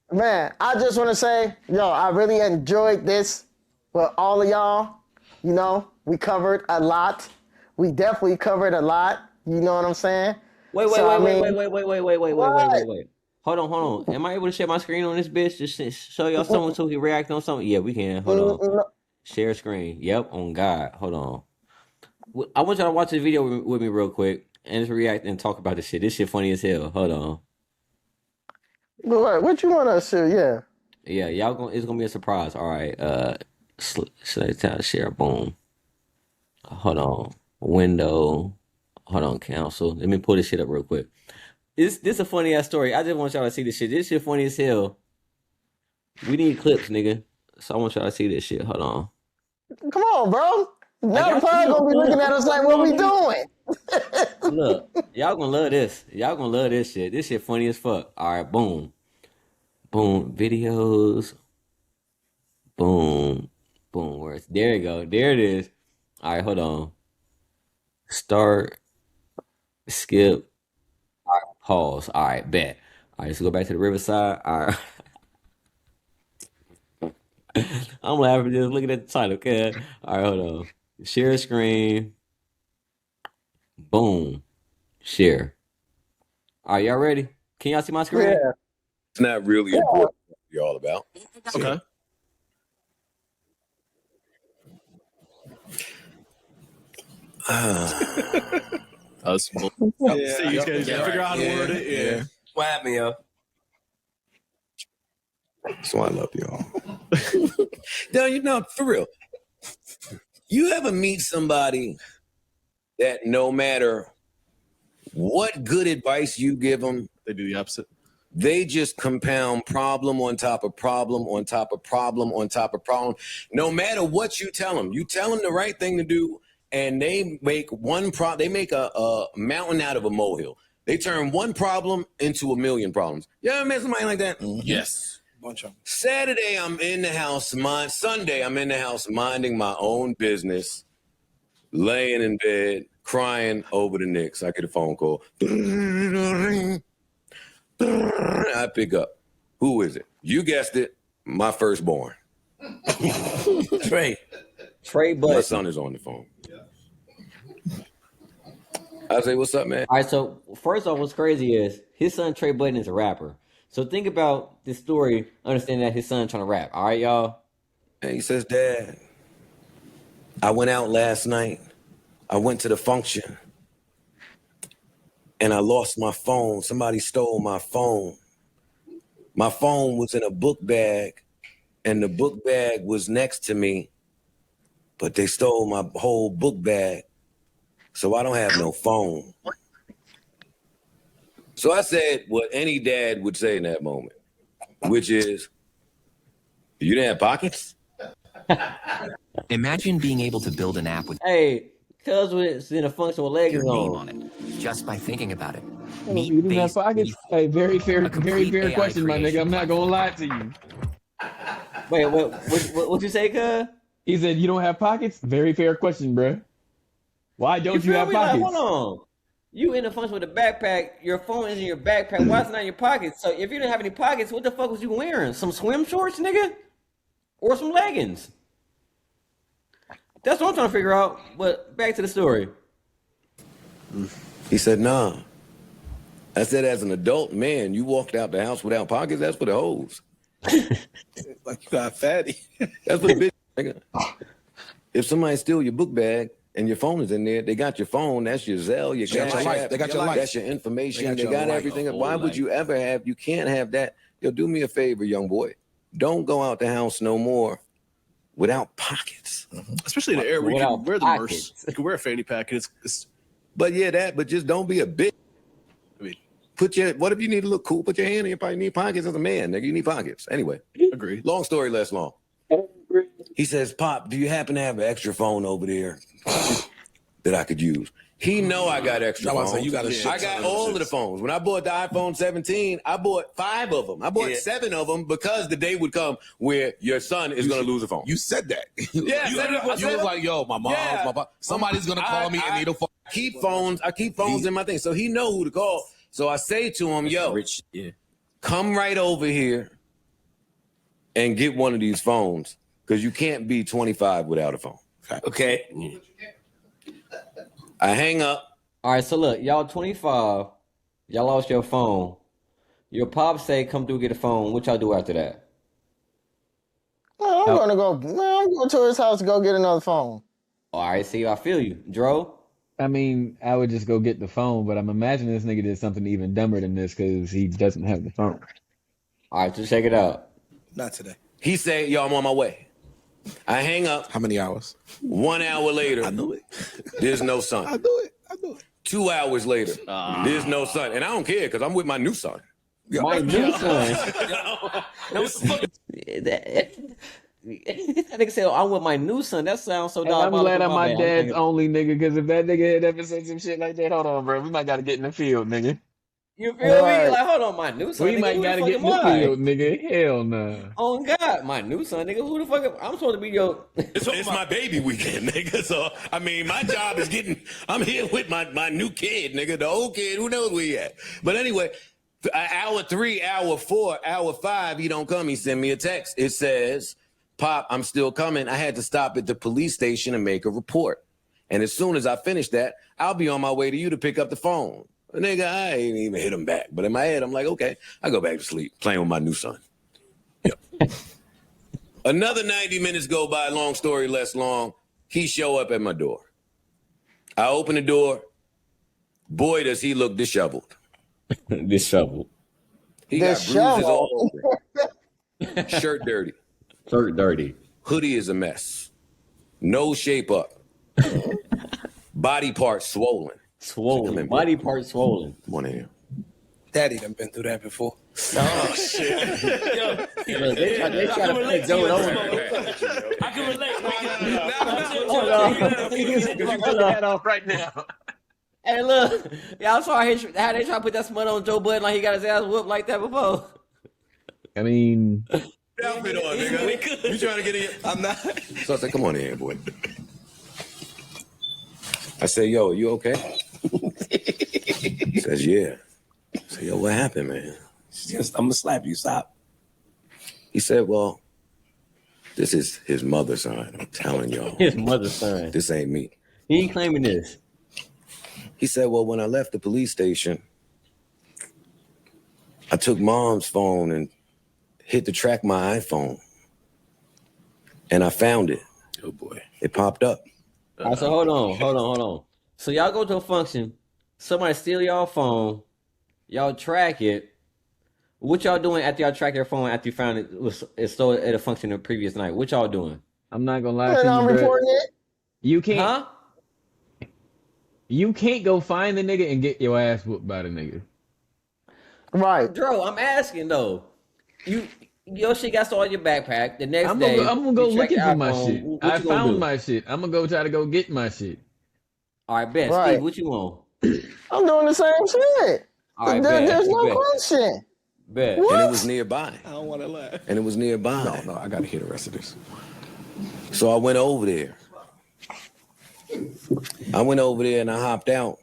Man, I just want to say, I really enjoyed this with all of y'all. You know, we covered a lot. We definitely covered a lot. You know what I'm saying? Wait. Hold on. Am I able to share my screen on this bitch? Just show y'all someone so we can react on something? Yeah, we can. Hold on. Share screen. Yep, on God. Hold on. I want y'all to watch this video with me real quick and just react and talk about this shit. This shit funny as hell. Hold on. What you want us to? Yeah. Yeah, it's gonna be a surprise. All right. Should I share? Boom. Hold on. Window. Hold on. Cancel. Let me pull this shit up real quick. This a funny ass story. I just want y'all to see this shit. This shit funny as hell. We need clips, nigga. So I want y'all to see this shit. Hold on. Come on, bro. Now the probably gonna be looking at us like, what we doing? Look, y'all gonna love this. Y'all gonna love this shit. This shit funny as fuck. All right, boom. Boom. Videos. Boom. Boom. There you go. There it is. All right, hold on. Start. Skip. All right, pause. All right, bet. All right, let's go back to the Riverside. All right. I'm laughing just looking at the title. Okay. All right, hold on. Share screen. Boom. Share. All right, y'all ready? Can y'all see my screen? Yeah. It's not really important what you're all about. Okay. Us. Yeah, you gotta figure out how to word it. Yeah. What happened, yo? So I love y'all. No, for real. You ever meet somebody that no matter what good advice you give them, They do the opposite. They just compound problem on top of problem on top of problem on top of problem. No matter what you tell them the right thing to do, and they make they make a mountain out of a molehill. They turn one problem into a million problems. You ever met somebody like that? Mm-hmm. Yes. Bunch of them. Sunday, I'm in the house minding my own business, laying in bed, crying over the Knicks. I get a phone call. I pick up. Who is it? You guessed it. My firstborn. Trey Button. My son is on the phone. I say, what's up, man? All right, so first off, what's crazy is his son Trey Button is a rapper. So think about this story, understanding that his son trying to rap. All right, y'all? And he says, Dad, I went out last night. I went to the function. And I lost my phone. Somebody stole my phone. My phone was in a book bag. And the book bag was next to me. But they stole my whole book bag. So I don't have no phone. So I said what any dad would say in that moment, which is, you didn't have pockets? Imagine being able to build an app with cuz it's in a functional legacy your name on it, just by thinking about it. You didn't have pockets? Hey, very fair question, my nigga. I'm not gonna lie to you. Wait, what you say, cuz? He said you don't have pockets? Very fair question, bro. Why don't you have pockets? Like, hold on. You in the function with a backpack, your phone is in your backpack, why is it not in your pockets? So if you didn't have any pockets, what the fuck was you wearing? Some swim shorts, nigga? Or some leggings? That's what I'm trying to figure out, but back to the story. He said, nah. I said, as an adult man, you walked out the house without pockets, that's for the hoes. Like you got fatty. That's for the bitch, nigga. If somebody steal your book bag, and your phone is in there, they got your phone, that's your Zelle, your cash app, they got your life. That's your information, they got everything. Why would you ever have, you can't have that. Yo, do me a favor, young boy. Don't go out the house no more without pockets. Mm-hmm. Especially in the era where you can wear the worst. You can wear a fanny pack. But just don't be a bitch. I mean, what if you need to look cool? Put your hand in your pocket. You need pockets as a man, nigga. You need pockets. Anyway. Agree. Long story less long. He says, Pop, do you happen to have an extra phone over there that I could use? He know I got extra phones. I got all of the phones. When I bought the iPhone 17, I bought 5 of them. I bought 7 of them because the day would come where your son is going to lose a phone. You said that. Yeah, you was like, yo, my mom, my pop, somebody's going to call me and need a phone. I keep phones in my thing. So he know who to call. So I say to him, yo, come right over here and get one of these phones. Because you can't be 25 without a phone. Okay? I hang up. All right, so look, y'all 25. Y'all lost your phone. Your pop say, come through, get a phone. What y'all do after that? I'm going to his house to go get another phone. All right, see, I feel you. Dro? I mean, I would just go get the phone, but I'm imagining this nigga did something even dumber than this because he doesn't have the phone. All right, so check it out. Not today. He said, yo, I'm on my way. I hang up. How many hours? 1 hour later. I knew it. There's no son. I knew it. 2 hours later. There's no son. And I don't care because I'm with my new son. My new son? That nigga said, I'm with my new son. That sounds so dumb. I'm glad I'm my dad's only nigga because if that nigga had ever said some shit like that, hold on, bro. We might got to get in the field, nigga. You feel me? Like, hold on, my new son. We might gotta get in the field, nigga. Hell no. Oh God, my new son, nigga. Who the fuck? I'm supposed to be your. It's my baby weekend, nigga. So I mean, my job is I'm here with my new kid, nigga. The old kid, who knows where he at? But anyway, hour 3, hour 4, hour 5, he don't come. He send me a text. It says, Pop, I'm still coming. I had to stop at the police station and make a report. And as soon as I finish that, I'll be on my way to you to pick up the phone. Nigga, I ain't even hit him back. But in my head, I'm like, okay, I go back to sleep, playing with my new son. Yep. Another 90 minutes go by, long story less long. He show up at my door. I open the door. Boy, does he look disheveled. Disheveled. He got bruises all over. Shirt dirty. Shirt dirty. Hoodie is a mess. No shape up. Body parts swollen. Swollen. Body part swollen. Come on in here. Daddy done been through that before. Oh shit! They try to put Joe over. I can relate. That off right now. Hey, look, y'all saw how they try to put that smut on Joe Budden like he got his ass whooped like that before. I mean, Outfit on, nigga. You trying to get in? I'm not. So I said, "Come on in, boy." I said, "Yo, you okay?" He says, "Yeah." I said, "Yo, what happened, man?" I'm gonna slap you. Stop. He said, "Well, this is his mother's son. I'm telling y'all, His mother's son. this ain't me." He ain't claiming this. He said, "Well, when I left the police station, I took mom's phone and hit to track my iPhone, and I found it. Oh boy, it popped up." All right, so hold on. So y'all go to a function, somebody steal y'all phone, y'all track it. What y'all doing after y'all track your phone after you found it stole at a function the previous night? What y'all doing? I'm not gonna lie to you, I'm reporting it. You can't. Huh? You can't go find the nigga and get your ass whooped by the nigga. Right. Dro, I'm asking though. Your shit got stolen in your backpack. The next day, I'm gonna go looking for my shit. What I you gonna found do? my shit. I'm gonna go try to go get my shit. All right, bet. Right. Steve, what you want? I'm doing the same shit. All right, bet. There's no Bet. question. Bet. What? And it was nearby. I don't want to laugh. And it was nearby. No, I gotta hear the rest of this. So I went over there. And I hopped out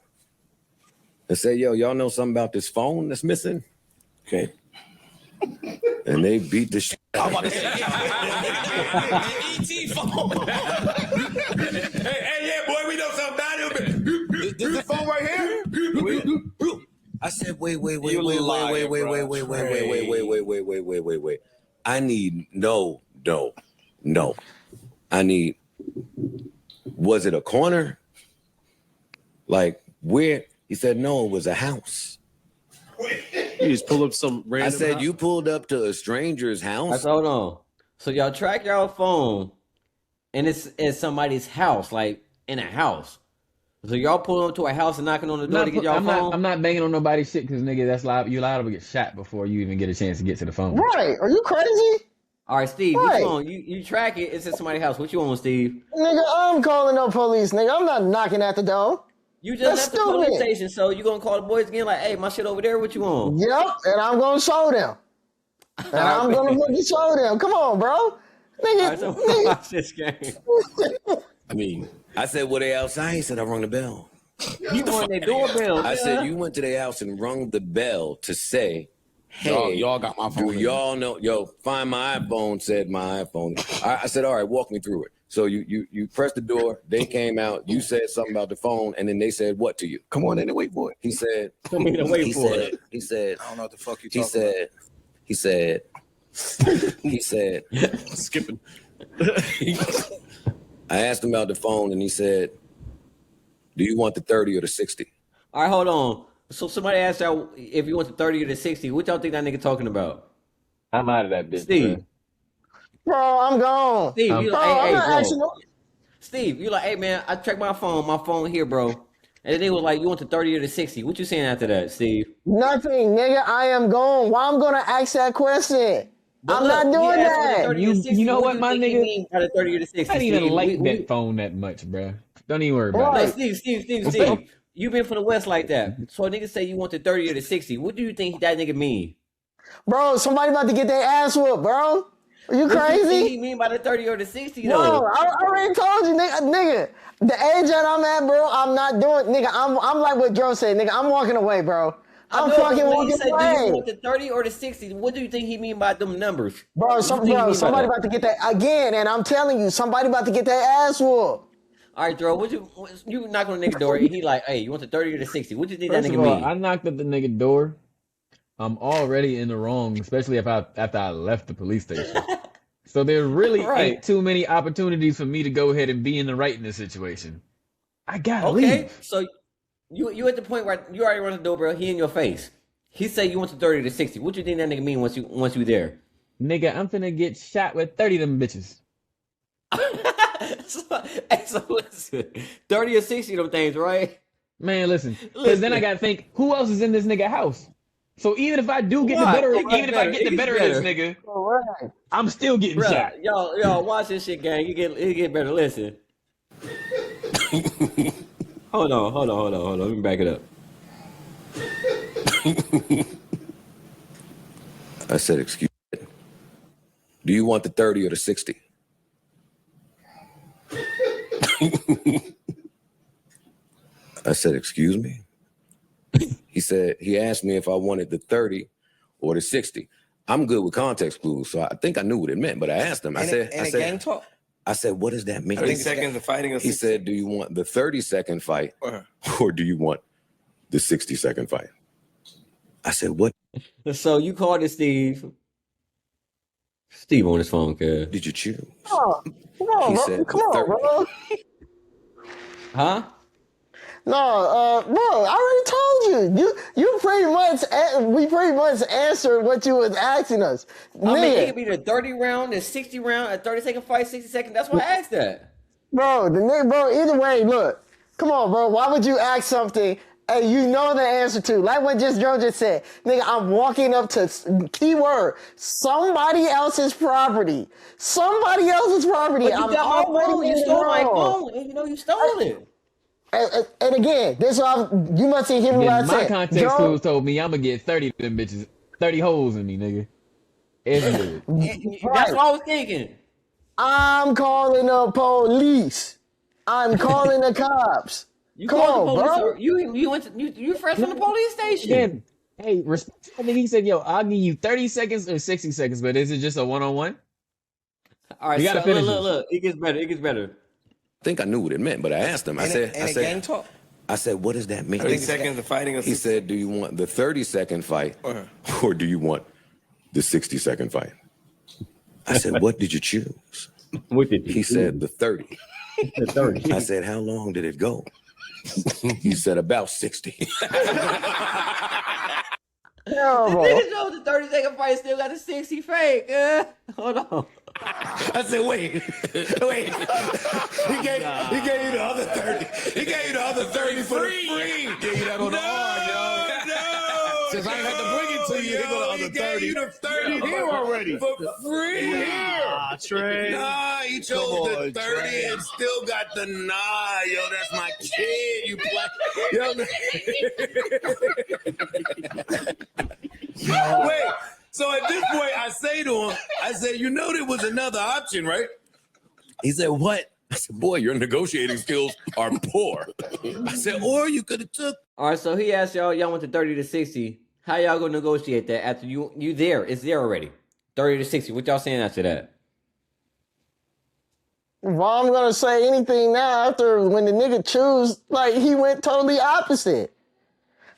and said, "Yo, y'all know something about this phone that's missing?" Okay. And they beat the shit out of me. ET phone. hey, yeah, boy, we know something about it. This the phone right here? I said, wait. I need no. I need, was it a corner? Like where? He said, no, it was a house. You just pull up some random I said, house? you pulled up to a stranger's house? Hold on. So y'all track y'all phone, and it's somebody's house, like in a house. So y'all pulling up to a house and knocking on the door to get y'all phone? I'm not banging on nobody's shit because nigga, that's liable. You liable to get shot before you even get a chance to get to the phone. Right. Are you crazy? All right, Steve, Right. what you want? You track it. It's at somebody's house. What you want, Steve? Nigga, I'm calling the police, nigga. I'm not knocking at the door. You just That's left the police stupid. station, so you gonna call the boys again? Like, hey, my shit over there. What you want? Yep, and I'm gonna show them. And I'm gonna fucking show them. Come on, bro. Nigga, All right, so nigga. watch this game. I mean, I said, well, they outside. He said, I rung the bell. You want their doorbell? I said, you went to their house and rung the bell to say, hey, Y'all got my phone. do y'all know? Yo, find my iPhone, said my iPhone. I said, all right, walk me through it. So you pressed the door, they came out, you said something about the phone, and then they said what to you? Come on in and wait for it. He said, Come in and wait for it. He said, I don't know what the fuck you he talking about. he said, Skipping. I asked him about the phone, and he said, do you want the 30 or the 60? All right, hold on. So somebody asked y'all if you want the 30 or the 60. What y'all think that nigga talking about? I'm out of that bitch. Steve. Bro. Bro, I'm gone. Steve, you Bro, like, I'm hey, not bro. asking no. Steve, you like, hey man, I checked my phone here, bro. And then they was like, you want the 30 or the 60? What you saying after that, Steve? Nothing, nigga. I am gone. Why I'm gonna ask that question? But I'm look, not he doing asked for the that. 30 or 60. You know What what, do my think he nigga? mean by the 30 or the 60? I didn't even Steve? like that phone that much, bro. Don't even worry about Right. it. Steve. You been from the West like that. So a nigga say you want the 30 or the 60. What do you think that nigga mean? Bro, somebody about to get their ass whooped, bro. Are you What do you think crazy? he mean by the 30 or the 60 Bro, though? I already told you, nigga. The age that I'm at, bro, I'm not doing, nigga. I'm like what Dro said, nigga. I'm walking away, bro. I'm fucking when he walking said, do you away. want the 30 or the 60? What do you think he mean by them numbers? Bro, What do you think he mean by somebody that? about to get that again, and I'm telling you, somebody about to get their ass whooped. All right, Dro, you knock on the nigga door and he like, hey, you want the 30 or the 60? What do you think First that of nigga all, mean? I knocked at the nigga door. I'm already in the wrong, especially after I left the police station. So there really ain't too many opportunities for me to go ahead and be in the right in this situation. I gotta leave. So you at the point where you already run the door, bro. He in your face. He say you want the 30 to 60. What do you think that nigga mean once you there? Nigga, I'm finna get shot with 30 of them bitches. so listen, 30 or 60 of them things, right? Man, listen. Because then I gotta think, who else is in this nigga house? So even if I do get the better, even if I get the better of this nigga, I'm still getting shot. Y'all, watch this shit, gang. It get better. Listen. Hold on. Let me back it up. I said, excuse me. Do you want the 30 or the 60? I said, excuse me? He asked me if I wanted the 30 or the 60. I'm good with context clues, so I think I knew what it meant, but I asked him. I said, what does that mean? 30 seconds of fighting. He said, do you want the 30-second fight or do you want the 60-second fight? I said, what? So you called it Steve. Steve on his phone, cuz. Did you choose? Oh, come on, bro. Huh? No, bro, I already told you. We pretty much answered what you was asking us. I mean, it could be the 30 round, the 60 round, a 30-second fight, 60 seconds. That's why I asked that. Bro, either way, look. Come on, bro. Why would you ask something and you know the answer to? Like what Dro just said. Nigga, I'm walking up to, keyword, somebody else's property. Somebody else's property. But you got my phone. You stole my phone. And you know you stole it. And again, this you must see him. My context clues told me I'm gonna get 30 of them bitches, 30 holes in me, nigga. It's good. That's what I was thinking. I'm calling the police. I'm calling the cops. You called the police, bro. You fresh from the police station. Again, hey, I think he said, "Yo, I'll give you 30 seconds or 60 seconds, but is it just a one-on-one?" All right, you gotta finish. Look. It gets better. I think I knew what it meant, but I asked him. I said, what does that mean? 30 seconds of fighting. He said, do you want the 30-second fight or do you want the 60-second fight? I said, what did you choose? He said, the 30. The 30. I said, how long did it go? He said, about 60. Terrible. The nigga knows the 30-second fight still got the 60 fake. Hold on. I said, wait. He gave you the other 30. He gave you the other 30 for free. Gave you that on the arm, yo. No. Since I ain't had to bring it to you, he got the other 30. He gave you the 30 here already. For free. Here. Trey. Nah, he chose the 30 Trey. And still got the yo, that's my kid. You play. Wait. So at this point, I say to him, there was another option, right? He said, what? I said, boy, your negotiating skills are poor. I said, or you could have took. All right, so he asked y'all went to 30 to 60. How y'all gonna negotiate that after you there? It's there already. 30 to 60. What y'all saying after that? Well, I'm gonna say anything now after when the nigga choose, like he went totally opposite.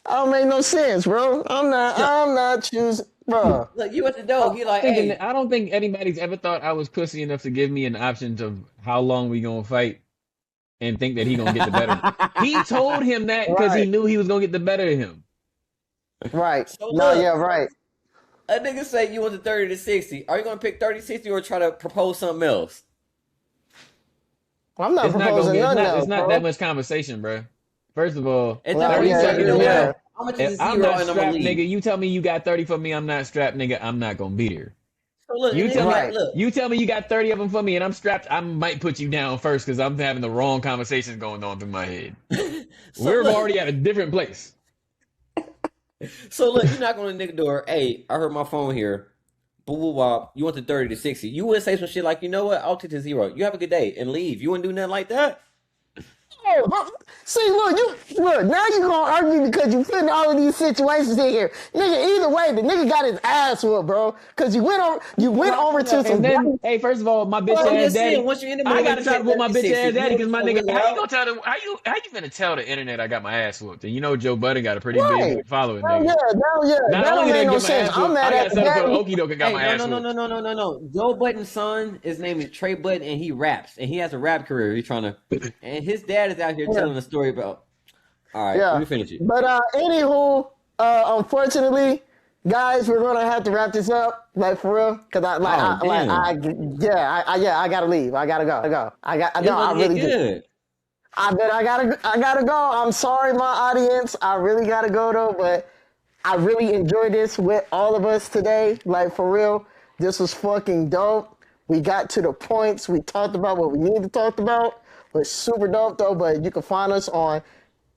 I don't make no sense, bro. I'm not choosing. Bro. Look, you at the door. He like, hey. I don't think anybody's ever thought I was pussy enough to give me an option of how long we gonna fight and think that he gonna get the better. He told him that because he knew he was gonna get the better of him. Right. So right. A nigga say you want the 30 to 60. Are you gonna pick 30 60 or try to propose something else? I'm not proposing nothing else. It's not that much conversation, bro. First of all, 30 seconds. If I'm not strapped, nigga, you tell me you got 30 for me, I'm not strapped, nigga, I'm not gonna be there. So look, you tell me you got 30 of them for me and I'm strapped, I might put you down first because I'm having the wrong conversations going on through my head. We're already at a different place. So look, you're not going to nigga door, hey, I heard my phone here. Boo boo wop, you want the 30 to 60. You wouldn't say some shit like, you know what, I'll take the 0. You have a good day and leave. You wouldn't do nothing like that? See, look, now you gonna argue because you putting all of these situations in here. Nigga, either way, the nigga got his ass whooped, bro. Cause you went over to some. Then, hey, first of all, my bitch ass daddy. I gotta try to whoop my bitch ass daddy because my nigga. How you gonna tell the internet I got my ass whooped? And you know Joe Budden got a pretty big following. Nigga. Not only did I get my ass whooped, I got set up for Okie Doke and got my ass whooped. No. Joe Budden's son, his name is Trey Budden, and he raps, and he has a rap career. He's trying to, and his dad is out here telling a story about. All right, let me finish it. But anywho, unfortunately, guys, we're gonna have to wrap this up, like for real, because I gotta leave. I gotta go. I really do. I gotta go. I'm sorry, my audience. I really gotta go though, but I really enjoyed this with all of us today. Like, for real, this was fucking dope. We got to the points. We talked about what we need to talk about. It was super dope, though. But you can find us on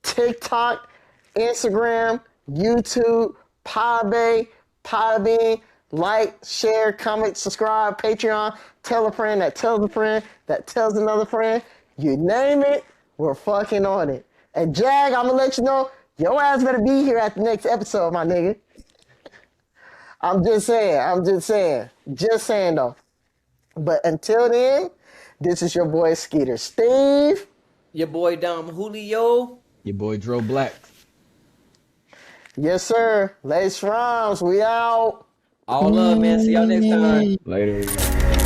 TikTok, Instagram, YouTube, Podbean. Like, share, comment, subscribe, Patreon. Tell a friend that tells a friend that tells another friend. You name it, we're fucking on it. And Jag, I'm gonna let you know, your ass better be here at the next episode, my nigga. I'm just saying though. But until then, this is your boy Skeeter Steve. Your boy Dom Julio. Your boy Dro Black. Yes, sir. Lace Rhymes, we out. All love, man. See y'all next time. Later.